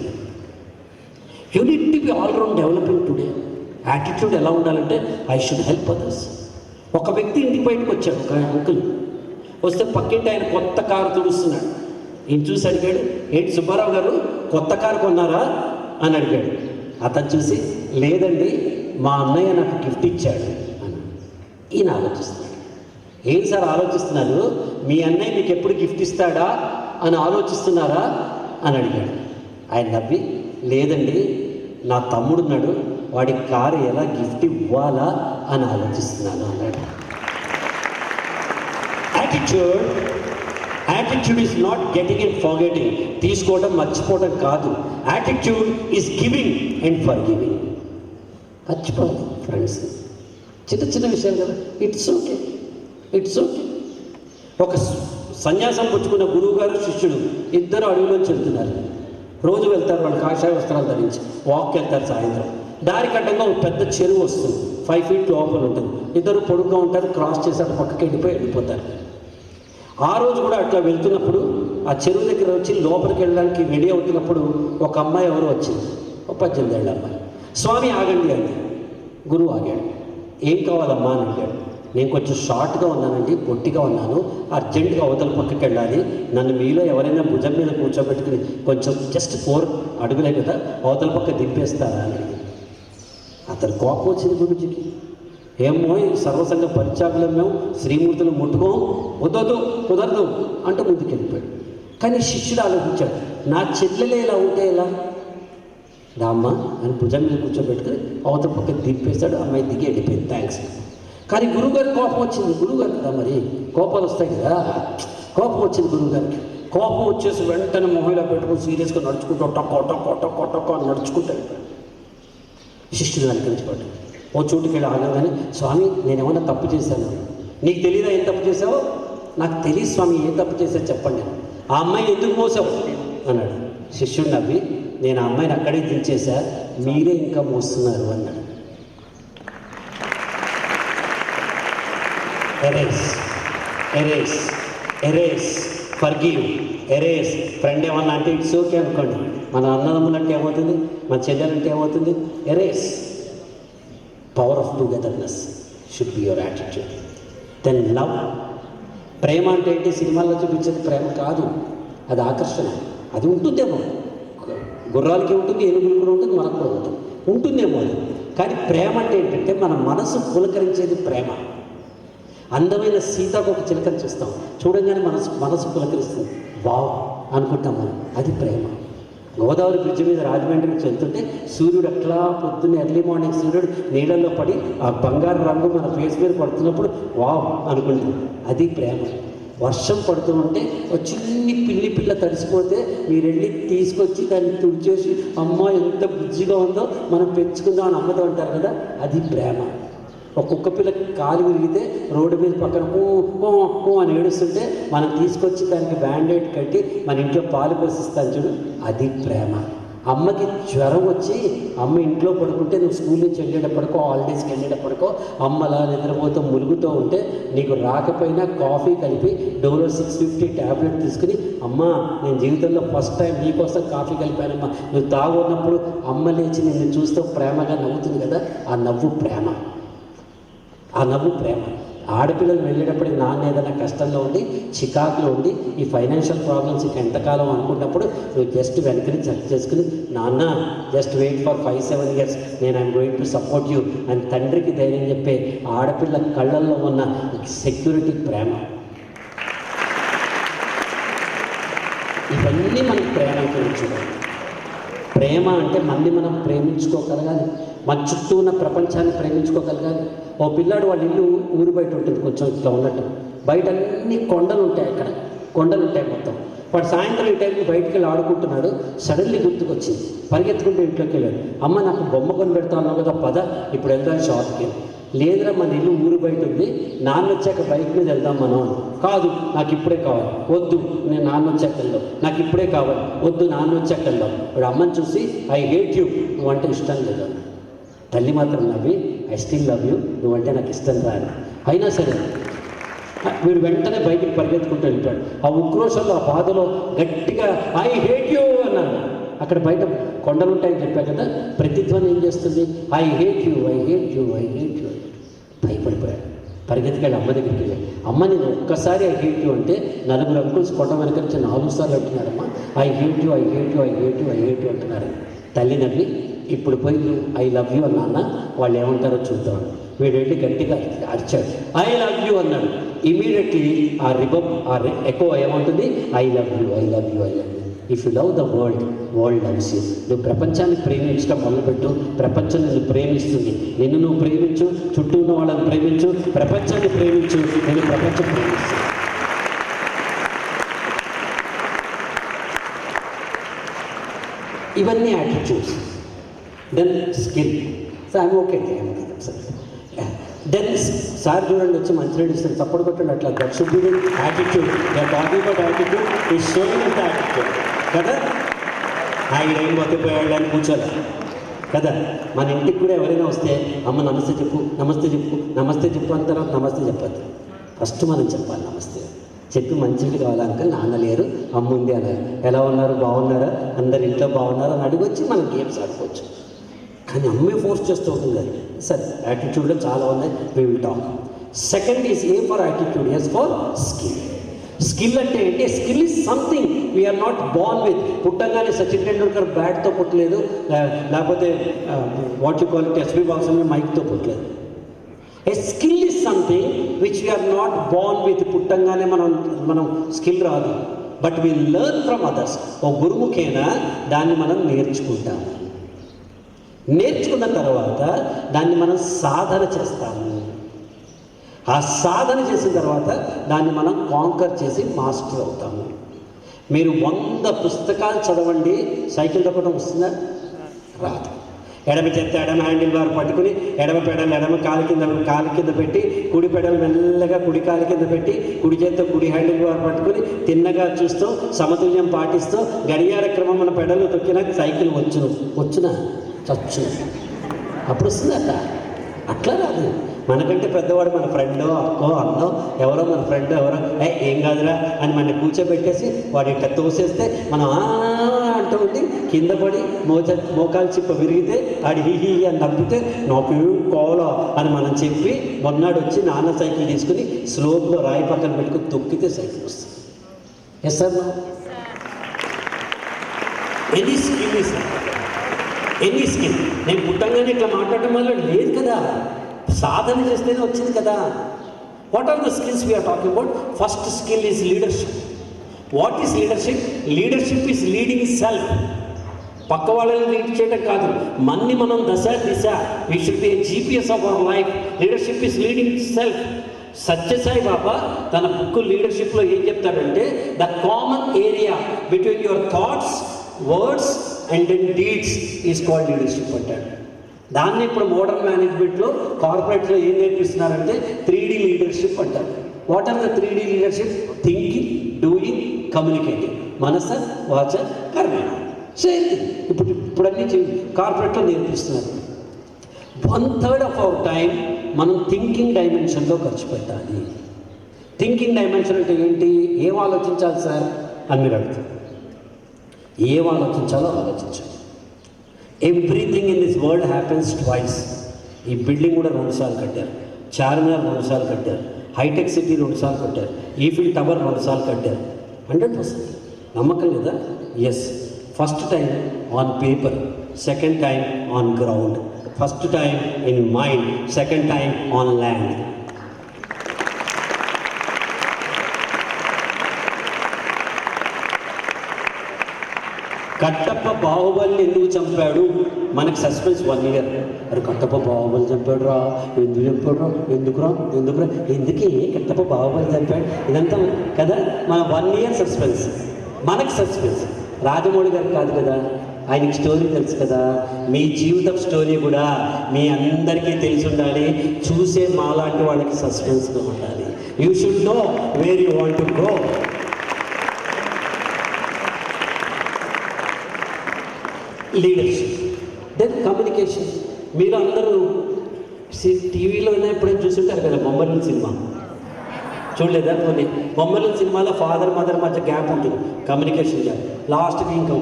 You need to be all round developing today. Attitude ఎలా ఉండాలంటే I should help others. ఒక వ్యక్తి ఇంటికి బయటకు వచ్చాడు, ఒక uncle వస్తే పక్కింటి ఆయన కొత్త కారు తుడుస్తున్నాడు. ఈయన చూసి అడిగాడు, ఏంటి సుబ్బారావు గారు కొత్త కారు కొన్నారా అని అడిగాడు. అతను చూసి, లేదండి మా అన్నయ్య నాకు గిఫ్ట్ ఇచ్చాడు అని. ఈయన ఆలోచిస్తున్నాడు. ఏం సార్ ఆలోచిస్తున్నారు? మీ అన్నయ్య మీకు ఎప్పుడు గిఫ్ట్ ఇస్తాడా అని ఆలోచిస్తున్నారా అని అడిగాడు. ఆయన నవ్వి, లేదండి నా తమ్ముడున్నాడు, వాడి కారు ఎలా గిఫ్ట్ ఇవ్వాలా అని ఆలోచిస్తున్నాను అన్నాడు. Attitude is not getting and forgetting. తీసుకోవడం మర్చిపోవడం కాదు. Attitude is giving and for giving. మర్చిపోవాలి ఫ్రెండ్స్, చిన్న చిన్న విషయాలు కదా. It's okay, it's okay. ఒక సన్యాసం పుచ్చుకున్న గురువు గారు శిష్యుడు ఇద్దరు అడవిలోంచి వెళ్తున్నారు. రోజు వెళ్తారు, వాళ్ళు కాషాయ వస్త్రాలు ధరించి వాక్కి వెళ్తారు. సాయంత్రం దారి కట్టంగా ఒక పెద్ద చెరువు వస్తుంది, 5 feet లోపల ఉంటుంది. ఇద్దరు పొడుగ్గా ఉంటారు, క్రాస్ చేసి అటు పక్కకి వెళ్ళిపోతారు. ఆ రోజు కూడా అట్లా వెళ్తున్నప్పుడు ఆ చెరువు దగ్గర వచ్చి లోపలికి వెళ్ళడానికి రెడీ అవుతున్నప్పుడు ఒక అమ్మాయి ఎవరో వచ్చింది, ఒక 18 ఏళ్ళ అమ్మాయి. స్వామి ఆగండి అండి. గురువు ఆగాడు. ఏం కావాలమ్మా అని అడిగాడు. నేను కొంచెం షార్ట్గా ఉన్నానండి, పొట్టిగా ఉన్నాను, అర్జెంటుగా అవతల పక్కకి వెళ్ళాలి, నన్ను మీలో ఎవరైనా భుజం మీద కూర్చోబెట్టుకుని కొంచెం జస్ట్ 4 అడుగులే కదా అవతల పక్క దింపేస్తారా అని అడిగాడు. అతను కోపం వచ్చింది గురుజీకి. ఏమో సర్వసంగ పరిత్యాగులం, మేము శ్రీమూర్తులు ముట్టుకోం, వద్దొద్దు కుదరదు అంటూ ముందుకు వెళ్ళిపోయాడు. కానీ శిష్యుడు ఆలోచించాడు, నా చెల్లెలే ఇలా ఉంటే ఎలా? రామ్మ అని భుజం మీద కూర్చోబెట్టుకుని అవతల పక్క దింపేస్తాడు. అమ్మాయి దిగి వెళ్ళిపోయింది, థ్యాంక్స్. కానీ గురువుగారికి కోపం వచ్చింది. గురువుగారు కదా మరి కోపాలు వస్తాయి కదా. కోపం వచ్చింది గురువుగారికి. కోపం వచ్చేసి వెంటనే మొహంలో పెట్టుకుని సీరియస్గా నడుచుకుంటూ టొక్కో టొక్కో టొక్కో టొక్కో అని నడుచుకుంటూ వెళ్ళిపోయాడు. శిష్యుడు అనిపించబడ్డాడు. ఓ చోటుకి వెళ్ళి ఆగగానే, స్వామి నేనేమన్నా తప్పు చేశాను. నీకు తెలియదా ఏం తప్పు చేసావో? నాకు తెలియదు స్వామి, ఏం తప్పు చేశావు చెప్పండి. ఆ అమ్మాయిని ఎందుకు మోసావు అన్నాడు. శిష్యుడు నవ్వి, నేను ఆ అమ్మాయిని అక్కడే దించేశా, మీరే ఇంకా మోస్తున్నారు అన్నాడు. Erase erase erase forgive erase. Friend ఏమన్నా అంటే ఇట్స్ ఓకే అనుకోండి. మన అన్నదమ్ములు అంటే ఏమవుతుంది, మన చెల్లెలంటే ఏమవుతుంది? ఎరేస్. Power of togetherness. Should be your attitude. Then love. ప్రేమ అంటే ఏంటి? సినిమాల్లో చూపించేది ప్రేమ కాదు, అది ఆకర్షణ. అది ఉంటుందేమో, గుర్రాలకి ఉంటుంది, ఏనుగులు కూడా ఉంటుంది, మనకు కూడా ఉంటుందేమో అది. కానీ ప్రేమ అంటే ఏంటంటే మన మనసు పులకరించేది ప్రేమ. అందమైన సీతాకోక చిలకని చూస్తాం, చూడంగానే మనసు పులకరిస్తుంది, వావ్ అనుకుంటాం మనం, అది ప్రేమ. గోదావరి బ్రిడ్జ్ మీద రాజమండ్రి నుంచి వెళ్తుంటే సూర్యుడు అట్లా పొద్దున్నే ఎర్లీ మార్నింగ్ సూర్యుడు నీళ్ళల్లో పడి ఆ బంగారు రంగు మన ఫేస్ మీద పడుతున్నప్పుడు వావ్ అనుకుంటాం, అది ప్రేమ. వర్షం పడుతూ ఉంటే ఒక చిన్ని పిల్ల తడిసిపోతే మీరు వెళ్ళి తీసుకొచ్చి దాన్ని తుడిచేసి అమ్మ ఎంత బుజ్జిగా ఉందో మనం పెంచుకుందాం అని అమ్మతో అంటారు కదా, అది ప్రేమ. ఒక కుక్క పిల్ల కాలు విరిగితే రోడ్డు మీద పక్కన ఓ అని ఏడుస్తుంటే మనం తీసుకొచ్చి దానికి బ్యాండేడ్ కట్టి మన ఇంట్లో పాలు పోషిస్తాను చూడు, అది ప్రేమ. అమ్మకి జ్వరం వచ్చి అమ్మ ఇంట్లో పడుకుంటే నువ్వు స్కూల్ నుంచి వెళ్ళేటప్పటికో హాలిడేస్కి వెళ్ళేటప్పటికో అమ్మలా నిద్రపోతూ ములుగుతూ ఉంటే నీకు రాకపోయినా కాఫీ కలిపి డోలో 650 ట్యాబ్లెట్ తీసుకుని అమ్మ నేను జీవితంలో ఫస్ట్ టైం నీకోసం కాఫీ కలిపానమ్మా, నువ్వు తాగున్నప్పుడు అమ్మ లేచి నిన్ను చూస్తూ ప్రేమగా నవ్వుతుంది కదా, ఆ నవ్వు ప్రేమ. ఆ నవ్వు ప్రేమ. ఆడపిల్లలు వెళ్ళేటప్పటికి నాన్న ఏదైనా కష్టంలో ఉండి చికాకులో ఉండి ఈ ఫైనాన్షియల్ ప్రాబ్లమ్స్ ఇక ఎంతకాలం అనుకున్నప్పుడు నువ్వు జస్ట్ వెనకని చెక్ చేసుకుని నాన్న జస్ట్ వెయిట్ ఫర్ 5-7 years, నేను I'm going to support you అని తండ్రికి ధైర్యం చెప్పే ఆడపిల్ల కళ్ళల్లో ఉన్న సెక్యూరిటీ ప్రేమ. ఇవన్నీ మనకి ప్రేమ చూడాలి. ప్రేమ అంటే మనం ప్రేమించుకోగలగాలి, మన చుట్టూ ఉన్న ప్రపంచాన్ని ప్రేమించుకోగలగాలి. ఓ పిల్లాడు వాళ్ళ ఇల్లు ఊరు బయట ఉంటుంది, కొంచెం ఇట్లా ఉన్నట్టు, బయట అన్ని కొండలు ఉంటాయి, అక్కడ కొండలు ఉంటాయి మొత్తం. వాడు సాయంత్రం ఈ టైంకి బయటికి వెళ్ళి ఆడుకుంటున్నాడు, సడన్లీ గుర్తుకొచ్చింది, పరిగెత్తుకుంటూ ఇంట్లోకి వెళ్ళాడు, అమ్మ నాకు బొమ్మ కొని పెడతా ఉన్నావు కదా, పద ఇప్పుడు వెళ్దాం షాప్కి. లేదురా మన ఇల్లు ఊరు బయట ఉంది, నాన్న వచ్చాక బైక్ మీద వెళ్దాం మనం. కాదు నాకు ఇప్పుడే కావాలి, వద్దు నేను నాన్న వచ్చాక వెళ్దాం, నాకు ఇప్పుడే కావాలి, వద్దు నాన్న వచ్చాక వెళ్దాం. వాడు అమ్మని చూసి ఐ హేట్ యూ, నువ్వంటే ఇష్టం లేదు. తల్లి మాత్రం నవ్వి ఐ స్టిల్ లవ్ యూ, నువ్వంటే నాకు ఇష్టం రాదు. అయినా సరే వీడు వెంటనే బయటికి పరిగెత్తుకుంటూ వెళ్ళిపోయాడు. ఆ ఉక్రోషంలో ఆ బాధలో గట్టిగా ఐ హేట్ యూ అన్నాడు. అక్కడ బయట కొండలు ఉంటాయని చెప్పాను కదా, ప్రతిధ్వని ఏం చేస్తుంది? I hate you, I hate you, I hate you. భయపడిపోయాడు, పరిగెత్తుకెళ్ళి అమ్మ దగ్గరికి వెళ్ళాడు. అమ్మ నేను ఒక్కసారి ఐ హేట్ యూ అంటే 4 అంకుల్స్ కొండ వెనక నుంచి 4 సార్లు అంటున్నారమ్మా I hate you, I hate you, I hate you, I hate you అంటున్నారు. తల్లి నవ్వి ఇప్పుడు పోయి ఐ లవ్ యూ అన్నా వాళ్ళు ఏమంటారో చూద్దాం. వీడు వెళ్ళి గట్టిగా అరిచాడు, ఐ లవ్ యూ అన్నాడు. ఇమీడియట్లీ ఆ రిబమ్ ఆ ఎకో ఏమంటుంది? I love you, I love you, I love you. If you love the world, world loves you. నువ్వు ప్రపంచాన్ని ప్రేమించడం మొదలుపెట్టు, ప్రపంచం నిన్ను ప్రేమిస్తుంది. నిన్ను నువ్వు ప్రేమించు, చుట్టూ ఉన్న వాళ్ళని ప్రేమించు, ప్రపంచాన్ని ప్రేమించు, నేను ప్రపంచం ప్రేమిస్తాను. ఇవన్నీ attitudes. Then skill. So I'm okay sir. Then sir చూడండి వచ్చి మంచినీళ్ళు ఇస్తారు, తప్పుడు కొట్టండి అట్లా. That should be the attitude. They talking about attitude, is showing with attitude కదా. ఆయన ఏం బతిపోయాడు అని కూర్చోలే కదా. మన ఇంటికి కూడా ఎవరైనా వస్తే అమ్మ నమస్తే చెప్పు, నమస్తే చెప్పు, నమస్తే చెప్పు అని తర్వాత నమస్తే చెప్పద్దు. ఫస్ట్ మనం చెప్పాలి నమస్తే చెప్పి మంచిది కావాలి. అంకల్ నాన్న లేరు, అమ్మ ఉంది అన్నారు, ఎలా ఉన్నారు, బాగున్నారా, అందరు ఇంట్లో బాగున్నారా అని అడిగొచ్చి మనం గేమ్స్ ఆడుకోవచ్చు. కానీ అమ్మే ఫోర్స్ చేస్తూ ఉంటుంది అది. సరే యాటిట్యూడ్లో చాలా ఉన్నాయి, we will talk. Second is A for attitude, S for skill. Skill అంటే ఏంటి? Skill is something we are not born with. పుట్టంగానే సచిన్ టెండూల్కర్ బ్యాట్తో పుట్టలేదు, లేకపోతే what you call it SP బాక్సంగా మైక్తో పుట్టలేదు. A skill is something which we are not born with. పుట్టంగానే మనం స్కిల్ రాదు, but we learn from others. ఓ గురుముఖేనా దాన్ని మనం నేర్చుకుంటాము. నేర్చుకున్న తర్వాత దాన్ని మనం సాధన చేస్తాము. ఆ సాధన చేసిన తర్వాత దాన్ని మనం కాంకర్ చేసి మాస్టర్ అవుతాము. మీరు 100 పుస్తకాలు చదవండి, సైకిల్ తొక్కడం వస్తుందా? రాదు. ఎడమ చేత ఎడమ హ్యాండిల్ బార్ పట్టుకుని ఎడమ పెడల్ ఎడమ కాలు కింద పెట్టి, కుడి పెడల్ మెల్లగా కుడి కాలు కింద పెట్టి, కుడి చేతితో కుడి హ్యాండిల్ బార్ పట్టుకుని తిన్నగా చూస్తూ సమతుల్యం పాటిస్తూ గడియార క్రమం మన పెడలు తొక్కినా సైకిల్ వచ్చునా చచ్చు అప్పుడు వస్తుందట. అట్లా రాదు. మనకంటే పెద్దవాడు మన ఫ్రెండో అక్కో అన్నో ఎవరో మన ఫ్రెండ్ ఎవరో ఏం కాదురా అని మన కూర్చోబెట్టేసి వాడు ఇట్లా తోసేస్తే మనం అంటూ ఉండి కింద పడి మోకాలు చిప్ప విరిగితే ఆడి హీ అని నవ్వితే నాకు కోలా అని మనం చెప్పి మొన్నాడు వచ్చి నాన్న సైకిల్ తీసుకుని స్లోప్లో రాయి పక్కన పెట్టుకుని తొక్కితే సైకిల్ వస్తుంది. ఎస్ సార్ నా any skill is any skill. నేను పుట్టంగానే ఇట్లా మాట్లాడటం వల్ల లేదు కదా, సాధన చేస్తేనే వచ్చింది కదా. What are the skills we are talking about? First skill is leadership. What is leadership? Leadership is leading self. పక్క వాళ్ళని లీడ్ చేయడం కాదు, మన్ని మనం దశ దిశ. We should be a GPS of our life. Leadership is leading self. Sathya Sai Baba తన book లీడర్షిప్లో ఏం చెప్తాడంటే, the common area between your thoughts, words and then deeds is called leadership అంటాడు. దాన్ని ఇప్పుడు మోడర్న్ మేనేజ్మెంట్లో కార్పొరేట్లో ఏం నేర్పిస్తున్నారంటే 3D లీడర్షిప్ అంటారు. What are the 3D leadership? Thinking, doing, communicating. మనస, వాచ, కర్మ. సేమ్ థింగ్ ఇప్పుడు అన్ని కార్పొరేట్లో నేర్పిస్తున్నారు. 1/3 ఆఫ్ అవర్ టైం మనం థింకింగ్ డైమెన్షన్లో ఖర్చు పెట్టాలి. థింకింగ్ డైమెన్షన్ అంటే ఏంటి? ఏం ఆలోచించాలి సార్ అని మీరు అడుగుతారు. ఏం ఆలోచించాలో ఆలోచించాలి. Everything in this world happens twice. ఈ బిల్డింగ్ కూడా 2 సార్లు కట్టారు, చార్మినార్ 2 సార్లు కట్టారు, హైటెక్ సిటీ 2 సార్లు కట్టారు, ఈఫిల్ టవర్ 2 సార్లు కట్టారు. 100% నమ్మకం లేదా? Yes. First time on paper, second time on ground. First time in mind, second time on land. Kattappa బాహుబలిని ఎందుకు చంపాడు? మనకు సస్పెన్స్ 1 year. అరే కట్టప్ప బాహుబలి చంపాడు రా, ఎందుకు చంపాడు రా, ఎందుకురా ఎందుకే కట్టప్ప బాహుబలి చంపాడు, ఇదంతా కదా మన 1 year సస్పెన్స్. మనకు సస్పెన్స్. రాజమౌళి గారు కాదు కదా, ఆయనకి స్టోరీ తెలుసు కదా. మీ జీవితం స్టోరీ కూడా మీ అందరికీ తెలిసి ఉండాలి. చూసే మాలాంటి వాళ్ళకి సస్పెన్స్గా ఉండాలి. You should know where you want to go. Leadership, then communication. మీరు అందరూ టీవీలోనే ఎప్పుడైనా చూసుంటారు కదా బొమ్మరిల్లు సినిమా, చూడలేదా? పోనీ బొమ్మరిల్లు సినిమాలో ఫాదర్ మదర్ మధ్య గ్యాప్ ఉంటుంది, కమ్యూనికేషన్ గ్యాప్. లాస్ట్కి ఇంకా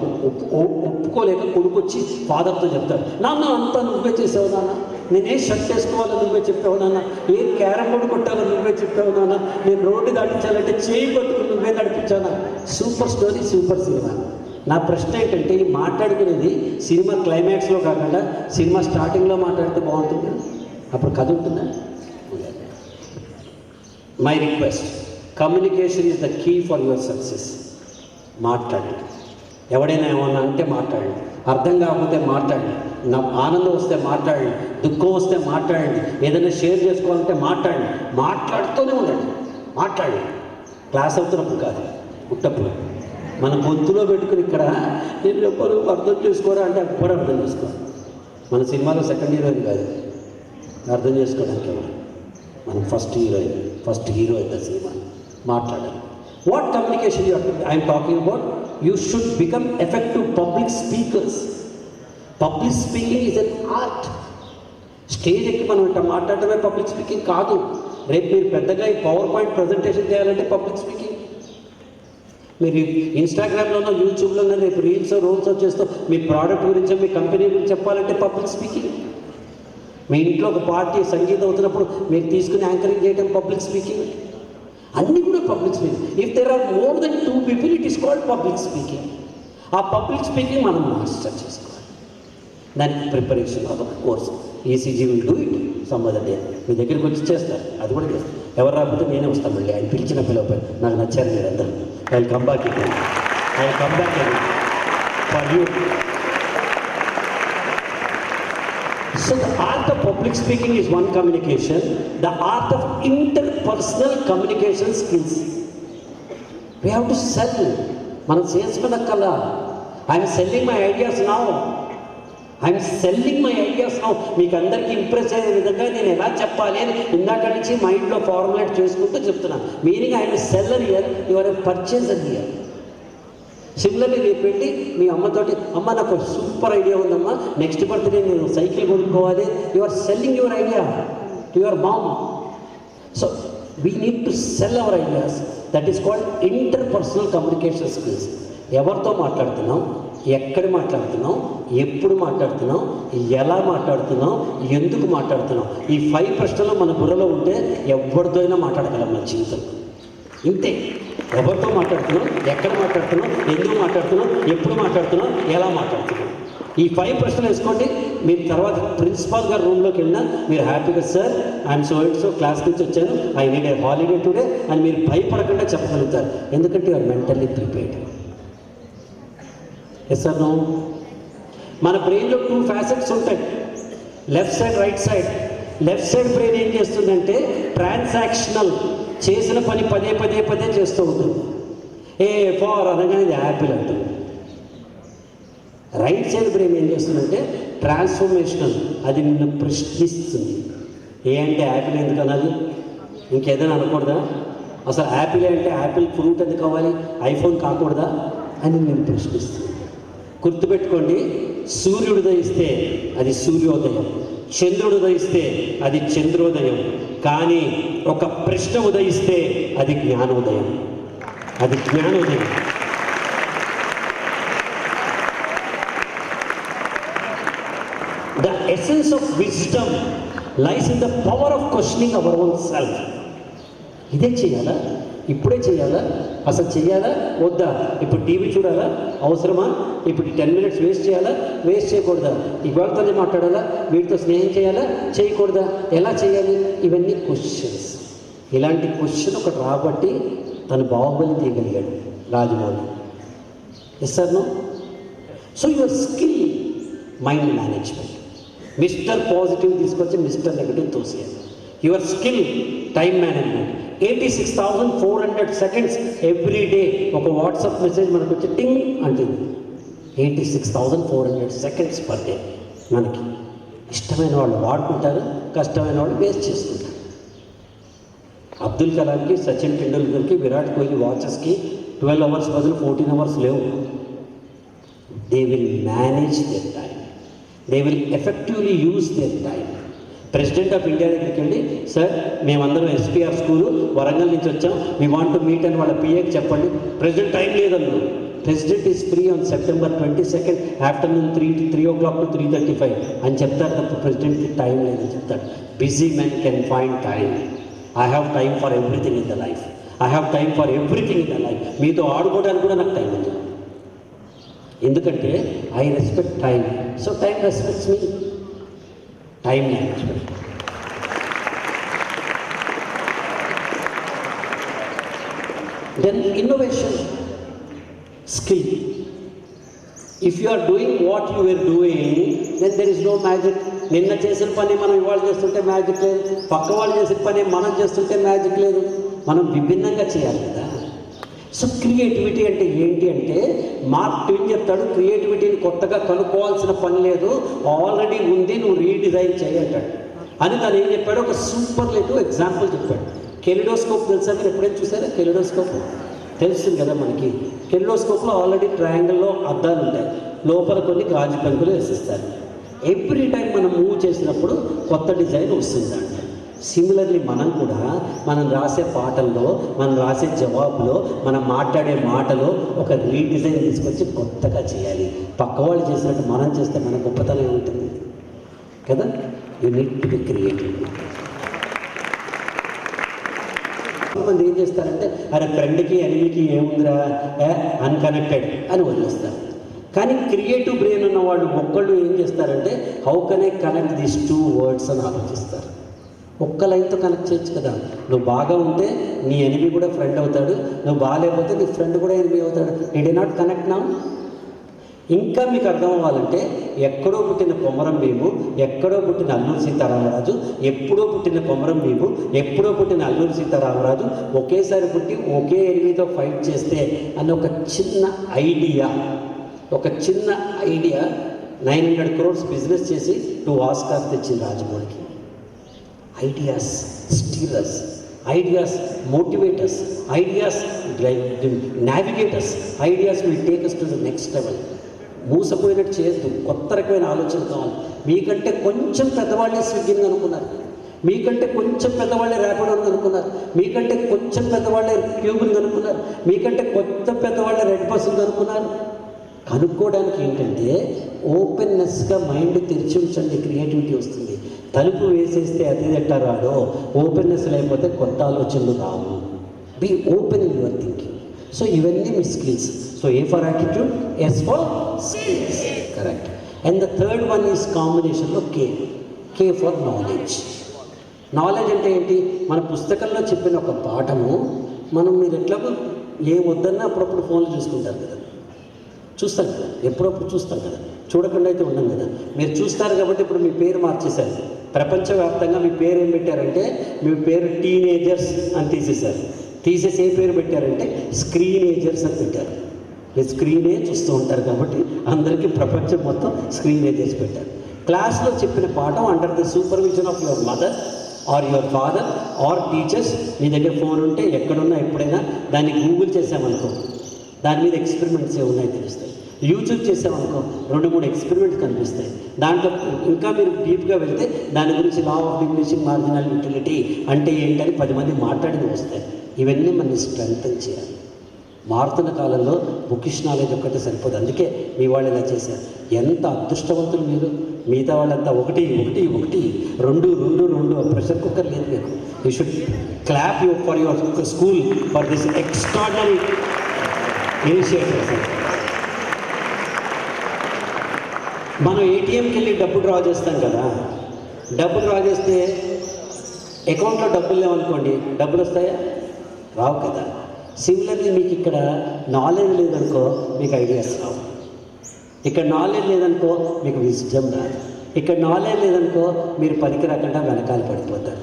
ఒప్పుకోలేక కొడుకు వచ్చి ఫాదర్తో చెప్తాడు, నాన్న అంతా నువ్వే చేసావు నాన్న, నేనే షర్ట్ వేసుకోవాలో నువ్వే చెప్పావు నాన్న, ఏ క్యారమ్ బోర్డు కొట్టాలో నువ్వే చెప్పావు నాన్న, నేను రోడ్డు నడిపించాలంటే చేయి పట్టుకుని నువ్వే నడిపించానా. Super story, super cinema. నా ప్రశ్న ఏంటంటే, ఈ మాట్లాడుకునేది సినిమా క్లైమాక్స్లో కాకుండా సినిమా స్టార్టింగ్లో మాట్లాడితే బాగుంటుంది. అప్పుడు కథ ఉంటుందా? My request, communication is the key for your success. మాట్లాడండి. ఎవడైనా ఏమన్నా అంటే మాట్లాడండి, అర్థం కాకపోతే మాట్లాడండి, నా ఆనందం వస్తే మాట్లాడండి, దుఃఖం వస్తే మాట్లాడండి, ఏదైనా షేర్ చేసుకోవాలంటే మాట్లాడండి. మాట్లాడుతూనే ఉండండి. మాట్లాడండి. క్లాస్ అవుతున్నప్పుడు కాదు, పుట్టప్పుడు మన గొంతులో పెట్టుకుని ఇక్కడ నేను చెప్పరు అర్థం చేసుకోరా అంటే అప్పుడు అర్థం చేసుకోవాలి. మన సినిమాలో సెకండ్ హీరోయిన్ కాదు అర్థం చేసుకోవడానికి ఎవరు, మనం ఫస్ట్ హీరో అయితే సినిమా. మాట్లాడాలి. What communication I'm talking about? You should become effective public speakers. Public speaking is an art. Stage ఎక్కి మనం ఇట్లా మాట్లాడటమే పబ్లిక్ స్పీకింగ్ కాదు. రేపు మీరు పెద్దగా ఈ పవర్ పాయింట్ ప్రజెంటేషన్ చేయాలంటే పబ్లిక్ స్పీకింగ్. మీరు ఇన్స్టాగ్రామ్లోనో యూట్యూబ్లోనో రేపు రీల్స్ రోల్స్ చేస్తూ మీ ప్రోడక్ట్ గురించి మీ కంపెనీ గురించి చెప్పాలంటే పబ్లిక్ స్పీకింగ్. మీ ఇంట్లో ఒక పార్టీ సంగీతం అవుతున్నప్పుడు మీరు తీసుకుని యాంకరింగ్ చేయడం పబ్లిక్ స్పీకింగ్. అన్నీ కూడా public speaking. If there are more than 2 people it is called public speaking. ఆ పబ్లిక్ స్పీకింగ్ మనం మాస్టర్ చేసుకోవాలి. దానికి ప్రిపరేషన్ ఒక course. ECG will do it some other day. మీ దగ్గరికి వచ్చి చేస్తారు, అది కూడా చేస్తారు. ఎవరు రాకపోతే నేనే వస్తాను మళ్ళీ. ఆయన పిలిచిన పిలవపోయి నాకు నచ్చారు మీరు అందరూ. I will come back for you. So the art of public speaking is one communication. The art of interpersonal communication skills. We have to sell. మనం చేసుకున్నక్కల్లా I'm selling my ideas now. మీకు అందరికీ ఇంప్రెస్ అయ్యే విధంగా నేను ఎలా చెప్పాలి అని ఇందాక నుంచి మైండ్లో ఫార్ములేట్ చేసుకుంటూ చెప్తున్నాను. Meaning I'm seller here, you are a purchaser here. Similarly రేపు వెళ్ళి మీ అమ్మతోటి, అమ్మ నాకు సూపర్ ఐడియా ఉందమ్మా, నెక్స్ట్ బర్త్డే నేను సైకిల్ కొనుక్కోవాలి. You are selling your idea to your mom. So we need to sell our ideas. That is called interpersonal communication skills. ఎవరితో మాట్లాడుతున్నాం, ఎక్కడ మాట్లాడుతున్నావు, ఎప్పుడు మాట్లాడుతున్నావు, ఎలా మాట్లాడుతున్నావు, ఎందుకు మాట్లాడుతున్నావు. ఈ 5 ప్రశ్నలు మన బుర్రలో ఉంటే ఎవరితో అయినా మాట్లాడగలం మన జీవితంలో. ఇంతే. ఎవరితో మాట్లాడుతున్నావు, ఎక్కడ మాట్లాడుతున్నావు, ఎందుకు మాట్లాడుతున్నావు, ఎప్పుడు మాట్లాడుతున్నావు, ఎలా మాట్లాడుతున్నావు. ఈ 5 ప్రశ్నలు వేసుకోండి. మీరు తర్వాత ప్రిన్సిపాల్ గారు రూమ్లోకి వెళ్ళినా మీరు హ్యాపీగా sir I'm so and so class నుంచి వచ్చాను, I need a holiday today అని మీరు భయపడకుండా చెప్పగలుగుతారు. ఎందుకంటే you're mentally prepared. Yes or no? మన బ్రెయిన్లో 2 ఫ్యాసెట్స్ ఉంటాయి, left side, right side. Left side brain ఏం చేస్తుందంటే ట్రాన్సాక్షనల్, చేసిన పని పదే పదే పదే చేస్తూ ఉంటుంది. ఏ ఫార్ అనగానే ఇది యాపిల్ అంటుంది. రైట్ సైడ్ బ్రెయిన్ ఏం చేస్తుందంటే ట్రాన్స్ఫర్మేషనల్, అది నిన్ను ప్రశ్నిస్తుంది. ఏ అంటే యాపిల్ ఎందుకు అనాలి, ఇంకేదైనా అనకూడదా, అసలు యాపిల్ అంటే యాపిల్ ఫ్రూట్ ఎందుకు కావాలి, ఐఫోన్ కాకూడదా అని నేను ప్రశ్నిస్తుంది. గుర్తుపెట్టుకోండి, సూర్యుడు ఉదయిస్తే అది సూర్యోదయం, చంద్రుడు ఉదయిస్తే అది చంద్రోదయం, కానీ ఒక ప్రశ్న ఉదయిస్తే అది జ్ఞానోదయం. అది జ్ఞానోదయం. The essence of wisdom lies in the power of questioning our own self. ఇదే చేయాలా, ఇప్పుడే చేయాలా, అసలు చేయాలా వద్దా, ఇప్పుడు టీవీ చూడాలా, అవసరమా, ఇప్పుడు 10 minutes వేస్ట్ చేయాలా, వేస్ట్ చేయకూడదా, ఇవాళతోనే మాట్లాడాలా, వీటితో స్నేహం చేయాలా, చేయకూడదా, ఎలా చేయాలి, ఇవన్నీ క్వశ్చన్స్. ఇలాంటి క్వశ్చన్ ఒకటి రాబట్టి తను బాహుబలి తీయగలిగాడు Rajamouli. Yes or no? So your skill mind management. Mister positive తీసుకొచ్చి మిస్టర్ నెగిటివ్ తోసేయాలి. Your skill time management. 86,400 seconds every day ఒక వాట్సాప్ మెసేజ్ మనకు వచ్చి టింగ్ అంటుంది. 86,400 seconds పర్ డే. మనకి ఇష్టమైన వాళ్ళు వాడుకుంటారు, కష్టమైన వాళ్ళు వేస్ట్ చేసుకుంటారు. అబ్దుల్ కలాంకి, సచిన్ టెండూల్కర్కి, విరాట్ కోహ్లీ వాచెస్కి 12 hours బదులు 14 hours లేవు. They will manage their time, they will effectively use their time. President of India దగ్గరికి వెళ్ళి, సార్ మేమందరం ఎస్పీఆర్ స్కూలు వరంగల్ నుంచి వచ్చాం, వీ వాంట్ టు మీట్ అని వాళ్ళ పిఏకి చెప్పండి. ప్రెసిడెంట్ టైం లేదన్నారు. President is free on September 22nd afternoon 3 o'clock to 3:35 అని చెప్తారు తప్ప ప్రెసిడెంట్కి టైం లేదని చెప్తారు. Busy men can find time. I have time for everything in the life. I have time for everything in the life. మీతో ఆడుకోవడానికి కూడా నాకు time ఉంది. ఎందుకంటే I respect time, so time respects me. Time management. Then innovation skill. If you are doing what you are doing, then there is no magic. నిన్న చేసిన పని మనం ఇవాళ చేస్తుంటే మ్యాజిక్ లేదు, పక్క వాళ్ళు చేసిన పని మనం చేస్తుంటే మ్యాజిక్ లేదు. మనం విభిన్నంగా చేయాలి కదా. సో క్రియేటివిటీ అంటే ఏంటి అంటే, మార్క్ ట్వైన్ చెప్తాడు, క్రియేటివిటీని కొత్తగా కనుక్కోవాల్సిన పని లేదు, ఆల్రెడీ ఉంది, నువ్వు రీడిజైన్ చేయంటాడు. అని తను ఏం చెప్పాడు, ఒక సూపర్లేటివ్ ఎగ్జాంపుల్ చెప్పాడు. కెలిడోస్కోప్ తెలుసా, మీరు ఎప్పుడైనా చూసారా కెలిడోస్కోప్? తెలుస్తుంది కదా మనకి. కెలిడోస్కోప్లో ఆల్రెడీ ట్రయాంగిల్లో అద్దాలు ఉంటాయి, లోపల కొన్ని గాజు పెంకులు వేసిస్తారు. ఎవ్రీ టైం మనం మూవ్ చేసినప్పుడు కొత్త డిజైన్ వస్తుందంట. సిమిలర్లీ మనం కూడా మనం రాసే పాటల్లో, మనం రాసే జవాబులో, మనం మాట్లాడే మాటలో ఒక రీడిజైన్ తీసుకొచ్చి కొత్తగా చేయాలి. పక్క వాళ్ళు చేసినట్టు మనం చేస్తే మన గొప్పతనం ఉంటుంది కదా. You need to be creative. కొంతమంది ఏం చేస్తారంటే, అరే ఫ్రెండ్కి ఎనిమికి ఏముందిరా, అన్కనెక్టెడ్ అని వదిలేస్తారు. కానీ క్రియేటివ్ బ్రెయిన్ ఉన్న వాళ్ళు ఒక్కళ్ళు ఏం చేస్తారంటే, how can I connect these 2 words అని ఆలోచిస్తారు. ఒక్క లైన్తో కనెక్ట్ చేయొచ్చు కదా. నువ్వు బాగా ఉంటే నీ ఎనిమి కూడా ఫ్రెండ్ అవుతాడు, నువ్వు బాగాలేకపోతే నీ ఫ్రెండ్ కూడా ఎనిమి అవుతాడు. It did not connect now. ఇంకా మీకు అర్థం అవ్వాలంటే, ఎక్కడో పుట్టిన కొమరం భీము, ఎక్కడో పుట్టిన అల్లూరి సీతారామరాజు, ఎప్పుడో పుట్టిన కొమరం భీము, ఎప్పుడో పుట్టిన అల్లూరి సీతారామరాజు ఒకేసారి పుట్టి ఒకే ఎనిమితో ఫైట్ చేస్తే అన్న ఒక చిన్న ఐడియా 900 crores బిజినెస్ చేసి 2 Oscars తెచ్చింది రాజమౌళికి. Ideas steerers, ideas motivators, ideas navigators, ideas will take us to the next level. మూసపోయినట్టు చేయొద్దు, కొత్త రకమైన ఆలోచన కావాలి. మీకంటే కొంచెం పెద్దవాళ్ళే స్విగ్గీని అనుకున్నారు, మీకంటే కొంచెం పెద్దవాళ్ళే ర్యాపిడోని అనుకున్నారు, మీకంటే కొంచెం పెద్దవాళ్ళే క్యూబ్ని అనుకున్నారు, మీకంటే కొత్త పెద్దవాళ్ళే రెడ్ బస్సుని అనుకున్నారు. కనుక్కోవడానికి ఏంటంటే ఓపెన్నెస్గా మైండ్ తెరిచి ఉంచండి, క్రియేటివిటీ వస్తుంది. తలుపు వేసేస్తే అది రాడో, ఓపెన్నెస్ లేకపోతే కొత్త ఆలోచనలు రావు. Be open in your thinking. So ఇవన్నీ మీ skills. So A for attitude, S for skills. Correct. And the third one is కాంబినేషన్లో కే ఫర్ నాలెడ్జ్. నాలెడ్జ్ అంటే ఏంటి? మన పుస్తకంలో చెప్పిన ఒక పాఠము మీరు ఎట్లాగో ఏ వద్దన్నా అప్పుడప్పుడు ఫోన్లు చూసుకుంటారు కదా, చూస్తారు కదా, ఎప్పుడప్పుడు చూస్తారు కదా, చూడకుండా అయితే ఉన్నాం కదా. మీరు చూస్తారు కాబట్టి ఇప్పుడు మీ పేరు మార్చేశారు. ప్రపంచవ్యాప్తంగా మీ పేరు ఏం పెట్టారంటే, మీ పేరు టీనేజర్స్ అని తీసేశారు. తీసేసి ఏ పేరు పెట్టారంటే స్క్రీనేజర్స్ అని పెట్టారు. మీరు స్క్రీనే చూస్తూ ఉంటారు కాబట్టి అందరికీ ప్రపంచం మొత్తం స్క్రీనేజర్స్ పెట్టారు. క్లాస్లో చెప్పిన పాఠం under the supervision of your mother or your father or teachers. మీ దగ్గర ఫోన్ ఉంటే ఎక్కడున్నా ఎప్పుడైనా దాన్ని గూగుల్ చేసామనుకో, దాని మీద ఎక్స్పెరిమెంట్స్ ఏమున్నాయో తెలుస్తాయి. యూట్యూబ్ చేసామనుకో 2-3 ఎక్స్పెరిమెంట్స్ కనిపిస్తాయి. దాంట్లో ఇంకా మీరు డీప్గా వెళ్తే దాని గురించి law of diminishing marginal utility అంటే ఏంటని 10 మంది మాట్లాడి వస్తాయి. ఇవన్నీ మనం స్ట్రెంగ్తన్ చేయాలి. మారుతున్న కాలంలో బుకిష్ నాలెడ్జ్ ఒక్కటే సరిపోదు. అందుకే మీ వాళ్ళు ఇలా చేశారు. ఎంత అదృష్టవంతులు మీరు. మిగతా వాళ్ళంతా ఒకటి 2 ప్రెషర్ కుక్కర్ లేదు మీకు. You should clap you for your school for this extraordinary initiative. మనం ఏటీఎంకి వెళ్ళి డబ్బు డ్రా చేస్తాం కదా, డబ్బు డ్రా చేస్తే అకౌంట్లో డబ్బులు లేవనుకోండి, డబ్బులు వస్తాయా? రావు కదా. సిమిలర్లీ మీకు ఇక్కడ నాలెడ్జ్ లేదనుకో మీకు ఐడియాస్ రావు. ఇక్కడ నాలెడ్జ్ లేదనుకో మీకు విజ్డమ్ రాదు. ఇక్కడ నాలెడ్జ్ లేదనుకో మీరు పనికి రాకుండా వెనకాల పడిపోతారు.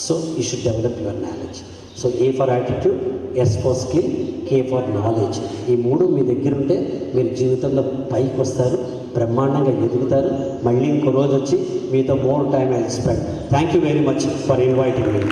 So you should develop your knowledge. So A for attitude, S for skill, K for knowledge. ఈ 3 మీ దగ్గర ఉంటే మీరు జీవితంలో పైకి వస్తారు, బ్రహ్మాండంగా ఎదుగుతారు. మళ్ళీ ఇంకో రోజు వచ్చి మీతో more time I spend. Thank you very much for inviting me.